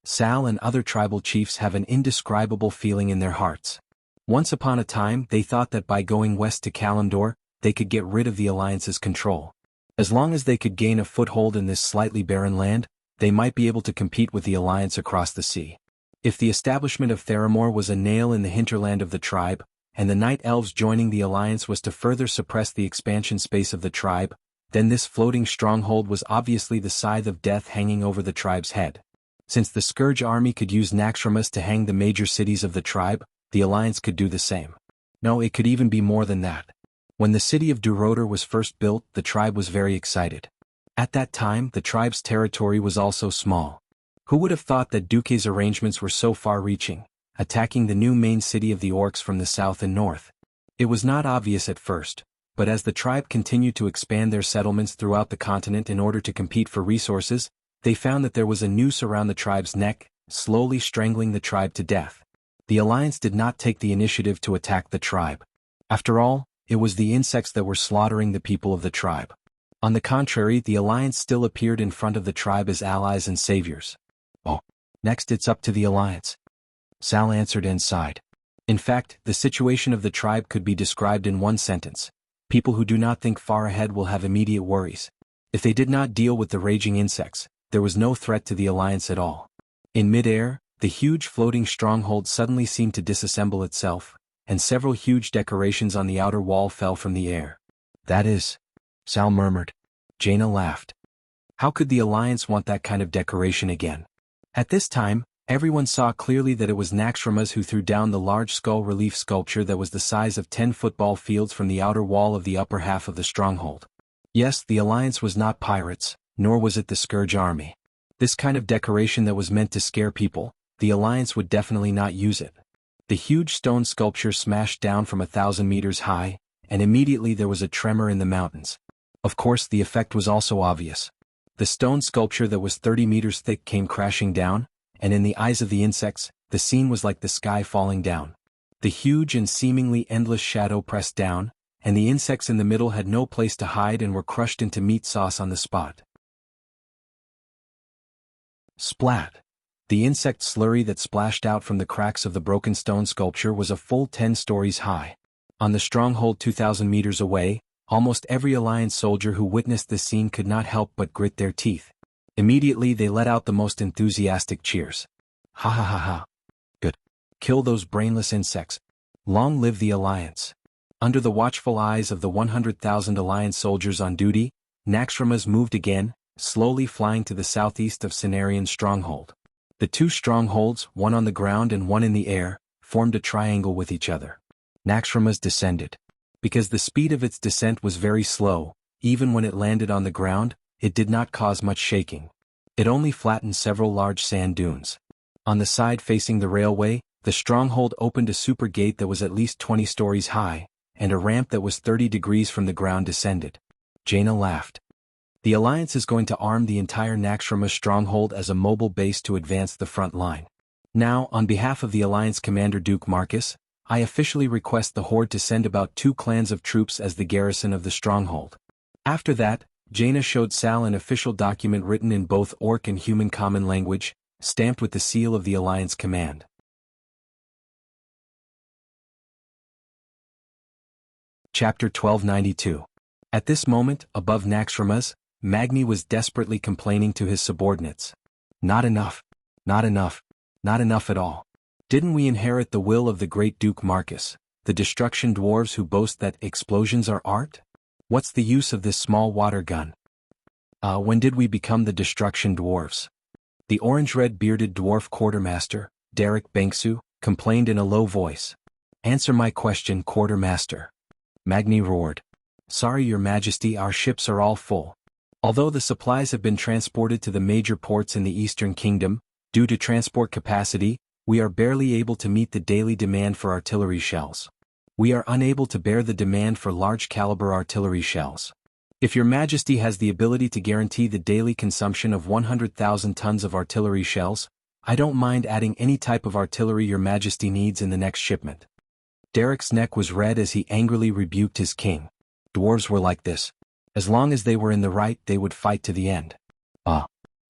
Sal and other tribal chiefs have an indescribable feeling in their hearts. Once upon a time, they thought that by going west to Kalimdor, they could get rid of the Alliance's control. As long as they could gain a foothold in this slightly barren land, they might be able to compete with the Alliance across the sea. If the establishment of Theramore was a nail in the hinterland of the tribe, and the Night Elves joining the Alliance was to further suppress the expansion space of the tribe, then this floating stronghold was obviously the scythe of death hanging over the tribe's head. Since the Scourge army could use Naxxramas to hang the major cities of the tribe, the Alliance could do the same. No, it could even be more than that. When the city of Duroder was first built, the tribe was very excited. At that time, the tribe's territory was also small. Who would have thought that Duque's arrangements were so far-reaching, attacking the new main city of the orcs from the south and north? It was not obvious at first, but as the tribe continued to expand their settlements throughout the continent in order to compete for resources, they found that there was a noose around the tribe's neck, slowly strangling the tribe to death. The Alliance did not take the initiative to attack the tribe. After all, it was the insects that were slaughtering the people of the tribe. On the contrary, the Alliance still appeared in front of the tribe as allies and saviors. Oh, next it's up to the Alliance. Sal answered and sighed. In fact, the situation of the tribe could be described in one sentence. People who do not think far ahead will have immediate worries. If they did not deal with the raging insects, there was no threat to the Alliance at all. In mid-air, the huge floating stronghold suddenly seemed to disassemble itself, and several huge decorations on the outer wall fell from the air. That is, Sal murmured. Jaina laughed. How could the Alliance want that kind of decoration again? At this time, everyone saw clearly that it was Naxxramas who threw down the large skull relief sculpture that was the size of 10 football fields from the outer wall of the upper half of the stronghold. Yes, the Alliance was not pirates, nor was it the Scourge army. This kind of decoration that was meant to scare people, the Alliance would definitely not use it. The huge stone sculpture smashed down from 1,000 meters high, and immediately there was a tremor in the mountains. Of course, the effect was also obvious. The stone sculpture that was 30 meters thick came crashing down, and in the eyes of the insects, the scene was like the sky falling down. The huge and seemingly endless shadow pressed down, and the insects in the middle had no place to hide and were crushed into meat sauce on the spot. Splat! The insect slurry that splashed out from the cracks of the broken stone sculpture was a full 10 stories high. On the stronghold 2,000 meters away, almost every Alliance soldier who witnessed this scene could not help but grit their teeth. Immediately they let out the most enthusiastic cheers. Ha ha ha ha. Good. Kill those brainless insects. Long live the Alliance. Under the watchful eyes of the 100,000 Alliance soldiers on duty, Naxxramas moved again, slowly flying to the southeast of Cenarian's stronghold. The two strongholds, one on the ground and one in the air, formed a triangle with each other. Naxxramas descended. Because the speed of its descent was very slow, even when it landed on the ground, it did not cause much shaking. It only flattened several large sand dunes. On the side facing the railway, the stronghold opened a super gate that was at least 20 stories high, and a ramp that was 30 degrees from the ground descended. Jaina laughed. The Alliance is going to arm the entire Naxxramas stronghold as a mobile base to advance the front line. Now, on behalf of the Alliance Commander Duke Marcus, I officially request the Horde to send about 2 clans of troops as the garrison of the stronghold. After that, Jaina showed Sal an official document written in both Orc and Human Common language, stamped with the seal of the Alliance Command. Chapter 1292. At this moment, above Naxxramas, Magni was desperately complaining to his subordinates. Not enough. Not enough. Not enough at all. Didn't we inherit the will of the great Duke Marcus, the destruction dwarves who boast that explosions are art? What's the use of this small water gun? When did we become the destruction dwarves? The orange-red bearded dwarf quartermaster, Derek Banksu, complained in a low voice. Answer my question, quartermaster. Magni roared. Sorry, your majesty, our ships are all full. Although the supplies have been transported to the major ports in the Eastern Kingdom, due to transport capacity, we are barely able to meet the daily demand for artillery shells. We are unable to bear the demand for large-caliber artillery shells. If your majesty has the ability to guarantee the daily consumption of 100,000 tons of artillery shells, I don't mind adding any type of artillery your majesty needs in the next shipment. Derek's neck was red as he angrily rebuked his king. Dwarves were like this. As long as they were in the right, they would fight to the end.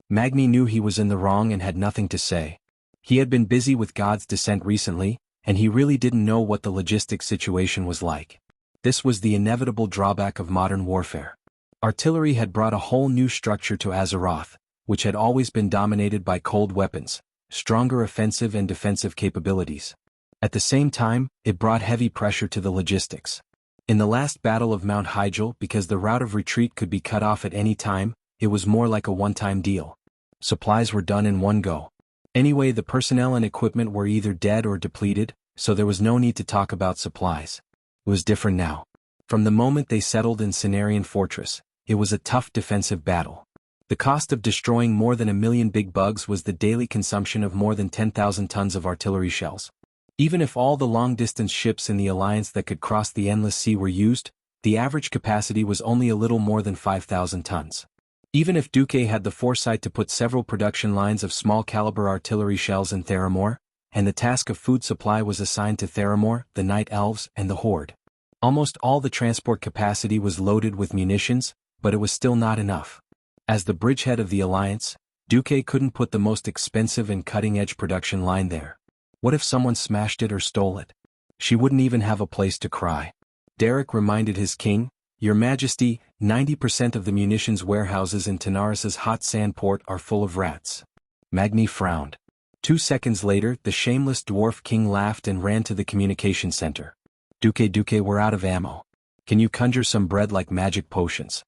Magni knew he was in the wrong and had nothing to say. He had been busy with God's Descent recently, and he really didn't know what the logistics situation was like. This was the inevitable drawback of modern warfare. Artillery had brought a whole new structure to Azeroth, which had always been dominated by cold weapons, stronger offensive and defensive capabilities. At the same time, it brought heavy pressure to the logistics. In the last battle of Mount Hyjal, because the route of retreat could be cut off at any time, it was more like a one-time deal. Supplies were done in one go. Anyway, the personnel and equipment were either dead or depleted, so there was no need to talk about supplies. It was different now. From the moment they settled in Cenarian Fortress, it was a tough defensive battle. The cost of destroying more than 1 million big bugs was the daily consumption of more than 10,000 tons of artillery shells. Even if all the long-distance ships in the Alliance that could cross the Endless Sea were used, the average capacity was only a little more than 5,000 tons. Even if Duque had the foresight to put several production lines of small-caliber artillery shells in Theramore, and the task of food supply was assigned to Theramore, the Night Elves, and the Horde. Almost all the transport capacity was loaded with munitions, but it was still not enough. As the bridgehead of the Alliance, Duque couldn't put the most expensive and cutting-edge production line there. What if someone smashed it or stole it? She wouldn't even have a place to cry. Derek reminded his king, Your Majesty, 90% of the munitions warehouses in Tanaris's hot sand port are full of rats. Magni frowned. 2 seconds later, the shameless dwarf king laughed and ran to the communication center. Duque, we're out of ammo. Can you conjure some bread like magic potions?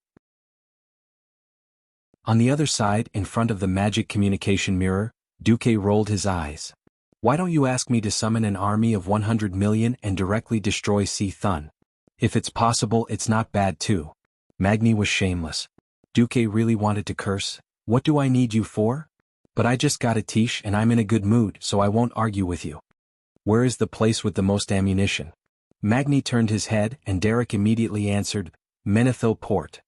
On the other side, in front of the magic communication mirror, Duque rolled his eyes. Why don't you ask me to summon an army of 100 million and directly destroy Thun? If it's possible, it's not bad too. Magni was shameless. Duque really wanted to curse. What do I need you for? But I just got a tiche and I'm in a good mood, so I won't argue with you. Where is the place with the most ammunition? Magni turned his head and Derek immediately answered, Menethil Port.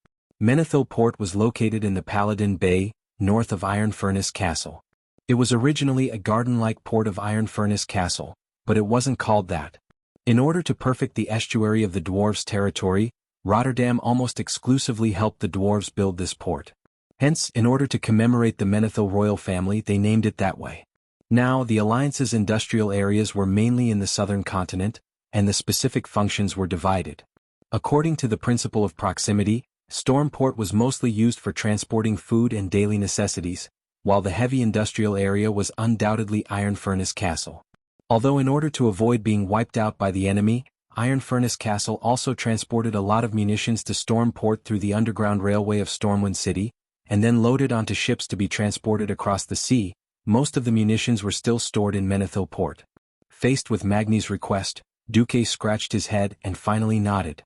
Menethil Port was located in the Paladin Bay, north of Iron Furnace Castle. It was originally a garden-like port of Iron Furnace Castle, but it wasn't called that. In order to perfect the estuary of the dwarves' territory, Rotterdam almost exclusively helped the dwarves build this port. Hence, in order to commemorate the Menethil royal family, they named it that way. Now, the Alliance's industrial areas were mainly in the southern continent, and the specific functions were divided. According to the principle of proximity, Stormport was mostly used for transporting food and daily necessities, while the heavy industrial area was undoubtedly Iron Furnace Castle. Although in order to avoid being wiped out by the enemy, Iron Furnace Castle also transported a lot of munitions to Stormport through the underground railway of Stormwind City, and then loaded onto ships to be transported across the sea. Most of the munitions were still stored in Menethil Port. Faced with Magni's request, Duque scratched his head and finally nodded.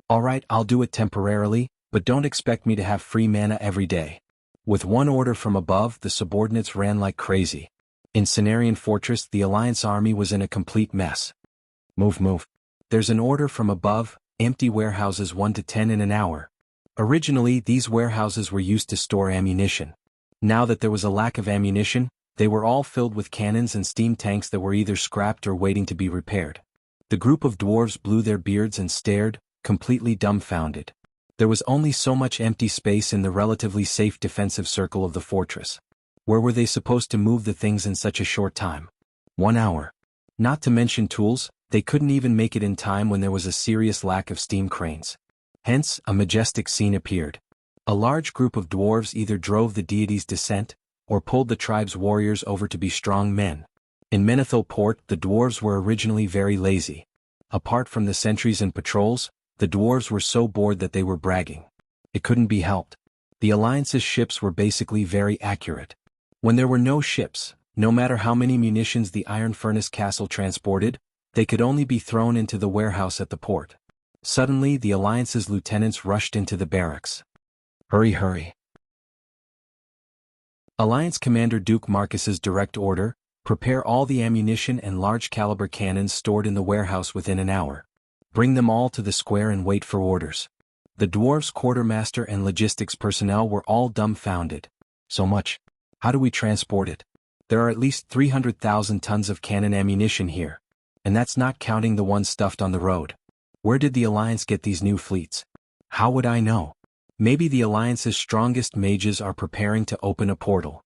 Alright, I'll do it temporarily, but don't expect me to have free mana every day. With one order from above, the subordinates ran like crazy. In Cenarian Fortress, the Alliance army was in a complete mess. Move. There's an order from above, empty warehouses 1 to 10 in an hour. Originally, these warehouses were used to store ammunition. Now that there was a lack of ammunition, they were all filled with cannons and steam tanks that were either scrapped or waiting to be repaired. The group of dwarves blew their beards and stared, completely dumbfounded. There was only so much empty space in the relatively safe defensive circle of the fortress. Where were they supposed to move the things in such a short time? 1 hour. Not to mention tools, they couldn't even make it in time when there was a serious lack of steam cranes. Hence, a majestic scene appeared. A large group of dwarves either drove the deity's descent, or pulled the tribe's warriors over to be strong men. In Menethil Port, the dwarves were originally very lazy. Apart from the sentries and patrols, the dwarves were so bored that they were bragging. It couldn't be helped. The Alliance's ships were basically very accurate. When there were no ships, no matter how many munitions the Iron Furnace Castle transported, they could only be thrown into the warehouse at the port. Suddenly, the Alliance's lieutenants rushed into the barracks. Hurry. Alliance Commander Duke Marcus's direct order, prepare all the ammunition and large-caliber cannons stored in the warehouse within an hour. Bring them all to the square and wait for orders. The dwarves' quartermaster and logistics personnel were all dumbfounded. So much. How do we transport it? There are at least 300,000 tons of cannon ammunition here. And that's not counting the ones stuffed on the road. Where did the Alliance get these new fleets? How would I know? Maybe the Alliance's strongest mages are preparing to open a portal.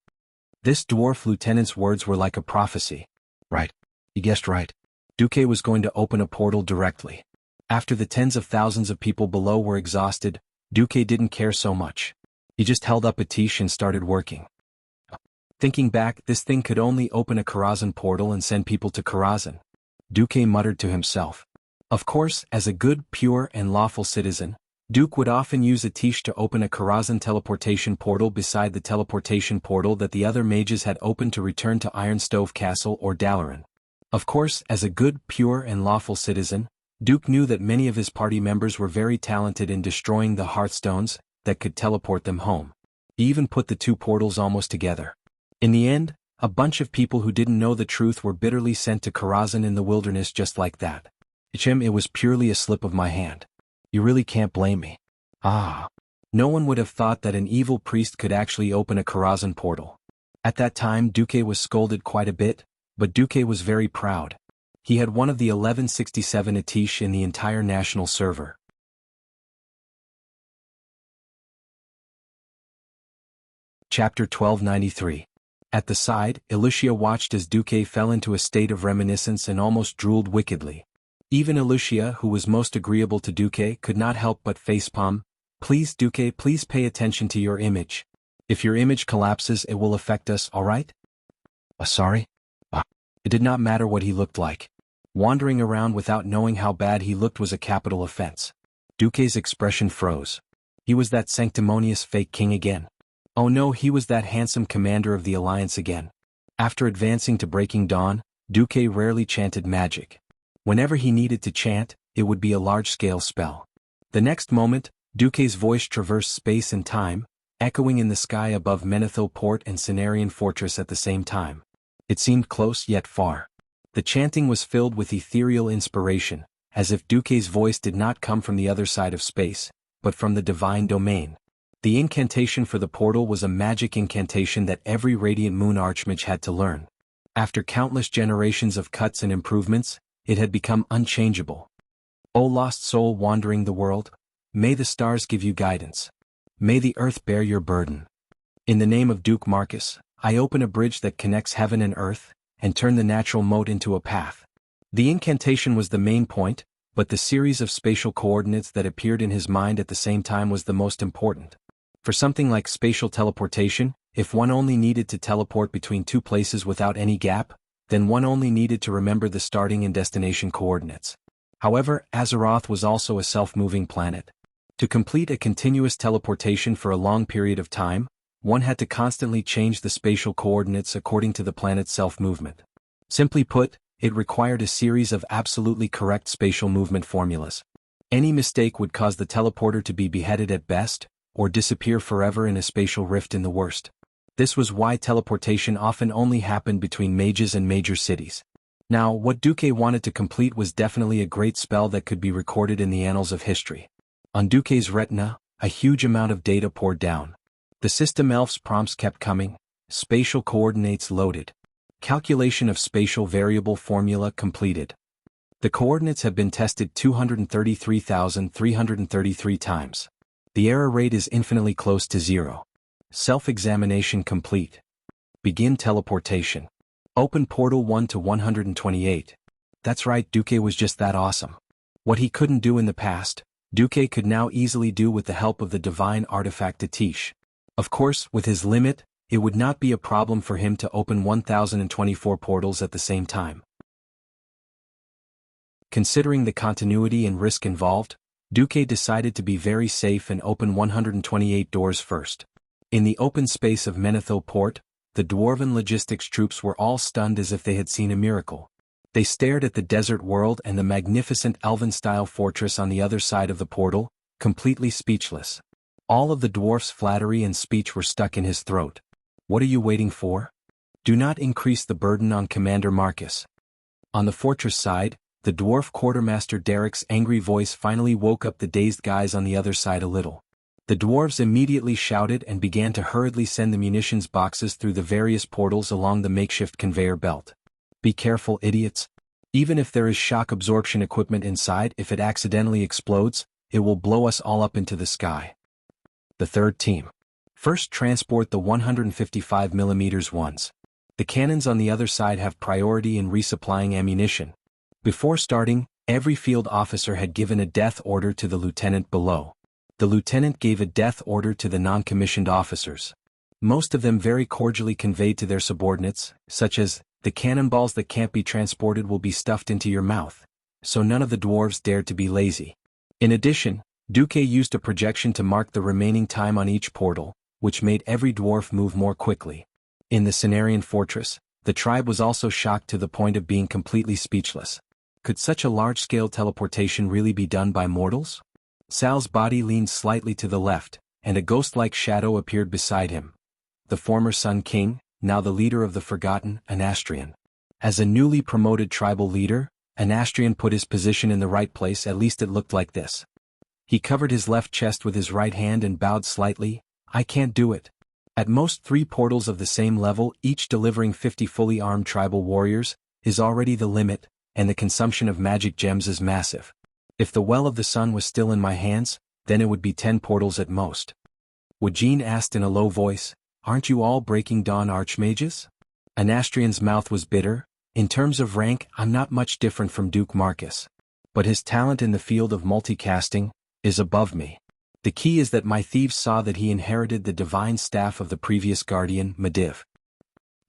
This dwarf lieutenant's words were like a prophecy. Right. You guessed right. Duque was going to open a portal directly. After the tens of thousands of people below were exhausted, Duque didn't care so much. He just held up a tiche and started working. Thinking back, this thing could only open a Karazhan portal and send people to Karazhan. Duque muttered to himself. Of course, as a good, pure, and lawful citizen, Duke would often use a tiche to open a Karazhan teleportation portal beside the teleportation portal that the other mages had opened to return to Ironstove Castle or Dalaran. Of course, as a good, pure, and lawful citizen, Duke knew that many of his party members were very talented in destroying the Hearthstones that could teleport them home. He even put the two portals almost together. In the end, a bunch of people who didn't know the truth were bitterly sent to Karazhan in the wilderness just like that. It was purely a slip of my hand. You really can't blame me. No one would have thought that an evil priest could actually open a Karazhan portal. At that time Duque was scolded quite a bit, but Duque was very proud. He had one of the 1167 Atish in the entire national server. Chapter 1293. At the side, Elucia watched as Duque fell into a state of reminiscence and almost drooled wickedly. Even Elucia, who was most agreeable to Duque, could not help but facepalm. Please Duque, please pay attention to your image. If your image collapses it will affect us, alright? Sorry? It did not matter what he looked like. Wandering around without knowing how bad he looked was a capital offense. Duque's expression froze. He was that sanctimonious fake king again. Oh no, he was that handsome commander of the Alliance again. After advancing to Breaking Dawn, Duque rarely chanted magic. Whenever he needed to chant, it would be a large-scale spell. The next moment, Duque's voice traversed space and time, echoing in the sky above Menethil Port and Cenarian Fortress at the same time. It seemed close yet far. The chanting was filled with ethereal inspiration, as if Duque's voice did not come from the other side of space, but from the divine domain. The incantation for the portal was a magic incantation that every Radiant Moon Archmage had to learn. After countless generations of cuts and improvements, it had become unchangeable. O lost soul wandering the world, may the stars give you guidance. May the earth bear your burden. In the name of Duke Marcus, I open a bridge that connects heaven and earth, and turn the natural moat into a path. The incantation was the main point, but the series of spatial coordinates that appeared in his mind at the same time was the most important. For something like spatial teleportation, if one only needed to teleport between two places without any gap, then one only needed to remember the starting and destination coordinates. However, Azeroth was also a self-moving planet. To complete a continuous teleportation for a long period of time, one had to constantly change the spatial coordinates according to the planet's self-movement. Simply put, it required a series of absolutely correct spatial movement formulas. Any mistake would cause the teleporter to be beheaded at best, or disappear forever in a spatial rift in the worst. This was why teleportation often only happened between mages and major cities. Now, what Duque wanted to complete was definitely a great spell that could be recorded in the annals of history. On Duque's retina, a huge amount of data poured down. The system elf's prompts kept coming, spatial coordinates loaded. Calculation of spatial variable formula completed. The coordinates have been tested 233,333 times. The error rate is infinitely close to zero. Self-examination complete. Begin teleportation. Open portal 1 to 128. That's right, Duque was just that awesome. What he couldn't do in the past, Duque could now easily do with the help of the divine artifact Atish. Of course, with his limit, it would not be a problem for him to open 1024 portals at the same time. Considering the continuity and risk involved, Duque decided to be very safe and open 128 doors first. In the open space of Menethil Port, the dwarven logistics troops were all stunned as if they had seen a miracle. They stared at the desert world and the magnificent elven-style fortress on the other side of the portal, completely speechless. All of the dwarf's flattery and speech were stuck in his throat. What are you waiting for? Do not increase the burden on Commander Marcus. On the fortress side, the dwarf quartermaster Derek's angry voice finally woke up the dazed guys on the other side a little. The dwarves immediately shouted and began to hurriedly send the munitions boxes through the various portals along the makeshift conveyor belt. Be careful, idiots. Even if there is shock absorption equipment inside, if it accidentally explodes, it will blow us all up into the sky. The third team. First, transport the 155mm ones. The cannons on the other side have priority in resupplying ammunition. Before starting, every field officer had given a death order to the lieutenant below. The lieutenant gave a death order to the non-commissioned officers. Most of them very cordially conveyed to their subordinates, such as, the cannonballs that can't be transported will be stuffed into your mouth. So none of the dwarves dared to be lazy. In addition, Duque used a projection to mark the remaining time on each portal, which made every dwarf move more quickly. In the Cenarian Fortress, the tribe was also shocked to the point of being completely speechless. Could such a large-scale teleportation really be done by mortals? Sal's body leaned slightly to the left, and a ghost-like shadow appeared beside him. The former Sun King, now the leader of the Forgotten, Anastrian. As a newly promoted tribal leader, Anastrian put his position in the right place, at least it looked like this. He covered his left chest with his right hand and bowed slightly. I can't do it. At most 3 portals of the same level, each delivering 50 fully armed tribal warriors, is already the limit, and the consumption of magic gems is massive. If the Well of the Sun was still in my hands, then it would be 10 portals at most. Wajin asked in a low voice, aren't you all Breaking Dawn archmages? Anastrian's mouth was bitter. In terms of rank, I'm not much different from Duke Marcus. But his talent in the field of multicasting is above me. The key is that my thieves saw that he inherited the divine staff of the previous guardian, Mediv.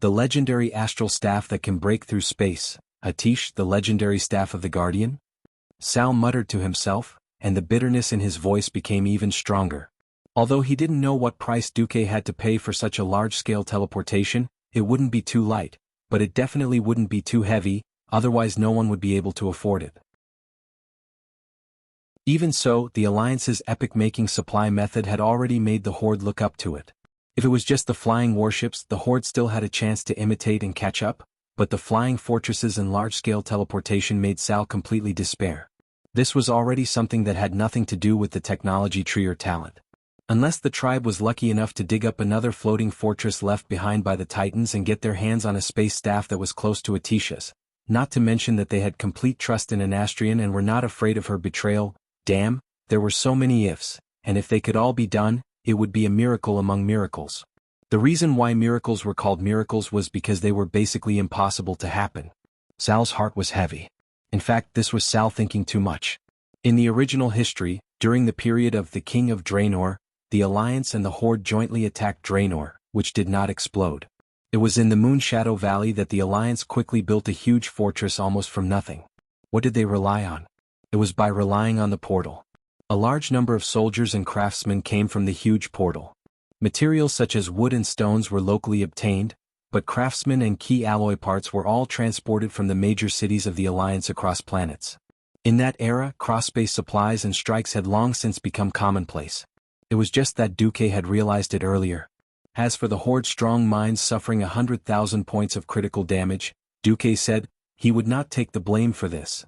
The legendary astral staff that can break through space. Atish, the legendary staff of the guardian? Sal muttered to himself, and the bitterness in his voice became even stronger. Although he didn't know what price Duque had to pay for such a large-scale teleportation, it wouldn't be too light, but it definitely wouldn't be too heavy, otherwise no one would be able to afford it. Even so, the Alliance's epic-making supply method had already made the Horde look up to it. If it was just the flying warships, the Horde still had a chance to imitate and catch up, but the flying fortresses and large-scale teleportation made Sal completely despair. This was already something that had nothing to do with the technology tree or talent. Unless the tribe was lucky enough to dig up another floating fortress left behind by the Titans and get their hands on a space staff that was close to Atisha's, not to mention that they had complete trust in Anastrian and were not afraid of her betrayal. Damn, there were so many ifs, and if they could all be done, it would be a miracle among miracles. The reason why miracles were called miracles was because they were basically impossible to happen. Sal's heart was heavy. In fact, this was Sal thinking too much. In the original history, during the period of the King of Draenor, the Alliance and the Horde jointly attacked Draenor, which did not explode. It was in the Moonshadow Valley that the Alliance quickly built a huge fortress almost from nothing. What did they rely on? It was by relying on the portal. A large number of soldiers and craftsmen came from the huge portal. Materials such as wood and stones were locally obtained, but craftsmen and key alloy parts were all transported from the major cities of the Alliance across planets. In that era, cross-space supplies and strikes had long since become commonplace. It was just that Duque had realized it earlier. As for the Horde's strong minds suffering 100,000 points of critical damage, Duque said he would not take the blame for this.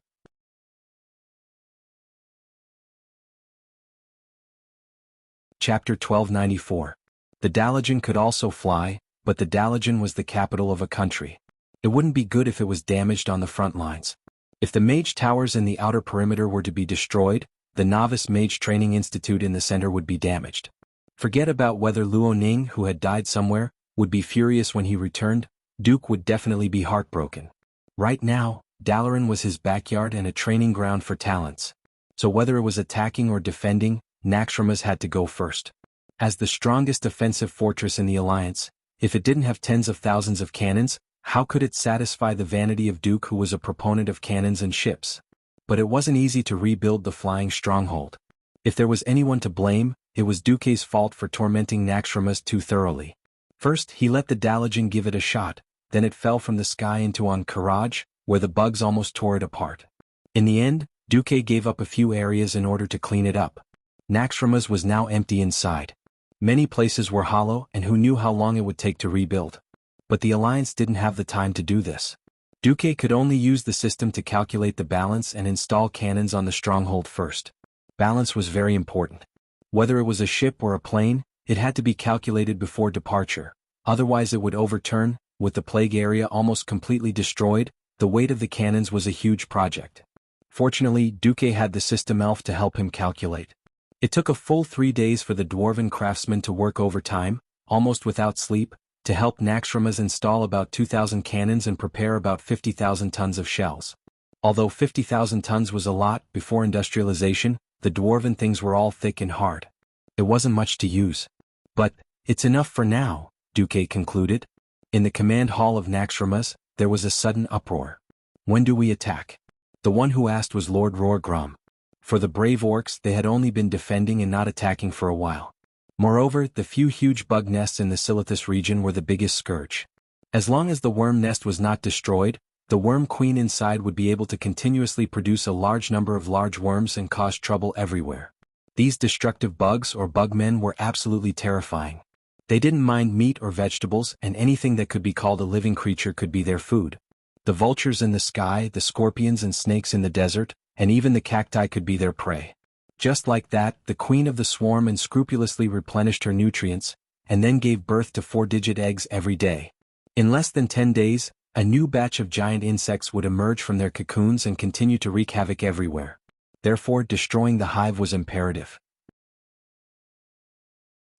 Chapter 1294. The Dalajan could also fly, but the Dalajan was the capital of a country. It wouldn't be good if it was damaged on the front lines. If the mage towers in the outer perimeter were to be destroyed, the Novice Mage Training Institute in the center would be damaged. Forget about whether Luo Ning, who had died somewhere, would be furious when he returned. Duke would definitely be heartbroken. Right now, Dalaran was his backyard and a training ground for talents. So whether it was attacking or defending, Naxxramas had to go first. As the strongest defensive fortress in the Alliance, if it didn't have tens of thousands of cannons, how could it satisfy the vanity of Duke, who was a proponent of cannons and ships? But it wasn't easy to rebuild the flying stronghold. If there was anyone to blame, it was Duque's fault for tormenting Naxxramas too thoroughly. First, he let the Dalajan give it a shot, then it fell from the sky into Karaj, where the bugs almost tore it apart. In the end, Duque gave up a few areas in order to clean it up. Naxxramas was now empty inside. Many places were hollow, and who knew how long it would take to rebuild. But the Alliance didn't have the time to do this. Duque could only use the system to calculate the balance and install cannons on the stronghold first. Balance was very important. Whether it was a ship or a plane, it had to be calculated before departure, otherwise it would overturn. With the plague area almost completely destroyed, the weight of the cannons was a huge project. Fortunately, Duque had the system elf to help him calculate. It took a full 3 days for the dwarven craftsmen to work overtime, almost without sleep, to help Naxxramas install about 2,000 cannons and prepare about 50,000 tons of shells. Although 50,000 tons was a lot before industrialization, the dwarven things were all thick and hard. It wasn't much to use. But it's enough for now, Duque concluded. In the command hall of Naxxramas, there was a sudden uproar. When do we attack? The one who asked was Lord Rorgrom. For the brave orcs, they had only been defending and not attacking for a while. Moreover, the few huge bug nests in the Silithus region were the biggest scourge. As long as the worm nest was not destroyed, the worm queen inside would be able to continuously produce a large number of large worms and cause trouble everywhere. These destructive bugs or bugmen were absolutely terrifying. They didn't mind meat or vegetables, and anything that could be called a living creature could be their food. The vultures in the sky, the scorpions and snakes in the desert, and even the cacti could be their prey. Just like that, the queen of the swarm unscrupulously replenished her nutrients, and then gave birth to 4-digit eggs every day. In less than 10 days, a new batch of giant insects would emerge from their cocoons and continue to wreak havoc everywhere. Therefore, destroying the hive was imperative.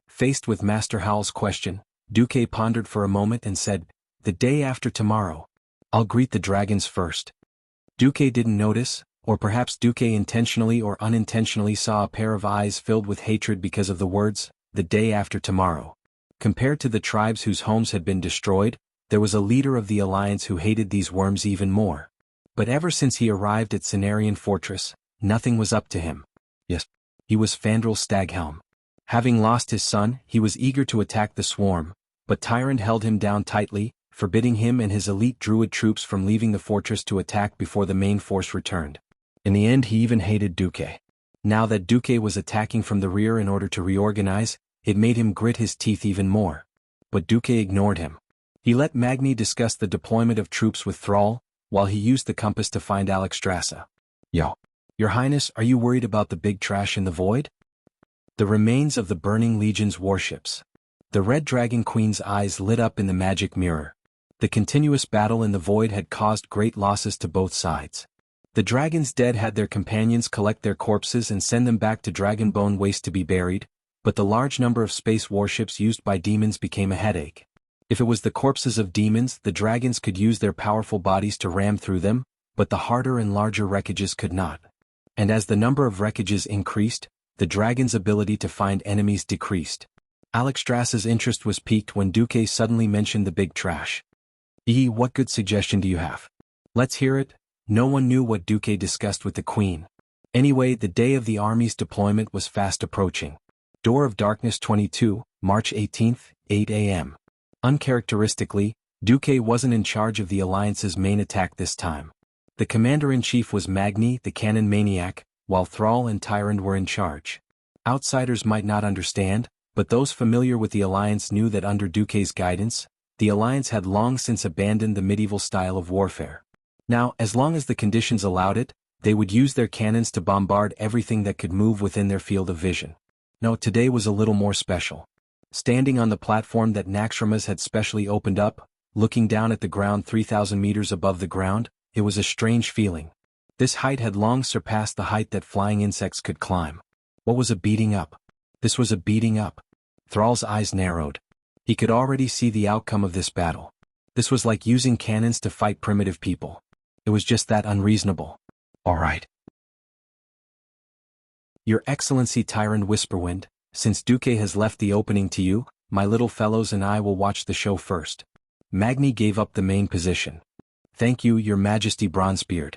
Faced with Master Howl's question, Duque pondered for a moment and said, "The day after tomorrow. I'll greet the dragons first." Duque didn't notice, or perhaps Duque intentionally or unintentionally saw a pair of eyes filled with hatred because of the words, "the day after tomorrow." Compared to the tribes whose homes had been destroyed, there was a leader of the Alliance who hated these worms even more. But ever since he arrived at Cenarian Fortress, nothing was up to him. Yes, he was Fandral Staghelm. Having lost his son, he was eager to attack the swarm, but Tyrant held him down tightly, forbidding him and his elite druid troops from leaving the fortress to attack before the main force returned. In the end, he even hated Duque. Now that Duque was attacking from the rear in order to reorganize, it made him grit his teeth even more. But Duque ignored him. He let Magni discuss the deployment of troops with Thrall, while he used the compass to find Alexstrasza. Yo. Your Highness, are you worried about the big trash in the void? The remains of the burning Legion's warships. The Red Dragon Queen's eyes lit up in the magic mirror. The continuous battle in the void had caused great losses to both sides. The dragons dead had their companions collect their corpses and send them back to Dragonbone Waste to be buried, but the large number of space warships used by demons became a headache. If it was the corpses of demons, the dragons could use their powerful bodies to ram through them, but the harder and larger wreckages could not. And as the number of wreckages increased, the dragon's ability to find enemies decreased. Alexstrasza's interest was piqued when Duque suddenly mentioned the big trash. What good suggestion do you have? Let's hear it. No one knew what Duque discussed with the Queen. Anyway, the day of the army's deployment was fast approaching. Door of Darkness 22, March 18th, 8 a.m. Uncharacteristically, Duque wasn't in charge of the Alliance's main attack this time. The commander-in-chief was Magni, the cannon maniac, while Thrall and Tyrande were in charge. Outsiders might not understand, but those familiar with the Alliance knew that under Duque's guidance, the Alliance had long since abandoned the medieval style of warfare. Now, as long as the conditions allowed it, they would use their cannons to bombard everything that could move within their field of vision. No, today was a little more special. Standing on the platform that Naxxramas had specially opened up, looking down at the ground 3,000 meters above the ground, it was a strange feeling. This height had long surpassed the height that flying insects could climb. What was a beating up? This was a beating up. Thrall's eyes narrowed. He could already see the outcome of this battle. This was like using cannons to fight primitive people. It was just that unreasonable. All right. Your Excellency Tyrande Whisperwind, since Duque has left the opening to you, my little fellows and I will watch the show first. Magni gave up the main position. Thank you, Your Majesty Bronzebeard.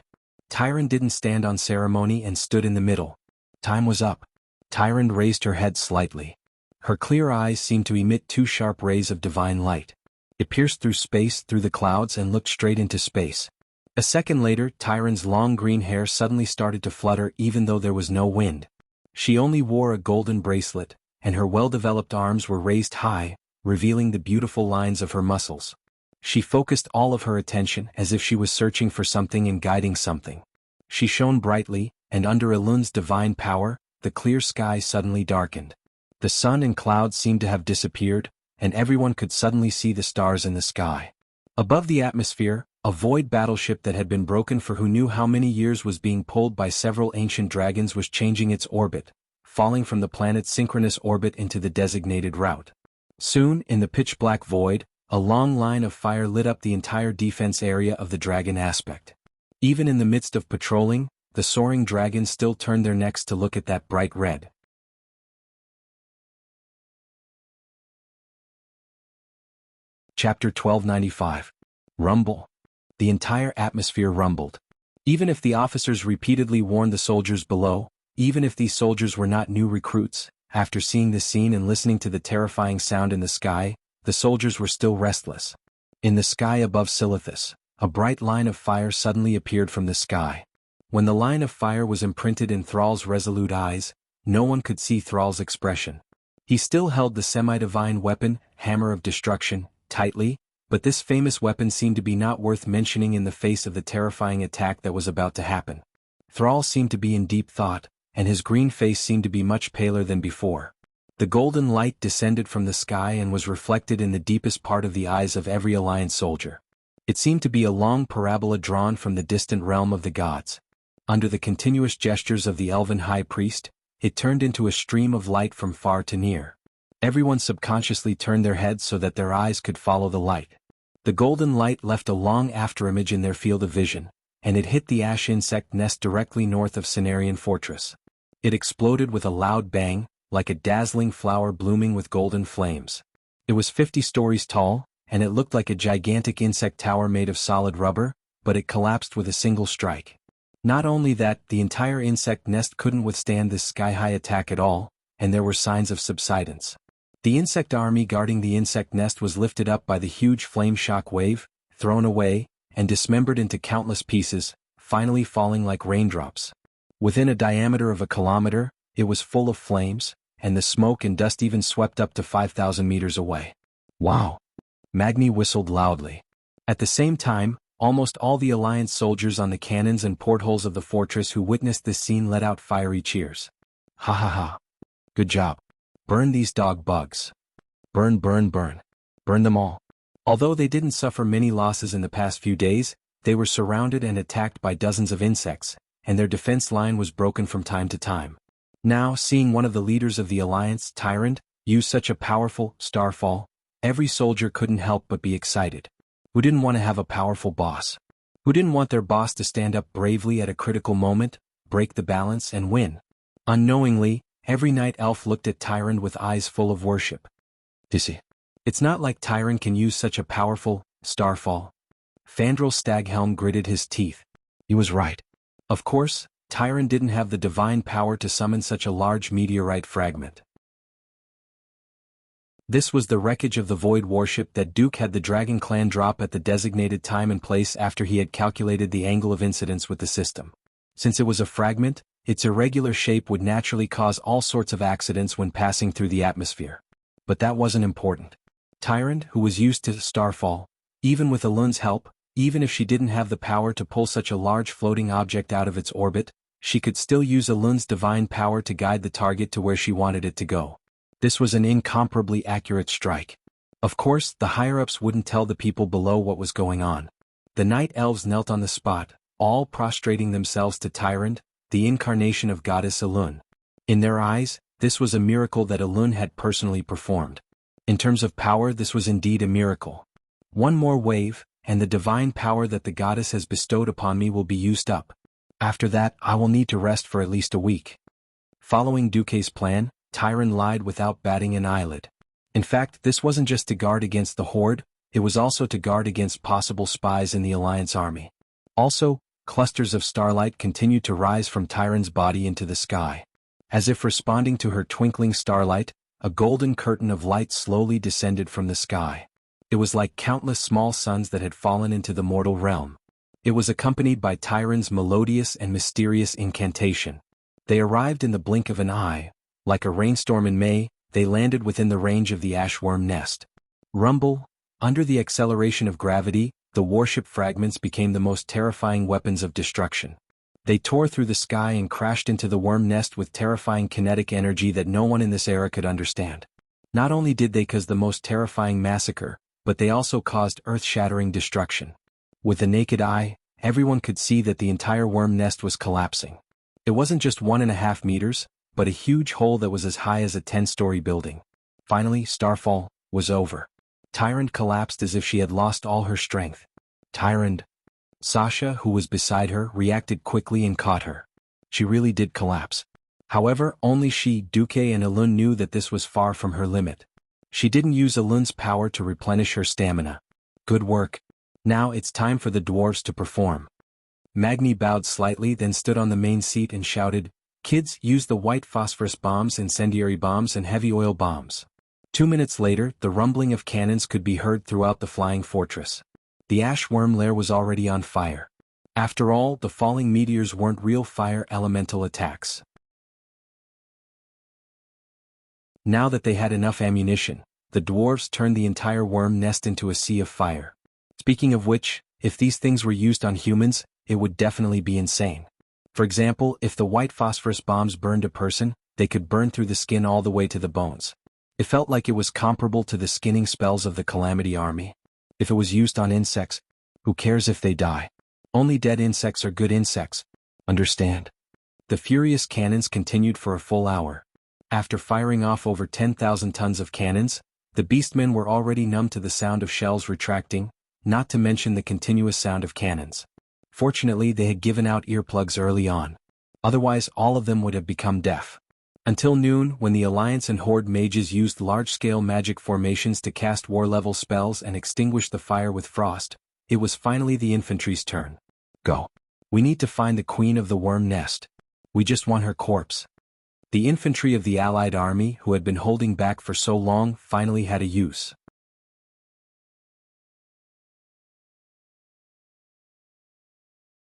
Tyrande didn't stand on ceremony and stood in the middle. Time was up. Tyrande raised her head slightly. Her clear eyes seemed to emit two sharp rays of divine light. It pierced through space, through the clouds, and looked straight into space. A second later, Tyrande's long green hair suddenly started to flutter even though there was no wind. She only wore a golden bracelet, and her well-developed arms were raised high, revealing the beautiful lines of her muscles. She focused all of her attention as if she was searching for something and guiding something. She shone brightly, and under Elun's divine power, the clear sky suddenly darkened. The sun and clouds seemed to have disappeared, and everyone could suddenly see the stars in the sky. Above the atmosphere, a void battleship that had been broken for who knew how many years was being pulled by several ancient dragons was changing its orbit, falling from the planet's synchronous orbit into the designated route. Soon, in the pitch-black void, a long line of fire lit up the entire defense area of the dragon aspect. Even in the midst of patrolling, the soaring dragons still turned their necks to look at that bright red. Chapter 1295. Rumble. The entire atmosphere rumbled. Even if the officers repeatedly warned the soldiers below, even if these soldiers were not new recruits, after seeing the scene and listening to the terrifying sound in the sky, the soldiers were still restless. In the sky above Silithus, a bright line of fire suddenly appeared from the sky. When the line of fire was imprinted in Thrall's resolute eyes, no one could see Thrall's expression. He still held the semi-divine weapon, Hammer of Destruction, tightly, but this famous weapon seemed to be not worth mentioning in the face of the terrifying attack that was about to happen. Thrall seemed to be in deep thought, and his green face seemed to be much paler than before. The golden light descended from the sky and was reflected in the deepest part of the eyes of every Alliance soldier. It seemed to be a long parabola drawn from the distant realm of the gods. Under the continuous gestures of the elven high priest, it turned into a stream of light from far to near. Everyone subconsciously turned their heads so that their eyes could follow the light. The golden light left a long afterimage in their field of vision, and it hit the ash insect nest directly north of Cenarian Fortress. It exploded with a loud bang, like a dazzling flower blooming with golden flames. It was 50 stories tall, and it looked like a gigantic insect tower made of solid rubber, but it collapsed with a single strike. Not only that, the entire insect nest couldn't withstand this sky-high attack at all, and there were signs of subsidence. The insect army guarding the insect nest was lifted up by the huge flame shock wave, thrown away, and dismembered into countless pieces, finally falling like raindrops. Within a diameter of a kilometer, it was full of flames, and the smoke and dust even swept up to 5,000 meters away. Wow! Magni whistled loudly. At the same time, almost all the Alliance soldiers on the cannons and portholes of the fortress who witnessed this scene let out fiery cheers. Ha ha ha! Good job! Burn these dog bugs! Burn, burn, burn! Burn them all! Although they didn't suffer many losses in the past few days, they were surrounded and attacked by dozens of insects, and their defense line was broken from time to time. Now, seeing one of the leaders of the Alliance, Tyrant, use such a powerful starfall, every soldier couldn't help but be excited. Who didn't want to have a powerful boss? Who didn't want their boss to stand up bravely at a critical moment, break the balance, and win? Unknowingly, every night elf looked at Tyrant with eyes full of worship. It's not like Tyrant can use such a powerful starfall. Fandral Staghelm gritted his teeth. He was right. Of course, Tyrant didn't have the divine power to summon such a large meteorite fragment. This was the wreckage of the Void warship that Duke had the Dragon Clan drop at the designated time and place after he had calculated the angle of incidence with the system. Since it was a fragment, its irregular shape would naturally cause all sorts of accidents when passing through the atmosphere. But that wasn't important. Tyrant, who was used to starfall, even with Elun's help, even if she didn't have the power to pull such a large floating object out of its orbit, she could still use Elun's divine power to guide the target to where she wanted it to go. This was an incomparably accurate strike. Of course, the higher-ups wouldn't tell the people below what was going on. The night elves knelt on the spot, all prostrating themselves to Tyrant, the incarnation of goddess Elun. In their eyes, this was a miracle that Elun had personally performed. In terms of power, this was indeed a miracle. One more wave, and the divine power that the goddess has bestowed upon me will be used up. After that, I will need to rest for at least a week. Following Duque's plan, Tyrant lied without batting an eyelid. In fact, this wasn't just to guard against the Horde, it was also to guard against possible spies in the Alliance army. Also, clusters of starlight continued to rise from Tyrant's body into the sky. As if responding to her twinkling starlight, a golden curtain of light slowly descended from the sky. It was like countless small suns that had fallen into the mortal realm. It was accompanied by Tyrant's melodious and mysterious incantation. They arrived in the blink of an eye. Like a rainstorm in May, they landed within the range of the ashworm nest. Rumble, under the acceleration of gravity, the warship fragments became the most terrifying weapons of destruction. They tore through the sky and crashed into the worm nest with terrifying kinetic energy that no one in this era could understand. Not only did they cause the most terrifying massacre, but they also caused earth-shattering destruction. With the naked eye, everyone could see that the entire worm nest was collapsing. It wasn't just 1.5 meters, but a huge hole that was as high as a 10-story building. Finally, Starfall was over. Tyrant collapsed as if she had lost all her strength. Tyrant. Sasha, who was beside her, reacted quickly and caught her. She really did collapse. However, only she, Duque and Elun knew that this was far from her limit. She didn't use Elun's power to replenish her stamina. Good work. Now it's time for the dwarves to perform. Magni bowed slightly, then stood on the main seat and shouted, "Kids, use the white phosphorus bombs, incendiary bombs, and heavy oil bombs." 2 minutes later, the rumbling of cannons could be heard throughout the flying fortress. The ashworm lair was already on fire. After all, the falling meteors weren't real fire elemental attacks. Now that they had enough ammunition, the dwarves turned the entire worm nest into a sea of fire. Speaking of which, if these things were used on humans, it would definitely be insane. For example, if the white phosphorus bombs burned a person, they could burn through the skin all the way to the bones. It felt like it was comparable to the skinning spells of the Calamity Army. If it was used on insects, who cares if they die? Only dead insects are good insects. Understand? The furious cannons continued for a full hour. After firing off over 10,000 tons of cannons, the beastmen were already numb to the sound of shells retracting, not to mention the continuous sound of cannons. Fortunately, they had given out earplugs early on. Otherwise, all of them would have become deaf. Until noon, when the Alliance and Horde mages used large-scale magic formations to cast war-level spells and extinguish the fire with frost, it was finally the infantry's turn. Go. We need to find the queen of the worm nest. We just want her corpse. The infantry of the Allied army, who had been holding back for so long, finally had a use.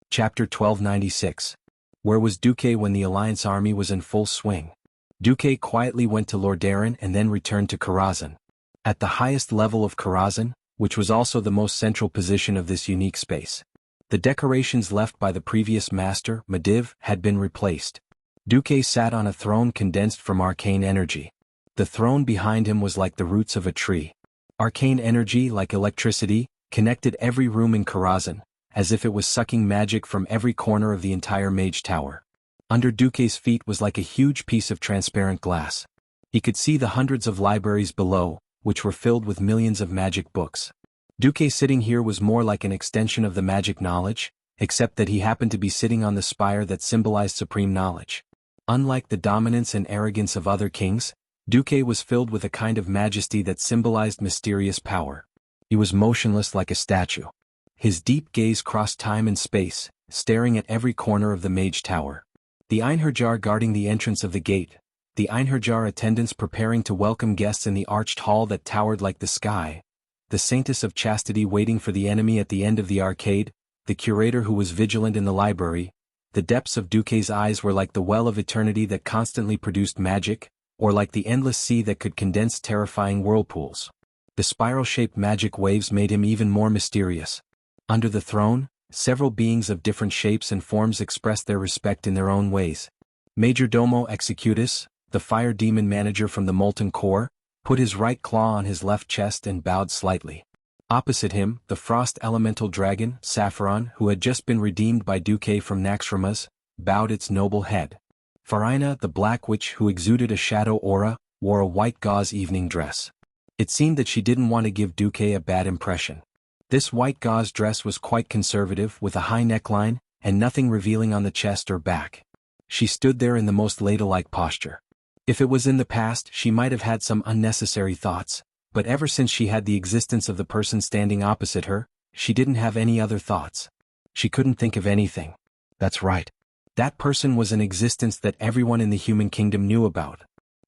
Chapter 1296. Where was Duque when the Alliance army was in full swing? Duque quietly went to Lordaeron and then returned to Karazhan. At the highest level of Karazhan, which was also the most central position of this unique space, the decorations left by the previous master, Medivh, had been replaced. Duque sat on a throne condensed from arcane energy. The throne behind him was like the roots of a tree. Arcane energy, like electricity, connected every room in Karazhan, as if it was sucking magic from every corner of the entire mage tower. Under Duque's feet was like a huge piece of transparent glass. He could see the hundreds of libraries below, which were filled with millions of magic books. Duque sitting here was more like an extension of the magic knowledge, except that he happened to be sitting on the spire that symbolized supreme knowledge. Unlike the dominance and arrogance of other kings, Duque was filled with a kind of majesty that symbolized mysterious power. He was motionless like a statue. His deep gaze crossed time and space, staring at every corner of the mage tower. The Einherjar guarding the entrance of the gate, the Einherjar attendants preparing to welcome guests in the arched hall that towered like the sky, the Saintess of Chastity waiting for the enemy at the end of the arcade, the curator who was vigilant in the library. The depths of Duque's eyes were like the well of eternity that constantly produced magic, or like the endless sea that could condense terrifying whirlpools. The spiral-shaped magic waves made him even more mysterious. Under the throne, several beings of different shapes and forms expressed their respect in their own ways. Majordomo Executus, the fire demon manager from the Molten Core, put his right claw on his left chest and bowed slightly. Opposite him, the frost elemental dragon, Sapphiron, who had just been redeemed by Duque from Naxxramas, bowed its noble head. Farina, the black witch who exuded a shadow aura, wore a white gauze evening dress. It seemed that she didn't want to give Duque a bad impression. This white gauze dress was quite conservative, with a high neckline, and nothing revealing on the chest or back. She stood there in the most ladylike posture. If it was in the past, she might have had some unnecessary thoughts, but ever since she had the existence of the person standing opposite her, she didn't have any other thoughts. She couldn't think of anything. That's right. That person was an existence that everyone in the human kingdom knew about.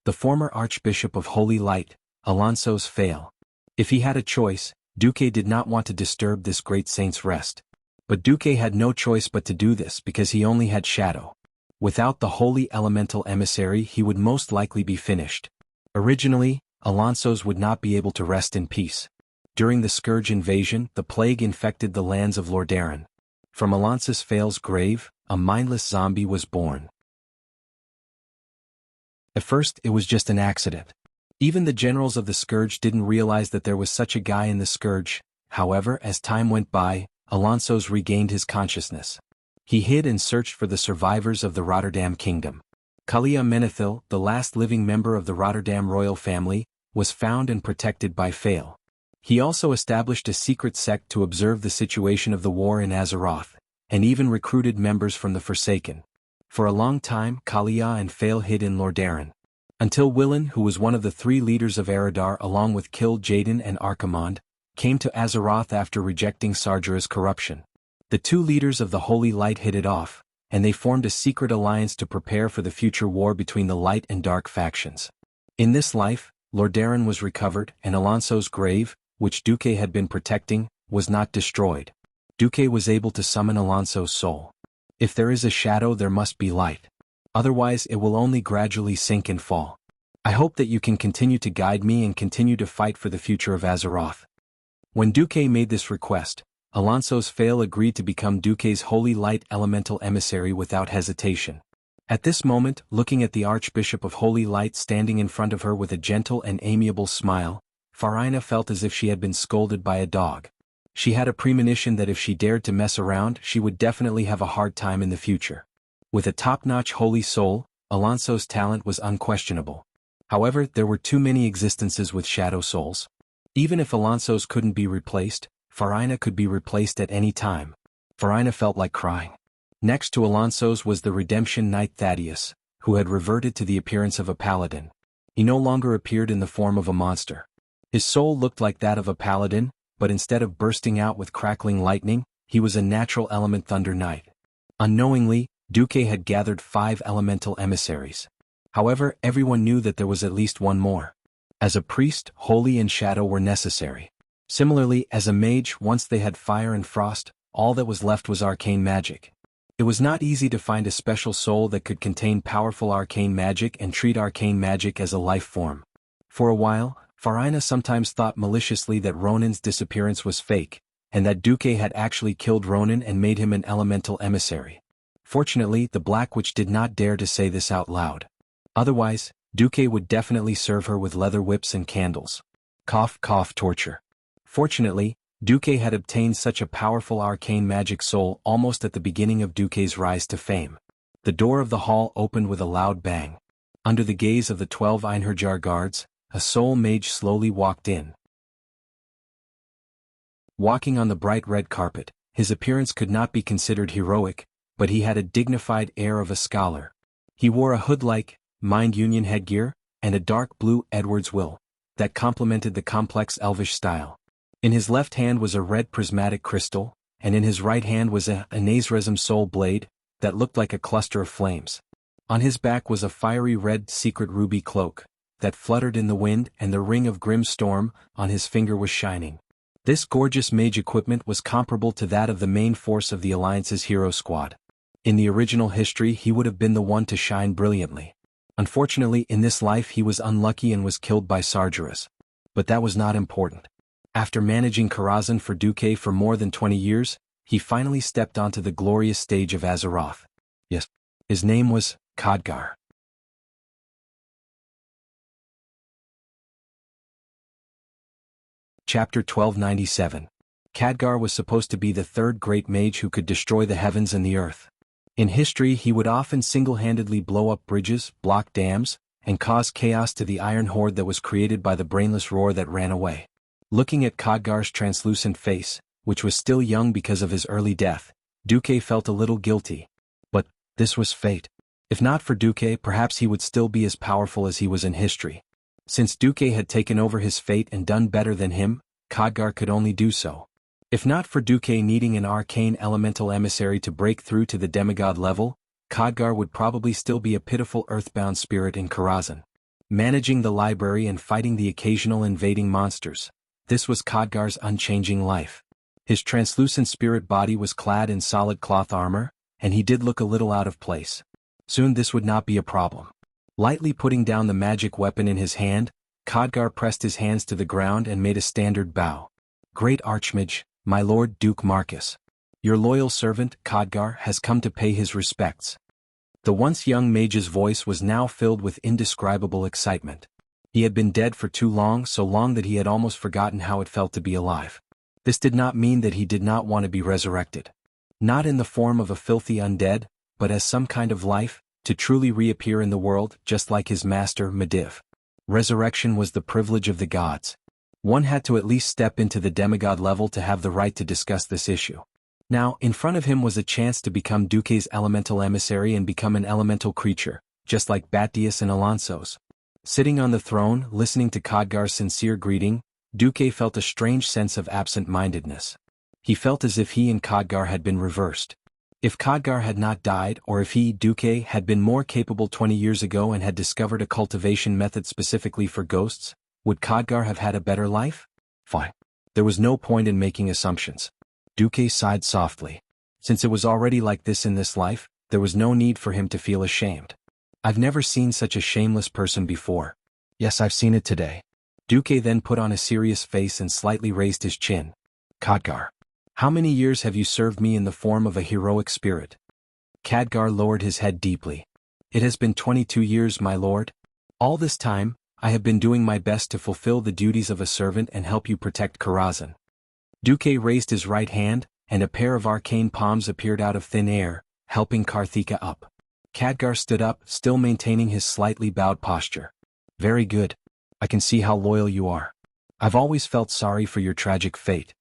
The former Archbishop of Holy Light, Alonso's Fail. If he had a choice, Duque did not want to disturb this great saint's rest. But Duque had no choice but to do this because he only had shadow. Without the holy elemental emissary he would most likely be finished. Originally, Alonso's would not be able to rest in peace. During the Scourge invasion, the plague infected the lands of Lordaeron. From Alonso's Fail's grave, a mindless zombie was born. At first, it was just an accident. Even the generals of the Scourge didn't realize that there was such a guy in the Scourge. However, as time went by, Alonso's regained his consciousness. He hid and searched for the survivors of the Rotterdam kingdom. Kalia Menethil, the last living member of the Rotterdam royal family, was found and protected by Fail. He also established a secret sect to observe the situation of the war in Azeroth, and even recruited members from the Forsaken. For a long time, Kalia and Fail hid in Lordaeron. Until Willan, who was one of the three leaders of Eredar along with Kill Jaden and Archimonde, came to Azeroth after rejecting Sargera's corruption. The two leaders of the Holy Light hit it off, and they formed a secret alliance to prepare for the future war between the Light and Dark factions. In this life, Lordaeron was recovered and Alonso's grave, which Duque had been protecting, was not destroyed. Duque was able to summon Alonso's soul. If there is a shadow there must be light. Otherwise it will only gradually sink and fall. I hope that you can continue to guide me and continue to fight for the future of Azeroth. When Duque made this request, Alonso's Fail agreed to become Duque's Holy Light elemental emissary without hesitation. At this moment, looking at the Archbishop of Holy Light standing in front of her with a gentle and amiable smile, Farina felt as if she had been scolded by a dog. She had a premonition that if she dared to mess around she would definitely have a hard time in the future. With a top-notch holy soul, Alonso's talent was unquestionable. However, there were too many existences with shadow souls. Even if Alonso's couldn't be replaced, Farina could be replaced at any time. Farina felt like crying. Next to Alonso's was the Redemption Knight Thaddeus, who had reverted to the appearance of a paladin. He no longer appeared in the form of a monster. His soul looked like that of a paladin, but instead of bursting out with crackling lightning, he was a natural element Thunder Knight. Unknowingly, Duque had gathered 5 elemental emissaries. However, everyone knew that there was at least one more. As a priest, Holy and Shadow were necessary. Similarly, as a mage, once they had Fire and Frost, all that was left was arcane magic. It was not easy to find a special soul that could contain powerful arcane magic and treat arcane magic as a life form. For a while, Farina sometimes thought maliciously that Ronin's disappearance was fake, and that Duque had actually killed Ronin and made him an elemental emissary. Fortunately, the Black Witch did not dare to say this out loud. Otherwise, Duque would definitely serve her with leather whips and candles. Cough, cough, torture. Fortunately, Duque had obtained such a powerful arcane magic soul almost at the beginning of Duque's rise to fame. The door of the hall opened with a loud bang. Under the gaze of the 12 Einherjar guards, a soul mage slowly walked in. Walking on the bright red carpet, his appearance could not be considered heroic, but he had a dignified air of a scholar. He wore a hood-like, Mind Union headgear, and a dark blue Edward's Will, that complemented the complex elvish style. In his left hand was a red prismatic crystal, and in his right hand was a Nazresm soul blade, that looked like a cluster of flames. On his back was a fiery red secret ruby cloak, that fluttered in the wind, and the ring of grim storm on his finger was shining. This gorgeous mage equipment was comparable to that of the main force of the Alliance's hero squad. In the original history he would have been the one to shine brilliantly. Unfortunately in this life he was unlucky and was killed by Sargeras. But that was not important. After managing Karazhan for Duque for more than 20 years, he finally stepped onto the glorious stage of Azeroth. Yes. His name was Khadgar. Chapter 1297. Khadgar was supposed to be the third great mage who could destroy the heavens and the earth. In history he would often single-handedly blow up bridges, block dams, and cause chaos to the iron horde that was created by the brainless roar that ran away. Looking at Khadgar's translucent face, which was still young because of his early death, Duque felt a little guilty. But this was fate. If not for Duque, perhaps he would still be as powerful as he was in history. Since Duque had taken over his fate and done better than him, Khadgar could only do so. If not for Duque needing an arcane elemental emissary to break through to the demigod level, Khadgar would probably still be a pitiful earthbound spirit in Karazhan. Managing the library and fighting the occasional invading monsters, this was Khadgar's unchanging life. His translucent spirit body was clad in solid cloth armor, and he did look a little out of place. Soon this would not be a problem. Lightly putting down the magic weapon in his hand, Khadgar pressed his hands to the ground and made a standard bow. Great Archmage, my lord Duke Marcus. Your loyal servant, Khadgar, has come to pay his respects. The once young mage's voice was now filled with indescribable excitement. He had been dead for too long, so long that he had almost forgotten how it felt to be alive. This did not mean that he did not want to be resurrected. Not in the form of a filthy undead, but as some kind of life, to truly reappear in the world, just like his master, Medivh. Resurrection was the privilege of the gods. One had to at least step into the demigod level to have the right to discuss this issue. Now, in front of him was a chance to become Duque's elemental emissary and become an elemental creature, just like Batius and Alonso's. Sitting on the throne, listening to Khadgar's sincere greeting, Duque felt a strange sense of absent-mindedness. He felt as if he and Khadgar had been reversed. If Khadgar had not died, or if he, Duque, had been more capable 20 years ago and had discovered a cultivation method specifically for ghosts, would Khadgar have had a better life? Fine. There was no point in making assumptions. Duque sighed softly. Since it was already like this in this life, there was no need for him to feel ashamed. I've never seen such a shameless person before. Yes, I've seen it today. Duque then put on a serious face and slightly raised his chin. Khadgar. How many years have you served me in the form of a heroic spirit? Khadgar lowered his head deeply. It has been 22 years, my lord. All this time, I have been doing my best to fulfill the duties of a servant and help you protect Karazhan. Duque raised his right hand, and a pair of arcane palms appeared out of thin air, helping Karthika up. Khadgar stood up, still maintaining his slightly bowed posture. Very good. I can see how loyal you are. I've always felt sorry for your tragic fate.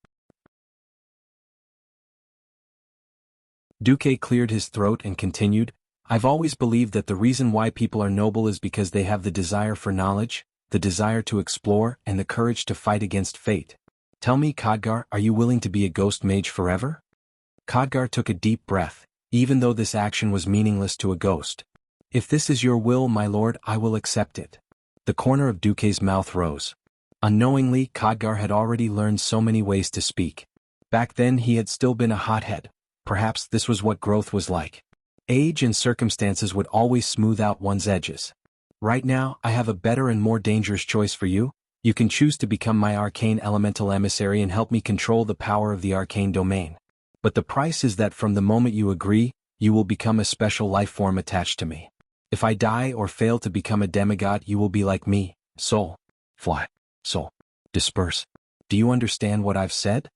Duque cleared his throat and continued, I've always believed that the reason why people are noble is because they have the desire for knowledge, the desire to explore, and the courage to fight against fate. Tell me, Khadgar, are you willing to be a ghost mage forever? Khadgar took a deep breath, even though this action was meaningless to a ghost. If this is your will, my lord, I will accept it. The corner of Duque's mouth rose. Unknowingly, Khadgar had already learned so many ways to speak. Back then he had still been a hothead, perhaps this was what growth was like. Age and circumstances would always smooth out one's edges. Right now, I have a better and more dangerous choice for you. You can choose to become my arcane elemental emissary and help me control the power of the arcane domain. But the price is that from the moment you agree, you will become a special life form attached to me. If I die or fail to become a demigod, you will be like me, soul. Fly. Soul. Disperse. Do you understand what I've said?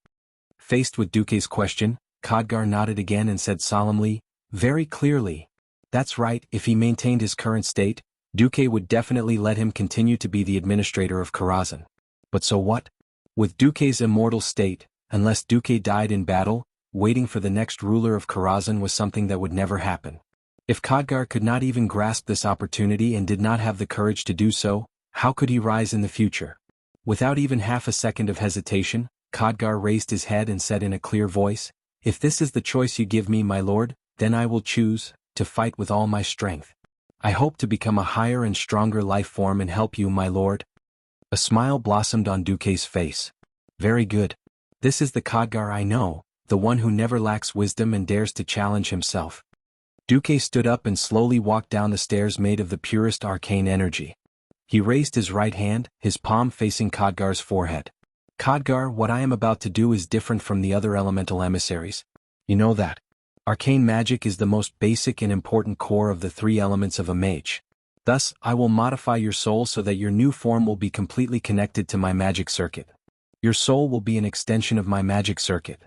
Faced with Duque's question, Khadgar nodded again and said solemnly, very clearly. That's right, if he maintained his current state, Duque would definitely let him continue to be the administrator of Karazhan. But so what? With Duque's immortal state, unless Duque died in battle, waiting for the next ruler of Karazhan was something that would never happen. If Khadgar could not even grasp this opportunity and did not have the courage to do so, how could he rise in the future? Without even half a second of hesitation, Khadgar raised his head and said in a clear voice, if this is the choice you give me, my lord, then I will choose to fight with all my strength. I hope to become a higher and stronger life form and help you, my lord. A smile blossomed on Duque's face. Very good. This is the Khadgar I know, the one who never lacks wisdom and dares to challenge himself. Duque stood up and slowly walked down the stairs made of the purest arcane energy. He raised his right hand, his palm facing Khadgar's forehead. Khadgar, what I am about to do is different from the other elemental emissaries. You know that. Arcane magic is the most basic and important core of the three elements of a mage. Thus, I will modify your soul so that your new form will be completely connected to my magic circuit. Your soul will be an extension of my magic circuit,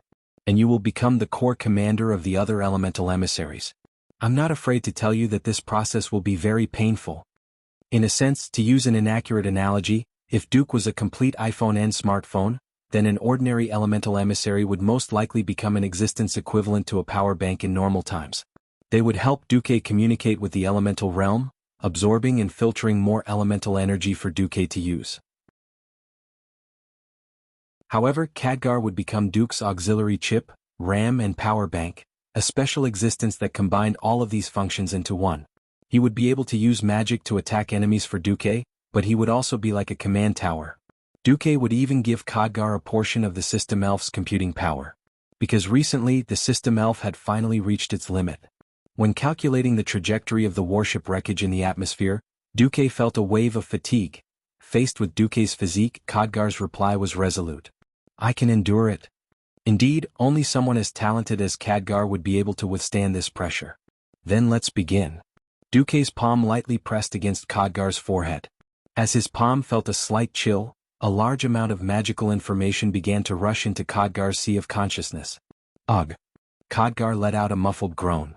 and you will become the core commander of the other elemental emissaries. I'm not afraid to tell you that this process will be very painful. In a sense, to use an inaccurate analogy, if Duke was a complete iPhone and smartphone, then an ordinary elemental emissary would most likely become an existence equivalent to a power bank in normal times. They would help Duque communicate with the elemental realm, absorbing and filtering more elemental energy for Duque to use. However, Khadgar would become Duke's auxiliary chip, RAM and power bank, a special existence that combined all of these functions into one. He would be able to use magic to attack enemies for Duque, but he would also be like a command tower. Duque would even give Khadgar a portion of the system elf's computing power. Because recently the system elf had finally reached its limit. When calculating the trajectory of the warship wreckage in the atmosphere, Duque felt a wave of fatigue. Faced with Duque's physique, Khadgar's reply was resolute. I can endure it. Indeed, only someone as talented as Khadgar would be able to withstand this pressure. Then let's begin. Duque's palm lightly pressed against Khadgar's forehead. As his palm felt a slight chill, a large amount of magical information began to rush into Khadgar's sea of consciousness. Ugh! Khadgar let out a muffled groan.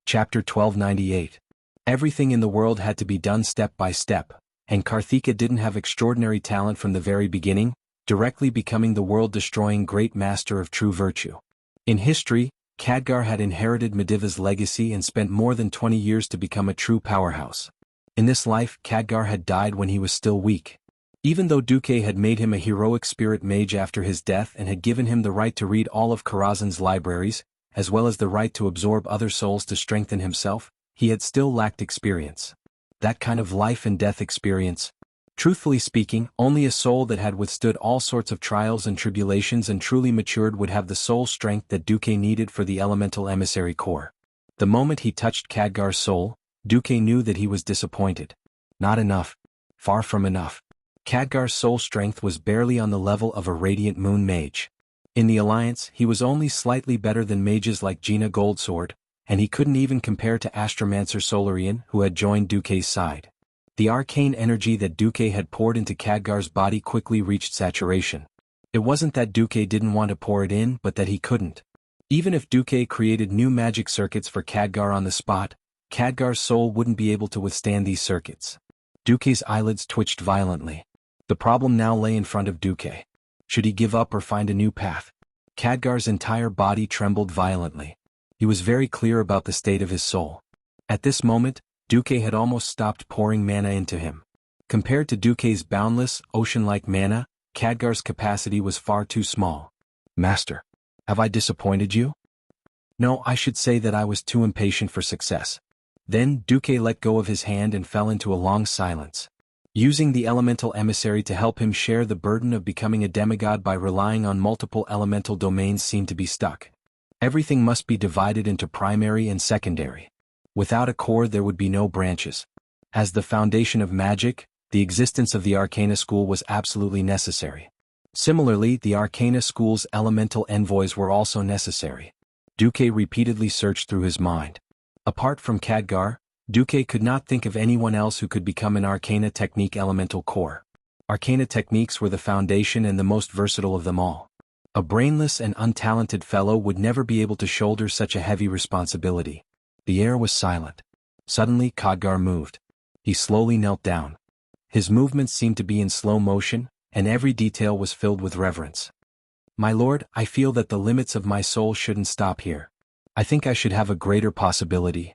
Chapter 1298. Everything in the world had to be done step by step, and Karthika didn't have extraordinary talent from the very beginning, directly becoming the world-destroying great master of true virtue. In history, Khadgar had inherited Mediva's legacy and spent more than 20 years to become a true powerhouse. In this life, Khadgar had died when he was still weak. Even though Duque had made him a heroic spirit mage after his death and had given him the right to read all of Karazhan's libraries, as well as the right to absorb other souls to strengthen himself, he had still lacked experience. That kind of life and death experience. Truthfully speaking, only a soul that had withstood all sorts of trials and tribulations and truly matured would have the soul strength that Duque needed for the elemental emissary core. The moment he touched Khadgar's soul, Duque knew that he was disappointed. Not enough. Far from enough. Khadgar's soul strength was barely on the level of a radiant moon mage. In the alliance, he was only slightly better than mages like Gina Goldsword, and he couldn't even compare to Astromancer Solarian, who had joined Duque's side. The arcane energy that Duque had poured into Khadgar's body quickly reached saturation. It wasn't that Duque didn't want to pour it in, but that he couldn't. Even if Duque created new magic circuits for Khadgar on the spot, Khadgar's soul wouldn't be able to withstand these circuits. Duque's eyelids twitched violently. The problem now lay in front of Duque. Should he give up or find a new path? Khadgar's entire body trembled violently. He was very clear about the state of his soul. At this moment, Duque had almost stopped pouring mana into him. Compared to Duque's boundless, ocean-like mana, Khadgar's capacity was far too small. Master, have I disappointed you? No, I should say that I was too impatient for success. Then Duque let go of his hand and fell into a long silence. using the elemental emissary to help him share the burden of becoming a demigod by relying on multiple elemental domains seemed to be stuck. Everything must be divided into primary and secondary. Without a core there would be no branches. As the foundation of magic, the existence of the Arcana School was absolutely necessary. Similarly, the Arcana School's elemental envoys were also necessary. Duque repeatedly searched through his mind. Apart from Khadgar, Duque could not think of anyone else who could become an Arcana Technique elemental core. Arcana techniques were the foundation and the most versatile of them all. A brainless and untalented fellow would never be able to shoulder such a heavy responsibility. The air was silent. Suddenly Khadgar moved. He slowly knelt down. His movements seemed to be in slow motion, and every detail was filled with reverence. "My lord, I feel that the limits of my soul shouldn't stop here. I think I should have a greater possibility.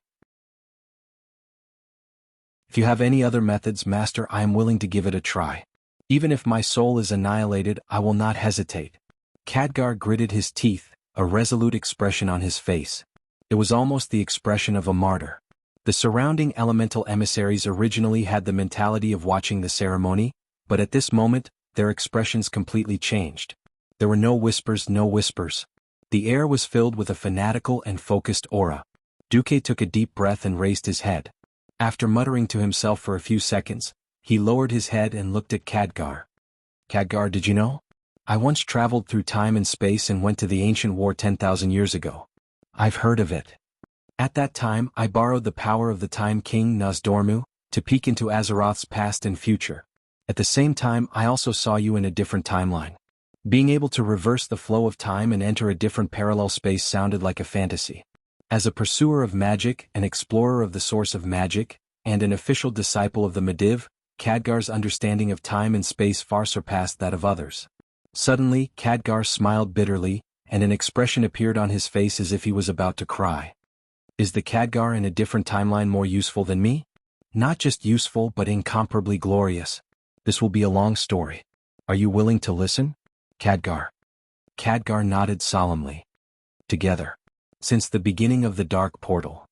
If you have any other methods, master, I am willing to give it a try. Even if my soul is annihilated, I will not hesitate." Khadgar gritted his teeth, a resolute expression on his face. It was almost the expression of a martyr. The surrounding elemental emissaries originally had the mentality of watching the ceremony, but at this moment, their expressions completely changed. There were no whispers, no whispers. The air was filled with a fanatical and focused aura. Duque took a deep breath and raised his head. After muttering to himself for a few seconds, he lowered his head and looked at Khadgar. "Khadgar, did you know? I once traveled through time and space and went to the ancient war 10,000 years ago. I've heard of it. At that time, I borrowed the power of the Time King Nozdormu to peek into Azeroth's past and future. At the same time, I also saw you in a different timeline. Being able to reverse the flow of time and enter a different parallel space sounded like a fantasy. As a pursuer of magic, an explorer of the source of magic, and an official disciple of the Mediv, Khadgar's understanding of time and space far surpassed that of others." Suddenly, Khadgar smiled bitterly, and an expression appeared on his face as if he was about to cry. "Is the Khadgar in a different timeline more useful than me? Not just useful but incomparably glorious. This will be a long story. Are you willing to listen, Khadgar?" Khadgar nodded solemnly. "Together. Since the beginning of the Dark Portal."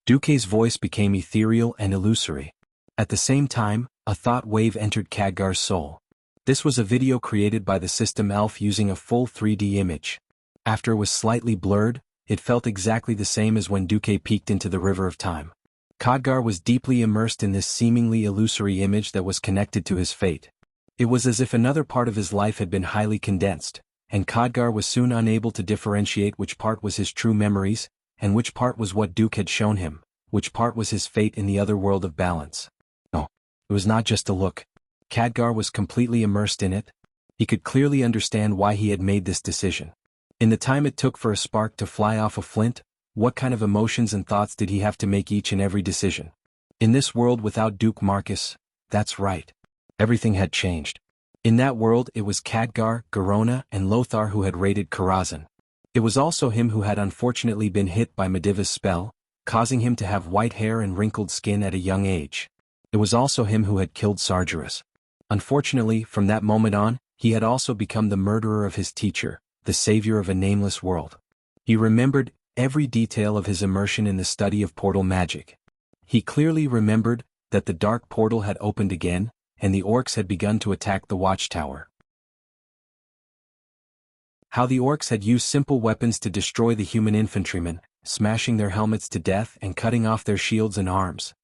Duque's voice became ethereal and illusory. At the same time, a thought wave entered Khadgar's soul. This was a video created by the system Elf using a full 3D image. After it was slightly blurred, it felt exactly the same as when Duque peeked into the river of time. Khadgar was deeply immersed in this seemingly illusory image that was connected to his fate. It was as if another part of his life had been highly condensed, and Khadgar was soon unable to differentiate which part was his true memories, and which part was what Duque had shown him, which part was his fate in the other world of balance. No, it was not just a look. Khadgar was completely immersed in it. He could clearly understand why he had made this decision. In the time it took for a spark to fly off a flint, what kind of emotions and thoughts did he have to make each and every decision? In this world without Duke Marcus, that's right. Everything had changed. In that world it was Khadgar, Garona, and Lothar who had raided Karazhan. It was also him who had unfortunately been hit by Mediva's spell, causing him to have white hair and wrinkled skin at a young age. It was also him who had killed Sargeras. Unfortunately, from that moment on, he had also become the murderer of his teacher, the savior of a nameless world. He remembered every detail of his immersion in the study of portal magic. He clearly remembered that the dark portal had opened again, and the orcs had begun to attack the watchtower. How the orcs had used simple weapons to destroy the human infantrymen, smashing their helmets to death and cutting off their shields and arms.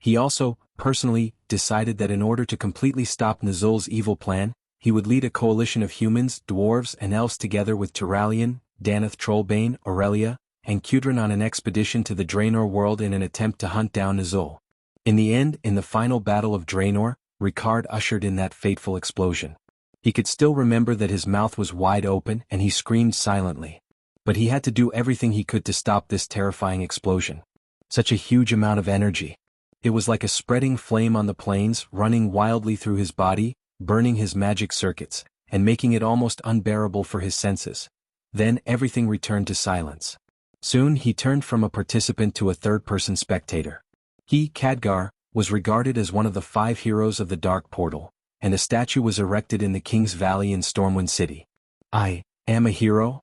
He also, personally, decided that in order to completely stop Nazul's evil plan, he would lead a coalition of humans, dwarves, and elves together with Turalian, Danath Trollbane, Aurelia, and Kudrin on an expedition to the Draenor world in an attempt to hunt down Nazul. In the end, in the final battle of Draenor, Ricard ushered in that fateful explosion. He could still remember that his mouth was wide open and he screamed silently. But he had to do everything he could to stop this terrifying explosion. Such a huge amount of energy. It was like a spreading flame on the plains, running wildly through his body, burning his magic circuits, and making it almost unbearable for his senses. Then everything returned to silence. Soon he turned from a participant to a third-person spectator. He, Khadgar, was regarded as one of the 5 heroes of the Dark Portal, and a statue was erected in the King's Valley in Stormwind City. I am a hero?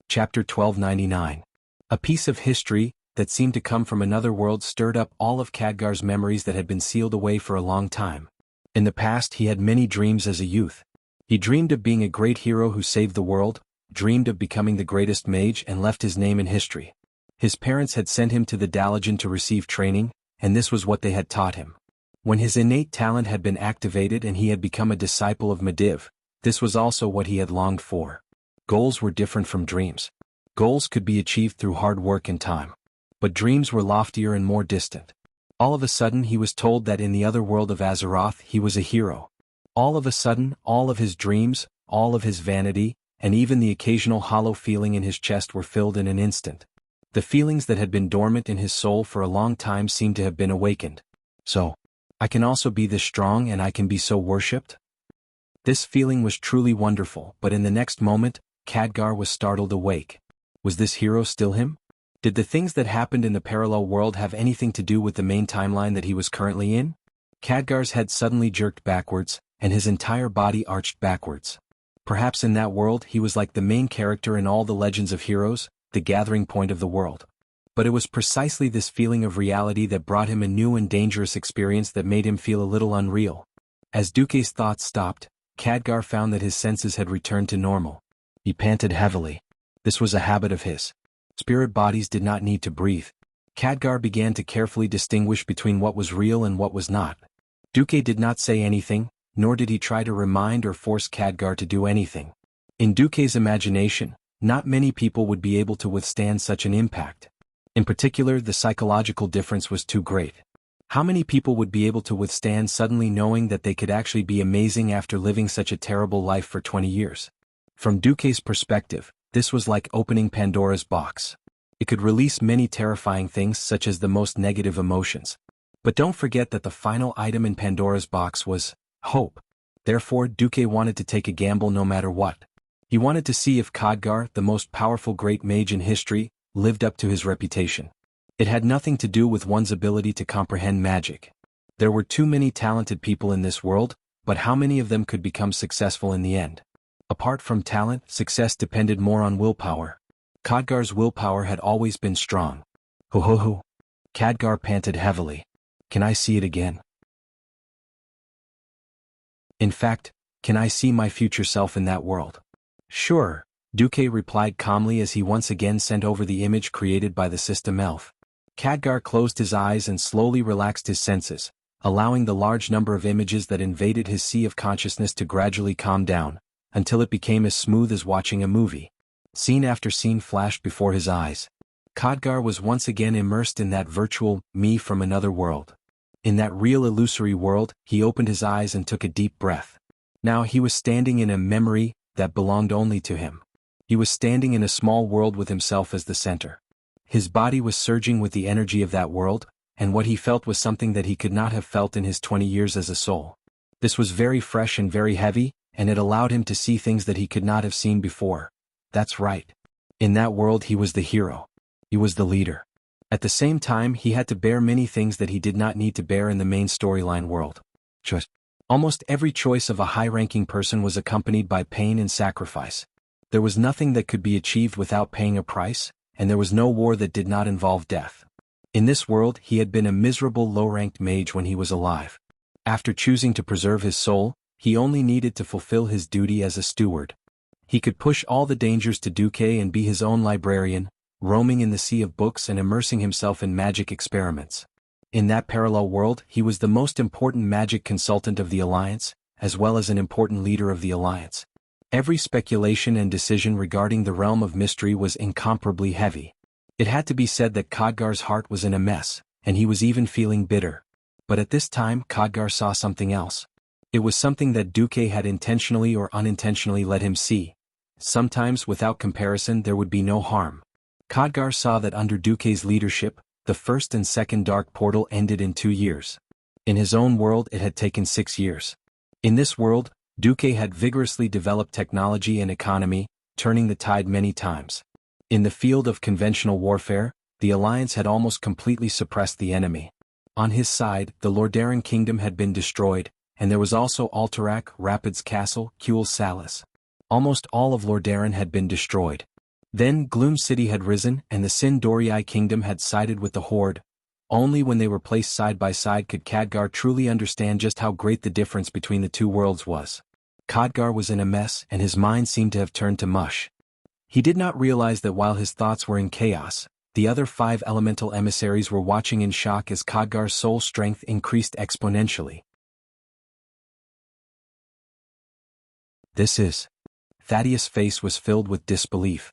Chapter 1299. A piece of history, that seemed to come from another world stirred up all of Khadgar's memories that had been sealed away for a long time. In the past he had many dreams as a youth. He dreamed of being a great hero who saved the world, dreamed of becoming the greatest mage and left his name in history. His parents had sent him to the Dalajan to receive training, and this was what they had taught him. When his innate talent had been activated and he had become a disciple of Mediv, this was also what he had longed for. Goals were different from dreams. Goals could be achieved through hard work and time. But dreams were loftier and more distant. All of a sudden he was told that in the other world of Azeroth he was a hero. All of a sudden, all of his dreams, all of his vanity, and even the occasional hollow feeling in his chest were filled in an instant. The feelings that had been dormant in his soul for a long time seemed to have been awakened. So, I can also be this strong and I can be so worshipped? This feeling was truly wonderful, but in the next moment, Khadgar was startled awake. Was this hero still him? Did the things that happened in the parallel world have anything to do with the main timeline that he was currently in? Khadgar's head suddenly jerked backwards, and his entire body arched backwards. Perhaps in that world he was like the main character in all the legends of heroes, the gathering point of the world. But it was precisely this feeling of reality that brought him a new and dangerous experience that made him feel a little unreal. As Duque's thoughts stopped, Khadgar found that his senses had returned to normal. He panted heavily. This was a habit of his. Spirit bodies did not need to breathe. Khadgar began to carefully distinguish between what was real and what was not. Duque did not say anything, nor did he try to remind or force Khadgar to do anything. In Duque's imagination, not many people would be able to withstand such an impact. In particular, the psychological difference was too great. How many people would be able to withstand suddenly knowing that they could actually be amazing after living such a terrible life for 20 years? From Duque's perspective, this was like opening Pandora's box. It could release many terrifying things such as the most negative emotions. But don't forget that the final item in Pandora's box was hope. Therefore, Duque wanted to take a gamble no matter what. He wanted to see if Khadgar, the most powerful great mage in history, lived up to his reputation. It had nothing to do with one's ability to comprehend magic. There were too many talented people in this world, but how many of them could become successful in the end? Apart from talent, success depended more on willpower. Khadgar's willpower had always been strong. Ho ho ho. Khadgar panted heavily. Can I see it again? In fact, can I see my future self in that world? Sure, Duque replied calmly as he once again sent over the image created by the system elf. Khadgar closed his eyes and slowly relaxed his senses, allowing the large number of images that invaded his sea of consciousness to gradually calm down, until it became as smooth as watching a movie. Scene after scene flashed before his eyes. Khadgar was once again immersed in that virtual me from another world. In that real illusory world, he opened his eyes and took a deep breath. Now he was standing in a memory that belonged only to him. He was standing in a small world with himself as the center. His body was surging with the energy of that world, and what he felt was something that he could not have felt in his 20 years as a soul. This was very fresh and very heavy, and it allowed him to see things that he could not have seen before. That's right. In that world he was the hero. He was the leader. At the same time he had to bear many things that he did not need to bear in the main storyline world. Almost every choice of a high-ranking person was accompanied by pain and sacrifice. There was nothing that could be achieved without paying a price, and there was no war that did not involve death. In this world he had been a miserable low-ranked mage when he was alive. After choosing to preserve his soul, he only needed to fulfill his duty as a steward. He could push all the dangers to Duque and be his own librarian, roaming in the sea of books and immersing himself in magic experiments. In that parallel world, he was the most important magic consultant of the Alliance, as well as an important leader of the Alliance. Every speculation and decision regarding the realm of mystery was incomparably heavy. It had to be said that Khadgar's heart was in a mess, and he was even feeling bitter. But at this time Khadgar saw something else. It was something that Duque had intentionally or unintentionally let him see. Sometimes without comparison there would be no harm. Khadgar saw that under Duque's leadership, the first and second dark portal ended in 2 years. In his own world it had taken 6 years. In this world, Duque had vigorously developed technology and economy, turning the tide many times. In the field of conventional warfare, the Alliance had almost completely suppressed the enemy. On his side, the Lordaeron kingdom had been destroyed, and there was also Alterac, Rapids Castle, Kuel Salis. Almost all of Lordaeron had been destroyed. Then Gloom City had risen and the Sin Dorii kingdom had sided with the Horde. Only when they were placed side by side could Khadgar truly understand just how great the difference between the two worlds was. Khadgar was in a mess and his mind seemed to have turned to mush. He did not realize that while his thoughts were in chaos, the other 5 elemental emissaries were watching in shock as Khadgar's soul strength increased exponentially. This is. Thaddeus' face was filled with disbelief.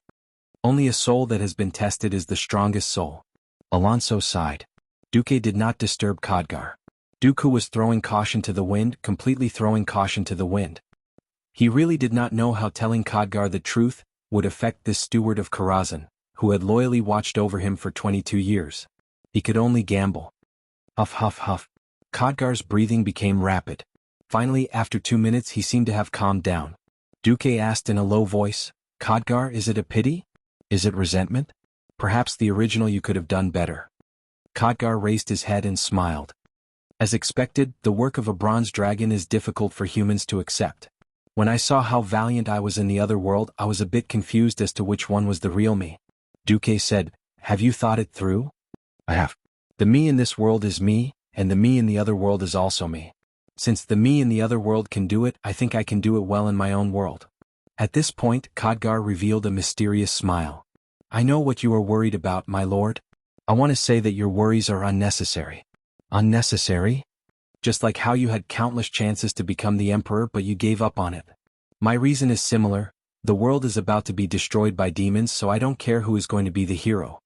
Only a soul that has been tested is the strongest soul. Alonso sighed. Duque did not disturb Khadgar. Dooku was throwing caution to the wind, completely throwing caution to the wind. He really did not know how telling Khadgar the truth would affect this steward of Karazhan, who had loyally watched over him for 22 years. He could only gamble. Huff huff huff. Khadgar's breathing became rapid. Finally, after 2 minutes he seemed to have calmed down. Duque asked in a low voice, "Khadgar, is it a pity? Is it resentment? Perhaps the original you could have done better." Khadgar raised his head and smiled. As expected, the work of a bronze dragon is difficult for humans to accept. When I saw how valiant I was in the other world, I was a bit confused as to which one was the real me. Duque said, "Have you thought it through?" "I have. The me in this world is me, and the me in the other world is also me. Since the me in the other world can do it, I think I can do it well in my own world." At this point, Khadgar revealed a mysterious smile. "I know what you are worried about, my lord. I want to say that your worries are unnecessary." "Unnecessary?" "Just like how you had countless chances to become the emperor but you gave up on it. My reason is similar. The world is about to be destroyed by demons, so I don't care who is going to be the hero."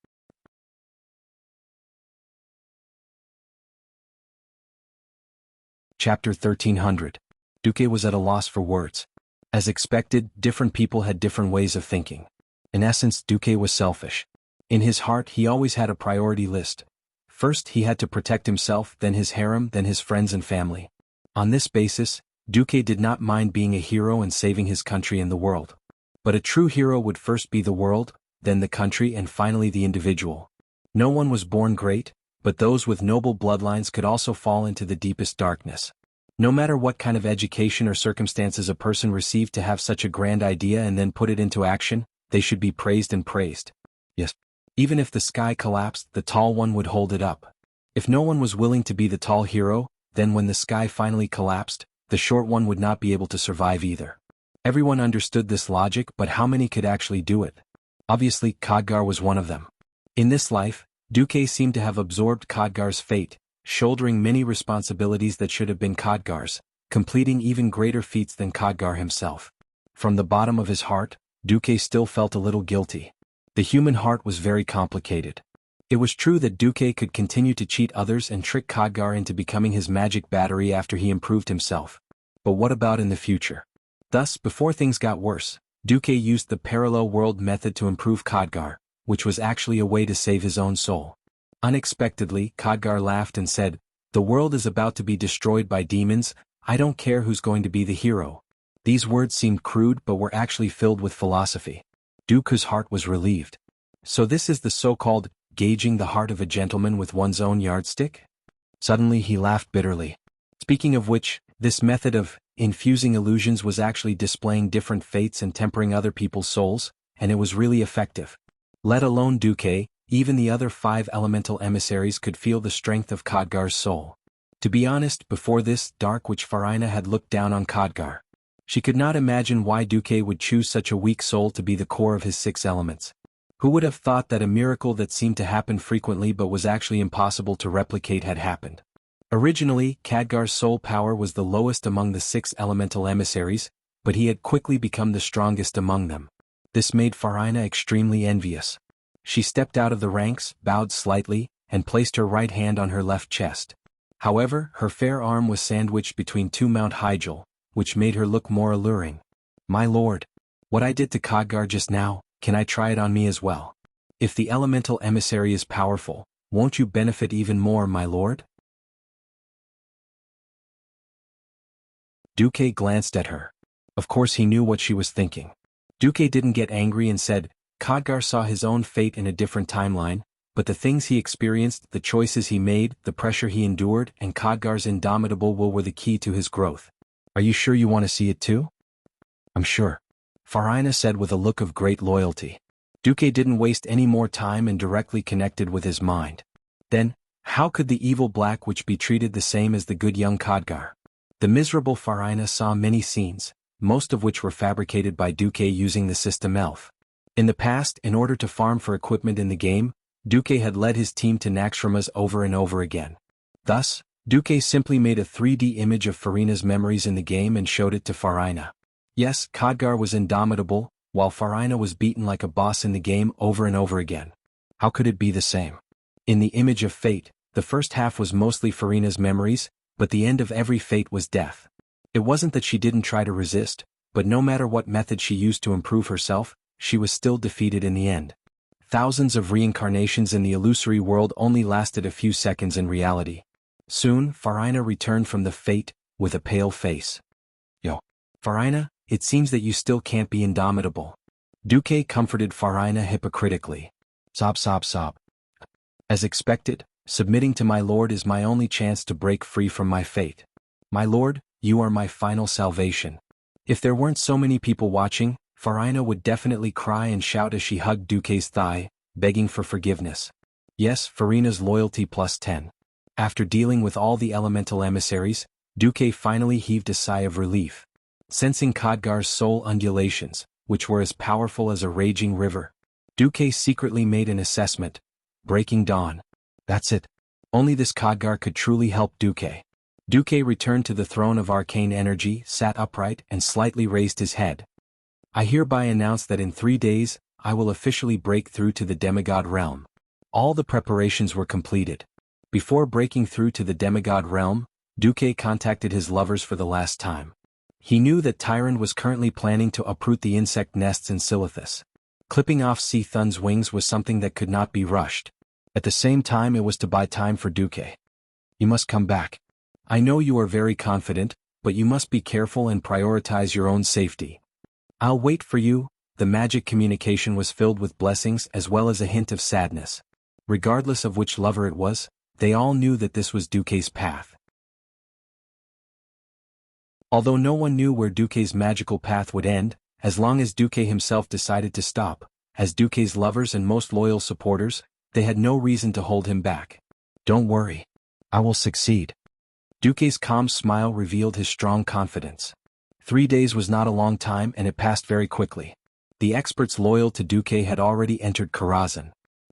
Chapter 1300. Duque was at a loss for words. As expected, different people had different ways of thinking. In essence, Duque was selfish. In his heart, he always had a priority list. First, he had to protect himself, then his harem, then his friends and family. On this basis, Duque did not mind being a hero and saving his country and the world. But a true hero would first be the world, then the country and finally the individual. No one was born great, but those with noble bloodlines could also fall into the deepest darkness. No matter what kind of education or circumstances a person received to have such a grand idea and then put it into action, they should be praised and praised. Yes. Even if the sky collapsed, the tall one would hold it up. If no one was willing to be the tall hero, then when the sky finally collapsed, the short one would not be able to survive either. Everyone understood this logic, but how many could actually do it? Obviously, Khadgar was one of them. In this life, Duque seemed to have absorbed Khadgar's fate, shouldering many responsibilities that should have been Khadgar's, completing even greater feats than Khadgar himself. From the bottom of his heart, Duque still felt a little guilty. The human heart was very complicated. It was true that Duque could continue to cheat others and trick Khadgar into becoming his magic battery after he improved himself. But what about in the future? Thus, before things got worse, Duque used the parallel world method to improve Khadgar, which was actually a way to save his own soul. Unexpectedly, Khadgar laughed and said, "The world is about to be destroyed by demons. I don't care who's going to be the hero." These words seemed crude but were actually filled with philosophy. Duque's heart was relieved. So this is the so-called gauging the heart of a gentleman with one's own yardstick? Suddenly he laughed bitterly. Speaking of which, this method of infusing illusions was actually displaying different fates and tempering other people's souls, and it was really effective. Let alone Duque, even the other 5 elemental emissaries could feel the strength of Khadgar's soul. To be honest, before this, Dark Witch Farina had looked down on Khadgar. She could not imagine why Duque would choose such a weak soul to be the core of his 6 elements. Who would have thought that a miracle that seemed to happen frequently but was actually impossible to replicate had happened? Originally, Khadgar's soul power was the lowest among the 6 elemental emissaries, but he had quickly become the strongest among them. This made Farina extremely envious. She stepped out of the ranks, bowed slightly, and placed her right hand on her left chest. However, her fair arm was sandwiched between 2 Mount Hyjal, which made her look more alluring. "My lord, what I did to Khadgar just now, can I try it on me as well? If the elemental emissary is powerful, won't you benefit even more, my lord?" Duque glanced at her. Of course he knew what she was thinking. Duque didn't get angry and said, Khadgar saw his own fate in a different timeline, but the things he experienced, the choices he made, the pressure he endured, and Khadgar's indomitable will were the key to his growth. "Are you sure you want to see it too?" "I'm sure," Farina said with a look of great loyalty. Duque didn't waste any more time and directly connected with his mind. Then, how could the evil Black Witch be treated the same as the good young Khadgar? The miserable Farina saw many scenes, most of which were fabricated by Duque using the system elf. In the past, in order to farm for equipment in the game, Duque had led his team to Naxxramas over and over again. Thus, Duque simply made a 3D image of Farina's memories in the game and showed it to Farina. Yes, Khadgar was indomitable, while Farina was beaten like a boss in the game over and over again. How could it be the same? In the image of fate, the first half was mostly Farina's memories, but the end of every fate was death. It wasn't that she didn't try to resist, but no matter what method she used to improve herself, she was still defeated in the end. Thousands of reincarnations in the illusory world only lasted a few seconds in reality. Soon, Farina returned from the fate, with a pale face. Yo, Farina, it seems that you still can't be indomitable. Duque comforted Farina hypocritically. Sob sob sob. As expected, submitting to my lord is my only chance to break free from my fate. My lord, you are my final salvation. If there weren't so many people watching, Farina would definitely cry and shout as she hugged Duque's thigh, begging for forgiveness. Yes, Farina's loyalty plus 10. After dealing with all the elemental emissaries, Duque finally heaved a sigh of relief. Sensing Khadgar's soul undulations, which were as powerful as a raging river, Duque secretly made an assessment. Breaking dawn. That's it. Only this Khadgar could truly help Duque. Duque returned to the throne of arcane energy, sat upright, and slightly raised his head. I hereby announce that in 3 days, I will officially break through to the demigod realm. All the preparations were completed. Before breaking through to the demigod realm, Duque contacted his lovers for the last time. He knew that Tyrant was currently planning to uproot the insect nests in Silithus. Clipping off Sea Thun's wings was something that could not be rushed. At the same time, it was to buy time for Duque. You must come back. I know you are very confident, but you must be careful and prioritize your own safety. I'll wait for you. The magic communication was filled with blessings as well as a hint of sadness. Regardless of which lover it was, they all knew that this was Duque's path. Although no one knew where Duque's magical path would end, as long as Duque himself decided to stop, as Duque's lovers and most loyal supporters, they had no reason to hold him back. Don't worry. I will succeed. Duque's calm smile revealed his strong confidence. 3 days was not a long time and it passed very quickly. The experts loyal to Duque had already entered Karazhan.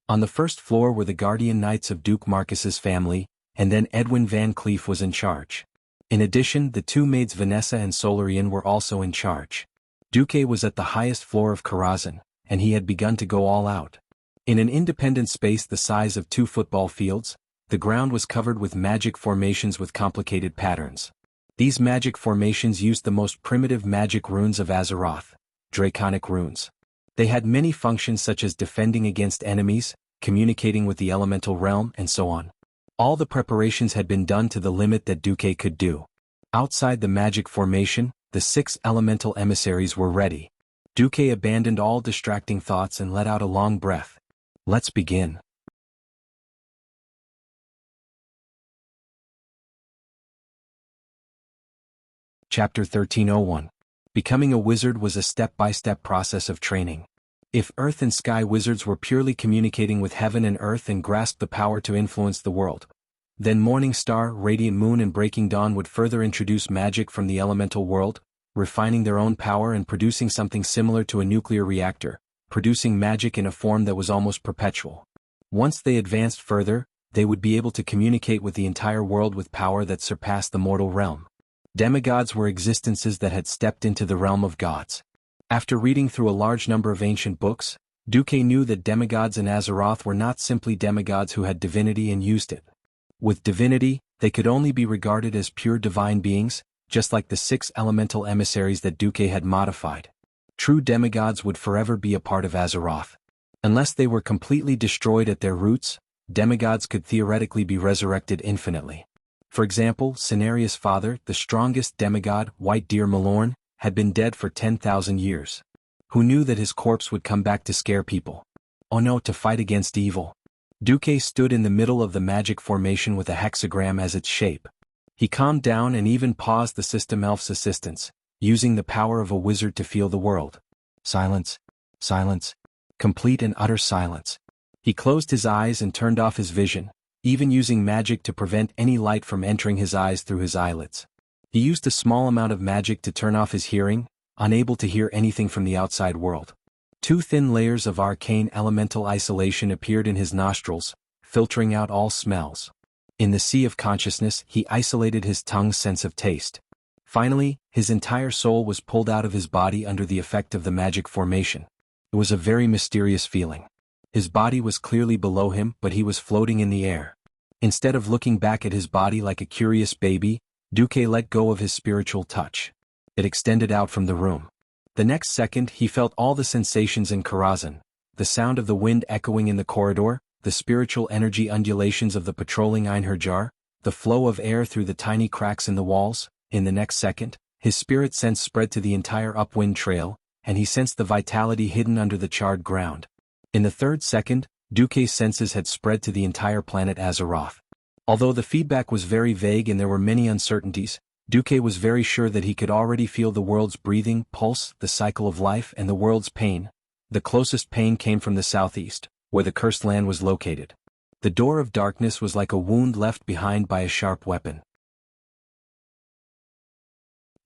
On the first floor were the guardian knights of Duke Marcus's family, and then Edwin Van Cleef was in charge. In addition, the 2 maids Vanessa and Solarian were also in charge. Duque was at the highest floor of Karazhan, and he had begun to go all out. In an independent space the size of 2 football fields, the ground was covered with magic formations with complicated patterns. These magic formations used the most primitive magic runes of Azeroth, draconic runes. They had many functions such as defending against enemies, communicating with the elemental realm, and so on. All the preparations had been done to the limit that Duque could do. Outside the magic formation, the 6 elemental emissaries were ready. Duque abandoned all distracting thoughts and let out a long breath. Let's begin. Chapter 1301. Becoming a wizard was a step-by-step process of training. If Earth and Sky wizards were purely communicating with heaven and earth and grasped the power to influence the world, then Morning Star, Radiant Moon and Breaking Dawn would further introduce magic from the elemental world, refining their own power and producing something similar to a nuclear reactor, producing magic in a form that was almost perpetual. Once they advanced further, they would be able to communicate with the entire world with power that surpassed the mortal realm. Demigods were existences that had stepped into the realm of gods. After reading through a large number of ancient books, Duque knew that demigods in Azeroth were not simply demigods who had divinity and used it. With divinity, they could only be regarded as pure divine beings, just like the 6 elemental emissaries that Duque had modified. True demigods would forever be a part of Azeroth. Unless they were completely destroyed at their roots, demigods could theoretically be resurrected infinitely. For example, Cenarius' father, the strongest demigod, White Deer Malorn, had been dead for 10,000 years. Who knew that his corpse would come back to scare people? Oh no, to fight against evil. Duque stood in the middle of the magic formation with a hexagram as its shape. He calmed down and even paused the system elf's assistance, using the power of a wizard to feel the world. Silence. Silence. complete and utter silence. He closed his eyes and turned off his vision, even using magic to prevent any light from entering his eyes through his eyelids. He used a small amount of magic to turn off his hearing, unable to hear anything from the outside world. 2 thin layers of arcane elemental isolation appeared in his nostrils, filtering out all smells. In the sea of consciousness, he isolated his tongue's sense of taste. Finally, his entire soul was pulled out of his body under the effect of the magic formation. It was a very mysterious feeling. His body was clearly below him, but he was floating in the air. Instead of looking back at his body like a curious baby, Duque let go of his spiritual touch. It extended out from the room. The next second he felt all the sensations in Karazhan, the sound of the wind echoing in the corridor, the spiritual energy undulations of the patrolling Einherjar, the flow of air through the tiny cracks in the walls. In the next second, his spirit sense spread to the entire upwind trail, and he sensed the vitality hidden under the charred ground. In the third second, Duque's senses had spread to the entire planet Azeroth. Although the feedback was very vague and there were many uncertainties, Duque was very sure that he could already feel the world's breathing, pulse, the cycle of life, and the world's pain. The closest pain came from the southeast, where the cursed land was located. The door of darkness was like a wound left behind by a sharp weapon.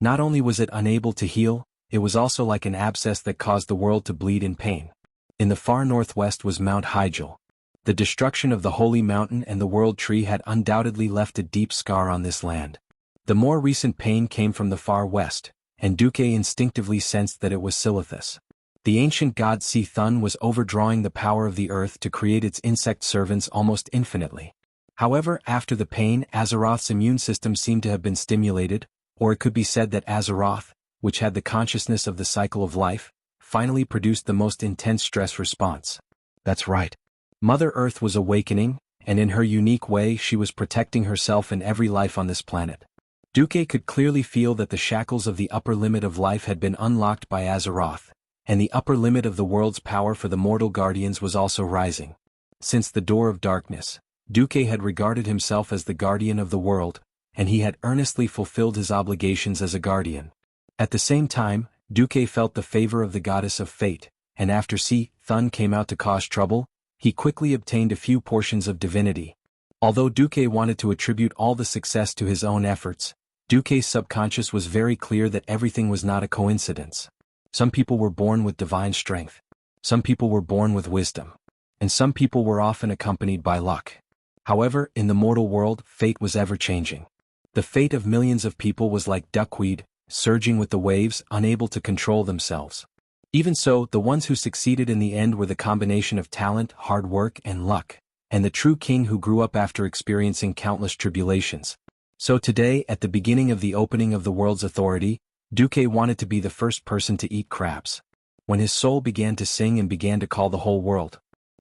Not only was it unable to heal, it was also like an abscess that caused the world to bleed in pain. In the far northwest was Mount Hyjal. The destruction of the Holy Mountain and the World Tree had undoubtedly left a deep scar on this land. The more recent pain came from the far west, and Duque instinctively sensed that it was Silithus. The ancient god Thun was overdrawing the power of the earth to create its insect servants almost infinitely. However, after the pain, Azeroth's immune system seemed to have been stimulated, or it could be said that Azeroth, which had the consciousness of the cycle of life, finally produced the most intense stress response. That's right. Mother Earth was awakening, and in her unique way she was protecting herself and every life on this planet. Duque could clearly feel that the shackles of the upper limit of life had been unlocked by Azeroth, and the upper limit of the world's power for the mortal guardians was also rising. Since the Door of Darkness, Duque had regarded himself as the guardian of the world, and he had earnestly fulfilled his obligations as a guardian. At the same time, Duque felt the favor of the goddess of fate, and after Thun came out to cause trouble, he quickly obtained a few portions of divinity. Although Duque wanted to attribute all the success to his own efforts, Duque's subconscious was very clear that everything was not a coincidence. Some people were born with divine strength. Some people were born with wisdom. And some people were often accompanied by luck. However, in the mortal world, fate was ever-changing. The fate of millions of people was like duckweed, surging with the waves, unable to control themselves. Even so, the ones who succeeded in the end were the combination of talent, hard work, and luck, and the true king who grew up after experiencing countless tribulations. So today, at the beginning of the opening of the world's authority, Duque wanted to be the first person to eat crabs. When his soul began to sing and began to call the whole world.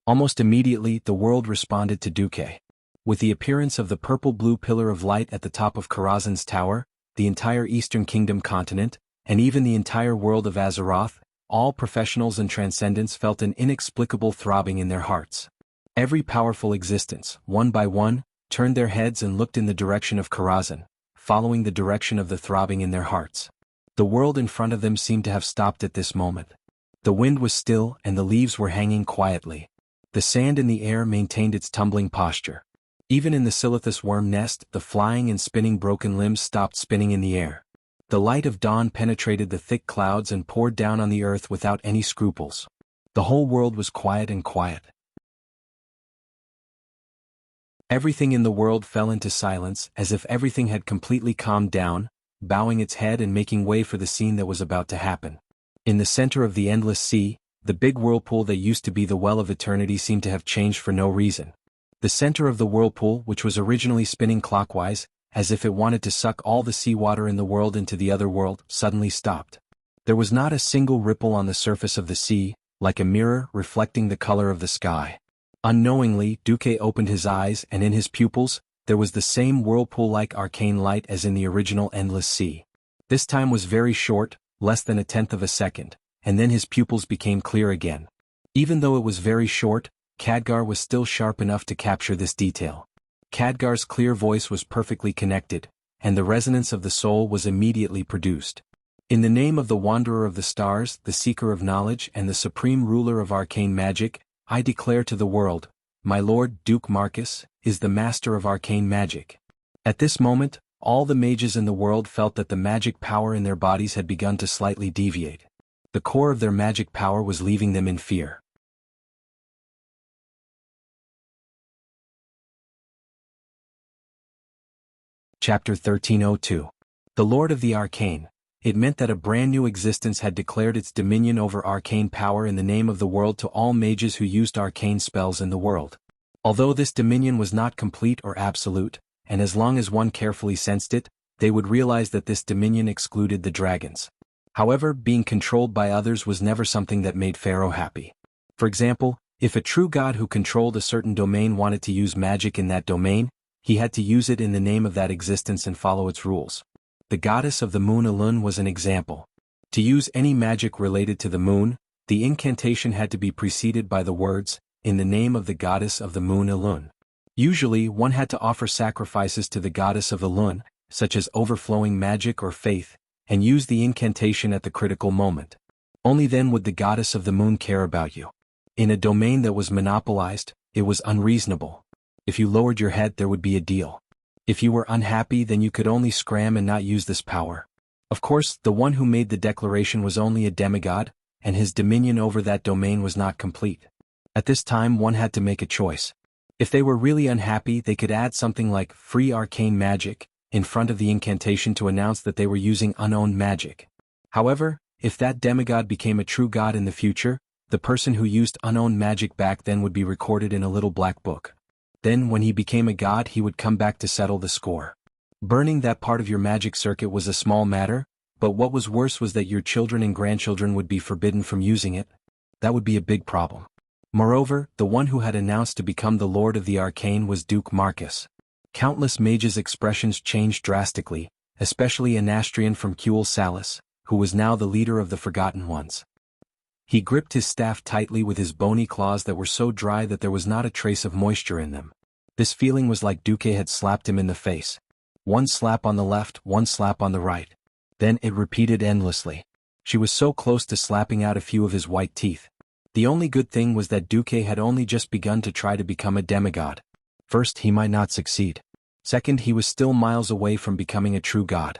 Almost immediately, the world responded to Duque. With the appearance of the purple-blue pillar of light at the top of Karazhan's tower, the entire Eastern Kingdom continent, and even the entire world of Azeroth, all professionals and transcendents felt an inexplicable throbbing in their hearts. Every powerful existence, one by one, turned their heads and looked in the direction of Karazhan, following the direction of the throbbing in their hearts. The world in front of them seemed to have stopped at this moment. The wind was still and the leaves were hanging quietly. The sand in the air maintained its tumbling posture. Even in the Silithus worm nest, the flying and spinning broken limbs stopped spinning in the air. The light of dawn penetrated the thick clouds and poured down on the earth without any scruples. The whole world was quiet and quiet. Everything in the world fell into silence, as if everything had completely calmed down, bowing its head and making way for the scene that was about to happen. In the center of the endless sea, the big whirlpool that used to be the well of eternity seemed to have changed for no reason. The center of the whirlpool, which was originally spinning clockwise, as if it wanted to suck all the seawater in the world into the other world, suddenly stopped. There was not a single ripple on the surface of the sea, like a mirror reflecting the color of the sky. Unknowingly, Duque opened his eyes, and in his pupils, there was the same whirlpool-like arcane light as in the original endless sea. This time was very short, less than 1/10 of a second, and then his pupils became clear again. Even though it was very short, Khadgar was still sharp enough to capture this detail. Khadgar's clear voice was perfectly connected, and the resonance of the soul was immediately produced. In the name of the Wanderer of the Stars, the Seeker of Knowledge and the Supreme Ruler of Arcane Magic, I declare to the world, my lord Duke Marcus is the master of arcane magic. At this moment, all the mages in the world felt that the magic power in their bodies had begun to slightly deviate. The core of their magic power was leaving them in fear. Chapter 1302. The Lord of the Arcane. It meant that a brand new existence had declared its dominion over arcane power in the name of the world to all mages who used arcane spells in the world. Although this dominion was not complete or absolute, and as long as one carefully sensed it, they would realize that this dominion excluded the dragons. However, being controlled by others was never something that made Pharaoh happy. For example, if a true god who controlled a certain domain wanted to use magic in that domain, he had to use it in the name of that existence and follow its rules. The goddess of the moon Elun was an example. To use any magic related to the moon, the incantation had to be preceded by the words, in the name of the goddess of the moon Elun. Usually, one had to offer sacrifices to the goddess of Elun, such as overflowing magic or faith, and use the incantation at the critical moment. Only then would the goddess of the moon care about you. In a domain that was monopolized, it was unreasonable. If you lowered your head, there would be a deal. If you were unhappy, then you could only scram and not use this power. Of course, the one who made the declaration was only a demigod, and his dominion over that domain was not complete. At this time, one had to make a choice. If they were really unhappy, they could add something like free arcane magic in front of the incantation to announce that they were using unowned magic. However, if that demigod became a true god in the future, the person who used unowned magic back then would be recorded in a little black book. Then, when he became a god, he would come back to settle the score. Burning that part of your magic circuit was a small matter, but what was worse was that your children and grandchildren would be forbidden from using it. That would be a big problem. Moreover, the one who had announced to become the Lord of the Arcane was Duke Marcus. Countless mages' expressions changed drastically, especially Anastrian from Kuel Salus, who was now the leader of the Forgotten Ones. He gripped his staff tightly with his bony claws that were so dry that there was not a trace of moisture in them. This feeling was like Duque had slapped him in the face. One slap on the left, one slap on the right. Then it repeated endlessly. She was so close to slapping out a few of his white teeth. The only good thing was that Duque had only just begun to try to become a demigod. First, he might not succeed. Second, he was still miles away from becoming a true god.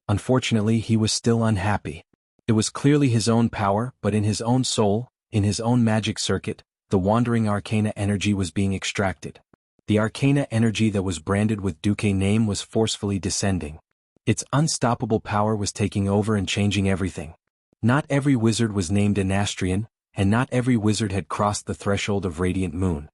Unfortunately, he was still unhappy. It was clearly his own power, but in his own soul, in his own magic circuit, the wandering arcana energy was being extracted. The arcana energy that was branded with Duque name was forcefully descending. Its unstoppable power was taking over and changing everything. Not every wizard was named Anastrian, and not every wizard had crossed the threshold of Radiant Moon.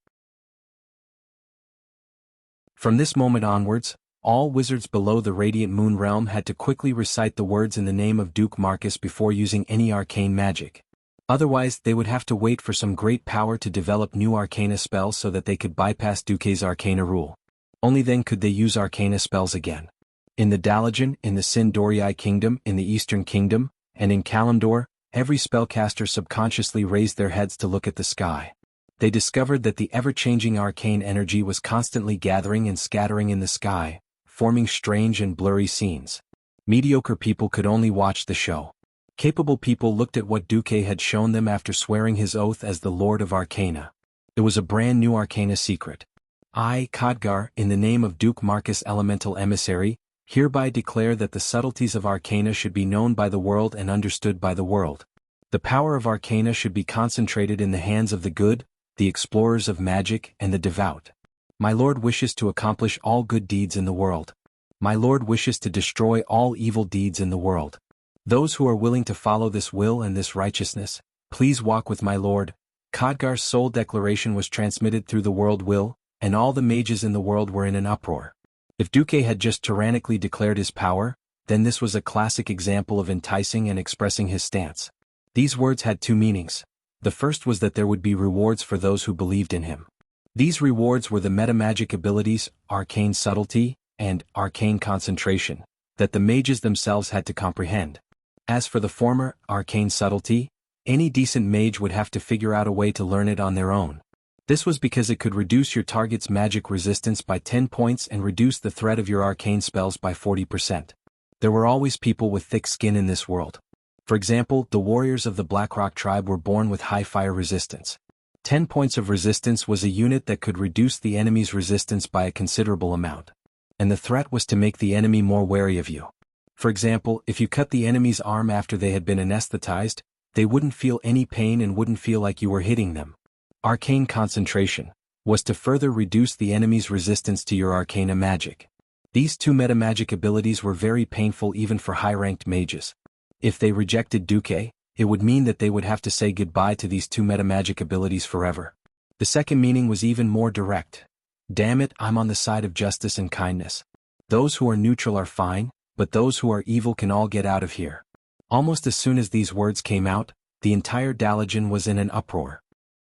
From this moment onwards, all wizards below the Radiant Moon realm had to quickly recite the words in the name of Duke Marcus before using any arcane magic. Otherwise, they would have to wait for some great power to develop new arcana spells so that they could bypass Duque's arcana rule. Only then could they use arcana spells again. In the Dalajan, in the Sindorii Kingdom, in the Eastern Kingdom, and in Kalimdor, every spellcaster subconsciously raised their heads to look at the sky. They discovered that the ever-changing arcane energy was constantly gathering and scattering in the sky, forming strange and blurry scenes. Mediocre people could only watch the show. Capable people looked at what Duque had shown them after swearing his oath as the Lord of Arcana. It was a brand new arcana secret. I, Khadgar, in the name of Duke Marcus Elemental Emissary, hereby declare that the subtleties of arcana should be known by the world and understood by the world. The power of arcana should be concentrated in the hands of the good, the explorers of magic, and the devout. My Lord wishes to accomplish all good deeds in the world. My Lord wishes to destroy all evil deeds in the world. Those who are willing to follow this will and this righteousness, please walk with my Lord. Khadgar's soul declaration was transmitted through the world will, and all the mages in the world were in an uproar. If Duque had just tyrannically declared his power, then this was a classic example of enticing and expressing his stance. These words had two meanings. The first was that there would be rewards for those who believed in him. These rewards were the metamagic abilities, arcane subtlety, and arcane concentration, that the mages themselves had to comprehend. As for the former, arcane subtlety, any decent mage would have to figure out a way to learn it on their own. This was because it could reduce your target's magic resistance by 10 points and reduce the threat of your arcane spells by 40%. There were always people with thick skin in this world. For example, the warriors of the Blackrock tribe were born with high fire resistance. 10 points of resistance was a unit that could reduce the enemy's resistance by a considerable amount. And the threat was to make the enemy more wary of you. For example, if you cut the enemy's arm after they had been anesthetized, they wouldn't feel any pain and wouldn't feel like you were hitting them. Arcane concentration was to further reduce the enemy's resistance to your arcana magic. These two metamagic abilities were very painful even for high-ranked mages. If they rejected Duque, it would mean that they would have to say goodbye to these two metamagic abilities forever. The second meaning was even more direct. Damn it, I'm on the side of justice and kindness. Those who are neutral are fine, but those who are evil can all get out of here. Almost as soon as these words came out, the entire Dalagen was in an uproar.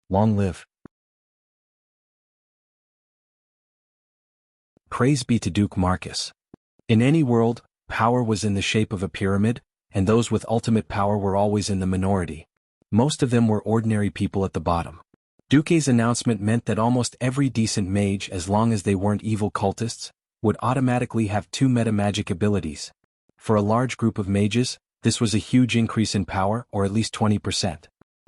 Long live. Praise be to Duke Marcus. In any world, power was in the shape of a pyramid, and those with ultimate power were always in the minority. Most of them were ordinary people at the bottom. Duque's announcement meant that almost every decent mage, as long as they weren't evil cultists, would automatically have two metamagic abilities. For a large group of mages, this was a huge increase in power, or at least 20%.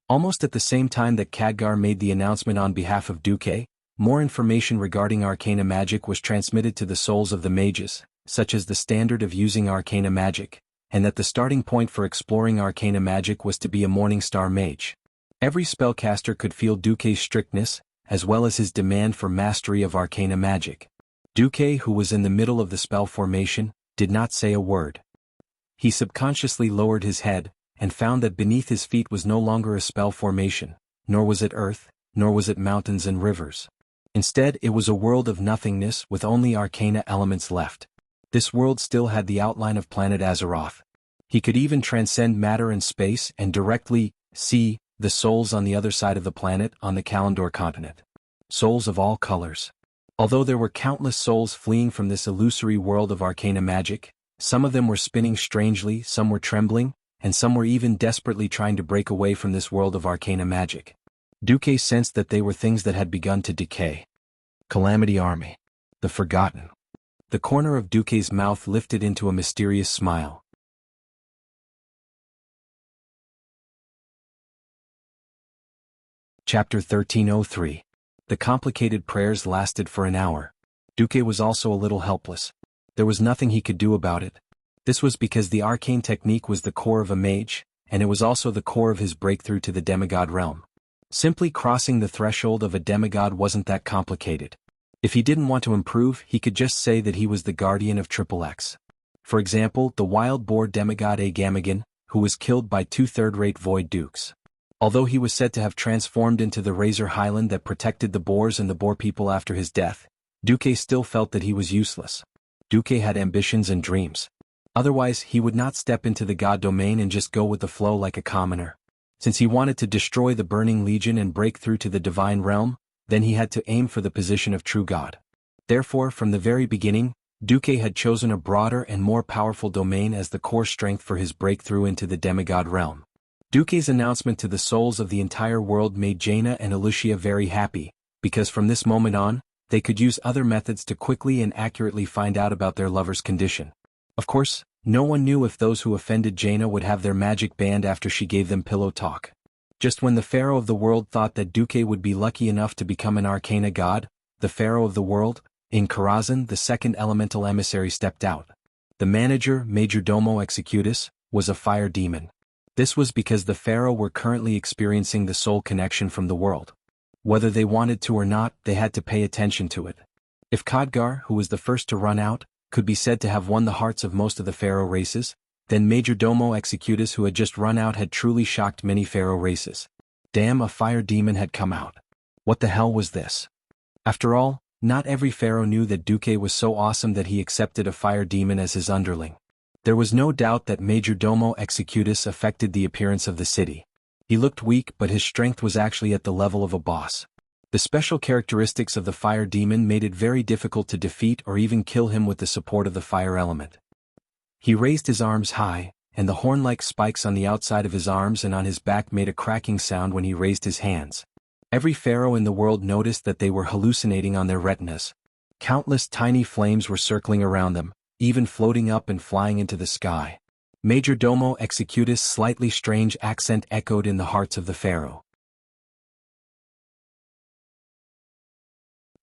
Almost at the same time that Khadgar made the announcement on behalf of Duque, more information regarding arcana magic was transmitted to the souls of the mages, such as the standard of using arcana magic, and that the starting point for exploring arcana magic was to be a Morningstar mage. Every spellcaster could feel Duque's strictness, as well as his demand for mastery of arcana magic. Duque, who was in the middle of the spell formation, did not say a word. He subconsciously lowered his head, and found that beneath his feet was no longer a spell formation, nor was it earth, nor was it mountains and rivers. Instead, it was a world of nothingness with only arcana elements left. This world still had the outline of planet Azeroth. He could even transcend matter and space and directly see the souls on the other side of the planet on the Kalimdor continent. Souls of all colors. Although there were countless souls fleeing from this illusory world of arcana magic, some of them were spinning strangely, some were trembling, and some were even desperately trying to break away from this world of arcana magic. Duque sensed that they were things that had begun to decay. Calamity Army. The Forgotten. The corner of Duque's mouth lifted into a mysterious smile. Chapter 1303. The complicated prayers lasted for an hour. Duque was also a little helpless. There was nothing he could do about it. This was because the arcane technique was the core of a mage, and it was also the core of his breakthrough to the demigod realm. Simply crossing the threshold of a demigod wasn't that complicated. If he didn't want to improve, he could just say that he was the guardian of XXX. For example, the wild boar demigod Agamagan, who was killed by two third-rate void dukes. Although he was said to have transformed into the Razor Highland that protected the boars and the boar people after his death, Duque still felt that he was useless. Duque had ambitions and dreams. Otherwise, he would not step into the god domain and just go with the flow like a commoner. Since he wanted to destroy the Burning Legion and break through to the divine realm, then he had to aim for the position of true god. Therefore, from the very beginning, Duque had chosen a broader and more powerful domain as the core strength for his breakthrough into the demigod realm. Duque's announcement to the souls of the entire world made Jaina and Alucia very happy, because from this moment on, they could use other methods to quickly and accurately find out about their lover's condition. Of course, no one knew if those who offended Jaina would have their magic banned after she gave them pillow talk. Just when the pharaoh of the world thought that Duque would be lucky enough to become an arcana god, the pharaoh of the world, in Karazhan, the second elemental emissary stepped out. The manager, Majordomo Executus, was a fire demon. This was because the pharaoh were currently experiencing the soul connection from the world. Whether they wanted to or not, they had to pay attention to it. If Khadgar, who was the first to run out, could be said to have won the hearts of most of the pharaoh races, then Majordomo Executus, who had just run out, had truly shocked many pharaoh races. Damn, a fire demon had come out. What the hell was this? After all, not every pharaoh knew that Duque was so awesome that he accepted a fire demon as his underling. There was no doubt that Majordomo Executus affected the appearance of the city. He looked weak, but his strength was actually at the level of a boss. The special characteristics of the fire demon made it very difficult to defeat or even kill him with the support of the fire element. He raised his arms high, and the horn-like spikes on the outside of his arms and on his back made a cracking sound when he raised his hands. Every pharaoh in the world noticed that they were hallucinating on their retinas. Countless tiny flames were circling around them, even floating up and flying into the sky. Major Domo Executus' slightly strange accent echoed in the hearts of the pharaoh.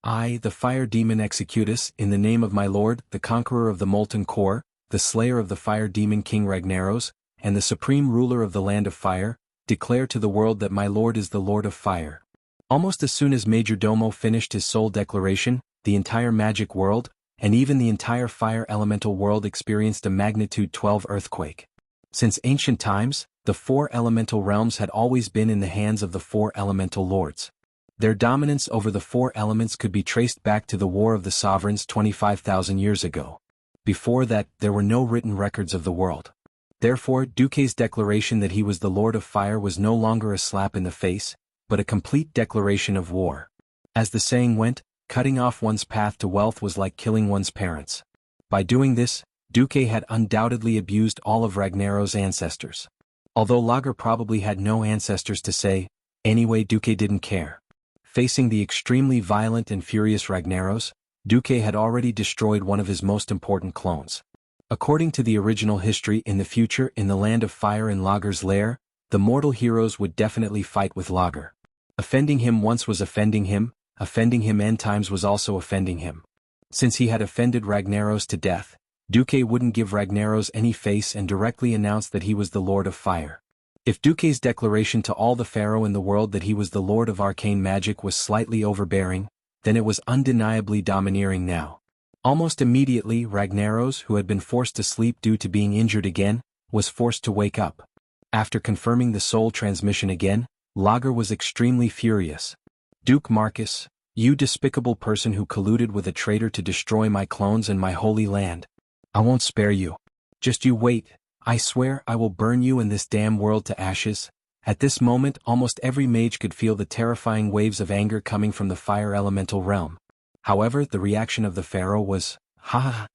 I, the fire demon Executus, in the name of my lord, the conqueror of the molten core, the slayer of the fire demon King Ragnaros, and the supreme ruler of the land of fire, declare to the world that my lord is the lord of fire. Almost as soon as Major Domo finished his sole declaration, the entire magic world, and even the entire fire elemental world experienced a magnitude 12 earthquake. Since ancient times, the four elemental realms had always been in the hands of the four elemental lords. Their dominance over the four elements could be traced back to the War of the Sovereigns 25,000 years ago. Before that, there were no written records of the world. Therefore, Duque's declaration that he was the Lord of Fire was no longer a slap in the face, but a complete declaration of war. As the saying went, cutting off one's path to wealth was like killing one's parents. By doing this, Duque had undoubtedly abused all of Ragnaros' ancestors. Although Lager probably had no ancestors to say, anyway Duque didn't care. Facing the extremely violent and furious Ragnaros, Duque had already destroyed one of his most important clones. According to the original history, in the future in the land of fire in Lager's lair, the mortal heroes would definitely fight with Lager. Offending him once was offending him n times was also offending him. Since he had offended Ragnaros to death, Duque wouldn't give Ragnaros any face and directly announced that he was the Lord of Fire. If Duque's declaration to all the pharaoh in the world that he was the Lord of Arcane Magic was slightly overbearing, then it was undeniably domineering now. Almost immediately, Ragnaros, who had been forced to sleep due to being injured again, was forced to wake up. After confirming the soul transmission again, Lager was extremely furious. Duke Marcus, you despicable person who colluded with a traitor to destroy my clones and my holy land. I won't spare you. Just you wait. I swear I will burn you and this damn world to ashes. At this moment almost every mage could feel the terrifying waves of anger coming from the fire elemental realm. However, the reaction of the pharaoh was, ha ha.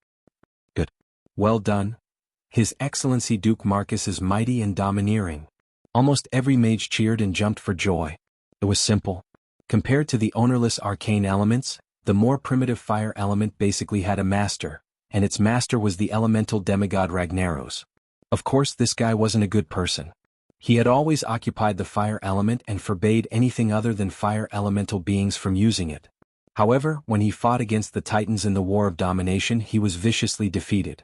Good. Well done. His Excellency Duke Marcus is mighty and domineering. Almost every mage cheered and jumped for joy. It was simple. Compared to the ownerless arcane elements, the more primitive fire element basically had a master, and its master was the elemental demigod Ragnaros. Of course this guy wasn't a good person. He had always occupied the fire element and forbade anything other than fire elemental beings from using it. However, when he fought against the Titans in the War of Domination, he was viciously defeated.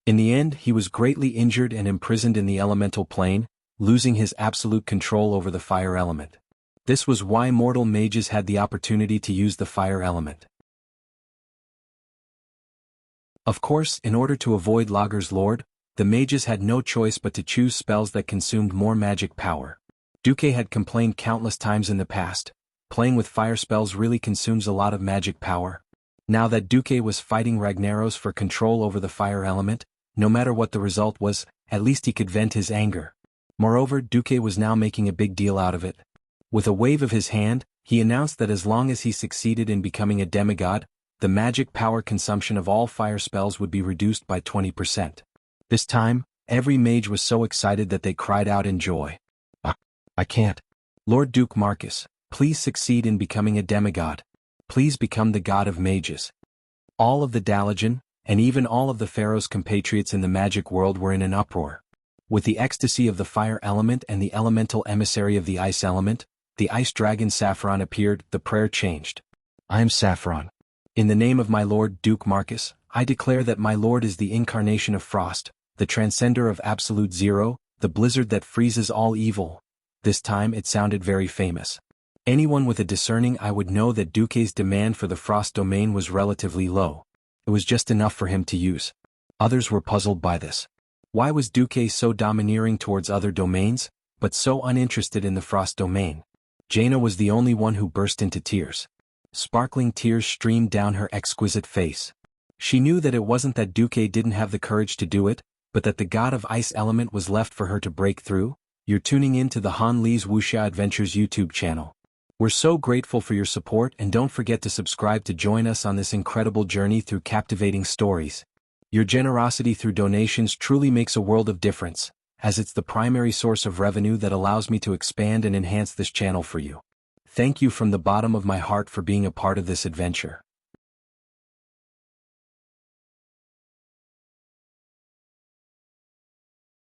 In the end, he was greatly injured and imprisoned in the elemental plane, losing his absolute control over the fire element. This was why mortal mages had the opportunity to use the fire element. Of course, in order to avoid Lager's lord, the mages had no choice but to choose spells that consumed more magic power. Duque had complained countless times in the past, playing with fire spells really consumes a lot of magic power. Now that Duque was fighting Ragnaros for control over the fire element, no matter what the result was, at least he could vent his anger. Moreover, Duque was now making a big deal out of it. With a wave of his hand, he announced that as long as he succeeded in becoming a demigod, the magic power consumption of all fire spells would be reduced by 20%. This time, every mage was so excited that they cried out in joy. I can't. Lord Duke Marcus, please succeed in becoming a demigod. Please become the god of mages. All of the Dalajan, and even all of the pharaoh's compatriots in the magic world were in an uproar. With the ecstasy of the fire element and the elemental emissary of the ice element, the ice dragon Saffron appeared. The prayer changed. I am Saffron. In the name of my lord Duke Marcus, I declare that my lord is the incarnation of frost, the transcender of absolute zero, the blizzard that freezes all evil. This time it sounded very famous. Anyone with a discerning eye would know that Duque's demand for the frost domain was relatively low. It was just enough for him to use. Others were puzzled by this. Why was Duque so domineering towards other domains, but so uninterested in the frost domain? Jaina was the only one who burst into tears. Sparkling tears streamed down her exquisite face. She knew that it wasn't that Duque didn't have the courage to do it, but that the god of ice element was left for her to break through. You're tuning in to the Han Li's Wuxia Adventures YouTube channel. We're so grateful for your support, and don't forget to subscribe to join us on this incredible journey through captivating stories. Your generosity through donations truly makes a world of difference, as it's the primary source of revenue that allows me to expand and enhance this channel for you. Thank you from the bottom of my heart for being a part of this adventure.